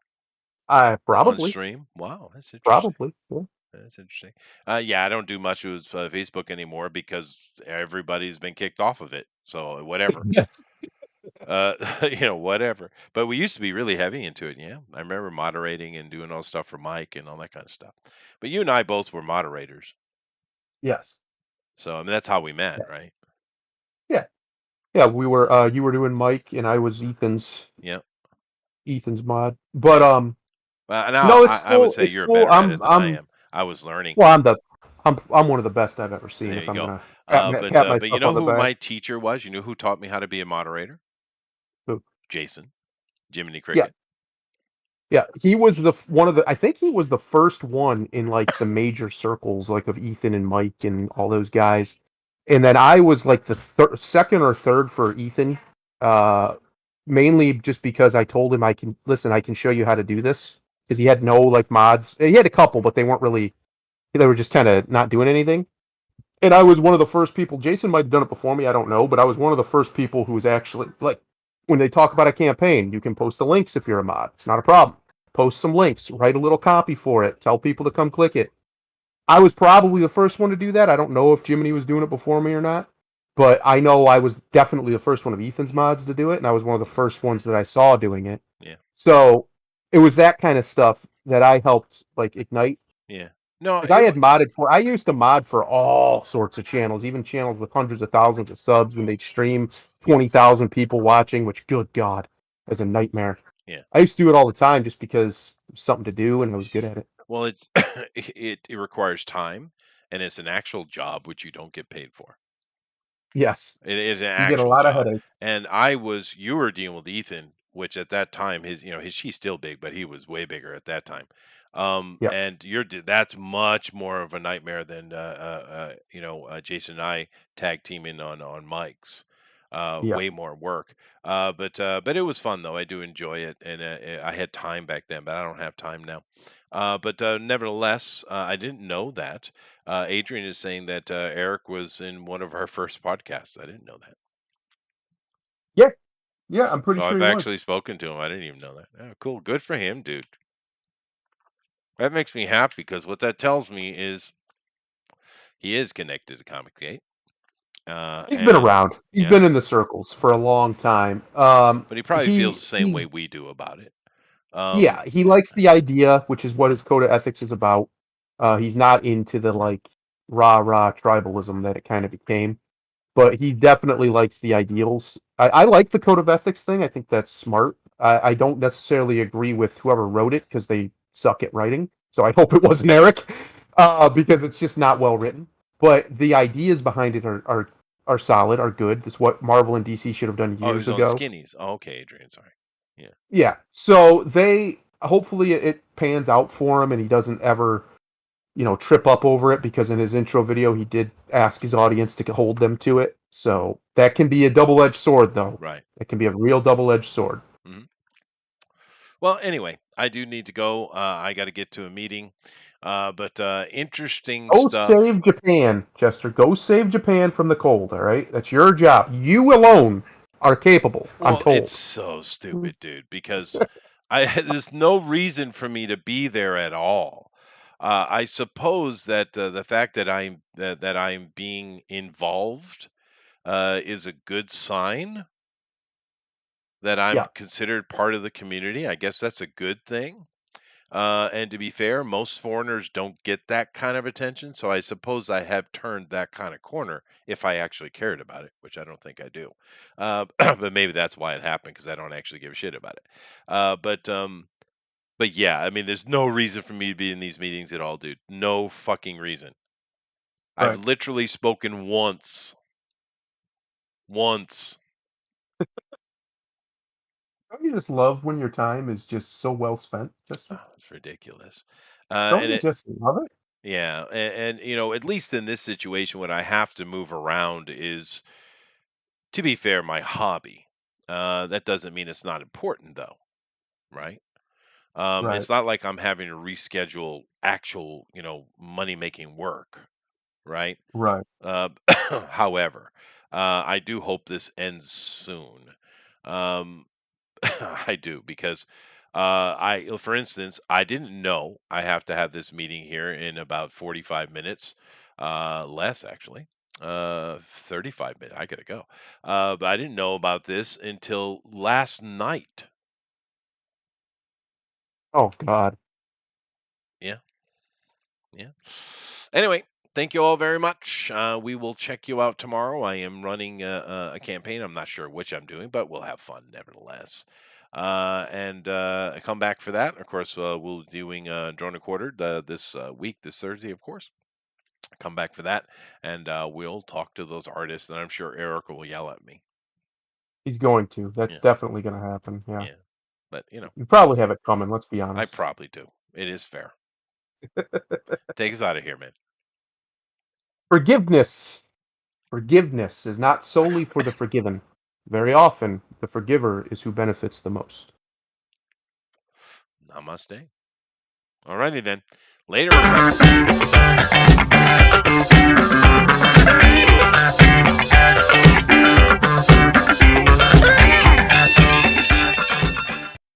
I on probably, stream? Wow, that's interesting. probably. Yeah. That's interesting. Yeah, I don't do much with Facebook anymore because everybody's been kicked off of it. So whatever, Yes. uh, whatever. But we used to be really heavy into it. Yeah, I remember moderating and doing all stuff for Mike and all that kind of stuff. But you and I both were moderators, Yes. so I mean that's how we Yeah. met, right? Yeah. Yeah, we were you were doing Mike and I was Yeah. Ethan's mod. But Now no, I would say it's you're cool. better at it than I am. I was learning. Well, I'm one of the best I've ever seen There if you I'm go. gonna But pat you myself know on the who back. my teacher was? You know who taught me how to be a moderator? So, Jason, Jiminy yeah. Cricket. Yeah, he was one of the. I think he was the first one in like the major circles, like of Ethan and Mike and all those guys. And then I was like the second or third for Ethan, uh, mainly just because I told him I can listen. I can show you how to do this because he had no like mods. He had a couple, but they weren't really. They were just kind of not doing anything. And I was one of the first people. Jason might have done it before me. I don't know, but I was one of the first people who was actually like, when they talk about a campaign, you can post the links if you're a mod. It's not a problem. Post some links, write a little copy for it, tell people to come click it. I was probably the first one to do that. I don't know if Jiminy was doing it before me or not, but I know I was definitely the first one of Ethan's mods to do it, and I was one of the first ones that I saw doing it. Yeah. So it was that kind of stuff that I helped like ignite Yeah. No, because I had modded for. I used to mod for all sorts of channels, even channels with hundreds of thousands of subs when they'd stream 20,000 people watching. Which, good God, is a nightmare. yeah. I used to do it all the time just because it was something to do and I was good at it. Well, it's it requires time, and it's an actual job which you don't get paid for. Yes, It is an you get a actual lot of job. headaches. And you were dealing with Ethan, which at that time he's still big, but he was way bigger at that time. Yep. And that's much more of a nightmare than Jason and I tag teaming on Mike's. Yep. Way more work. But it was fun though. I do enjoy it, and I had time back then, but I don't have time now. But nevertheless, I didn't know that. Adrian is saying that Eric was in one of our first podcasts. I didn't know that. Yeah. Yeah. I'm pretty So sure I've he was. actually spoken to him. I didn't even know that. Oh, cool. Good for him, dude. That makes me happy because what that tells me is he is connected to Comic Gate. He's been And around. He's yeah, been in the circles for a long time. but he probably feels the same way we do about it. Yeah, he likes the idea, which is what his code of ethics is about. He's not into the like rah tribalism that it kind of became, but he definitely likes the ideals. I like the code of ethics thing. I think that's smart. I don't necessarily agree with whoever wrote it because they suck at writing. So I hope it wasn't Eric, because it's just not well written. But the ideas behind it are solid, are good. That's what Marvel and DC should have done Oh, he years was on ago. Skinnies. Oh, okay, Adrian. Sorry. Yeah. Yeah. So they hopefully it pans out for him and he doesn't ever, trip up over it because in his intro video he did ask his audience to hold them to it. So that can be a double-edged sword though. Right. It can be a real double-edged sword. Hmm. Well, anyway, I do need to go. I got to get to a meeting. But interesting Go stuff. save Japan, Chester. Go save Japan from the cold, all right? That's your job. You alone are capable, I'm Well, it's told. so stupid, dude, because there's no reason for me to be there at all. I suppose that the fact that I'm being involved is a good sign. that I'm Yeah. considered part of the community. I guess that's a good thing. And to be fair, most foreigners don't get that kind of attention. So I suppose I have turned that kind of corner if I actually cared about it, which I don't think I do. But maybe that's why it happened because I don't actually give a shit about it. But yeah, I mean, there's no reason for me to be in these meetings at all, dude. No fucking reason. Right. I've literally spoken once. Once. Don't you just love when your time is just so well spent, Justin? Oh, it's ridiculous. Don't And you it, just love it? yeah, and you know, at least in this situation, when I have to move around is, to be fair, my hobby. That doesn't mean it's not important, though, right? Right. It's not like I'm having to reschedule actual, money making work, right? Right. Uh, however, I do hope this ends soon. Um, I do because for instance, I didn't know I have to have this meeting here in about 45 minutes, less actually, 35 minutes. I gotta go. But I didn't know about this until last night. Oh God. Yeah, yeah. Anyway, thank you all very much. We will check you out tomorrow. I am running a campaign. I'm not sure which I'm doing, but we'll have fun nevertheless. And come back for that. Of course, we'll be doing Drone and Quartered this week, this Thursday, of course. Come back for that, and we'll talk to those artists. And I'm sure Eric will yell at me. He's going to. That's Yeah, definitely going to happen. Yeah. yeah. But You it probably is. have it coming. Let's be I honest. probably do. It is fair. Take us out of here, man. Forgiveness. Forgiveness is not solely for the forgiven. Very often, the forgiver is who benefits the most. Namaste. Alrighty then. Later, everybody.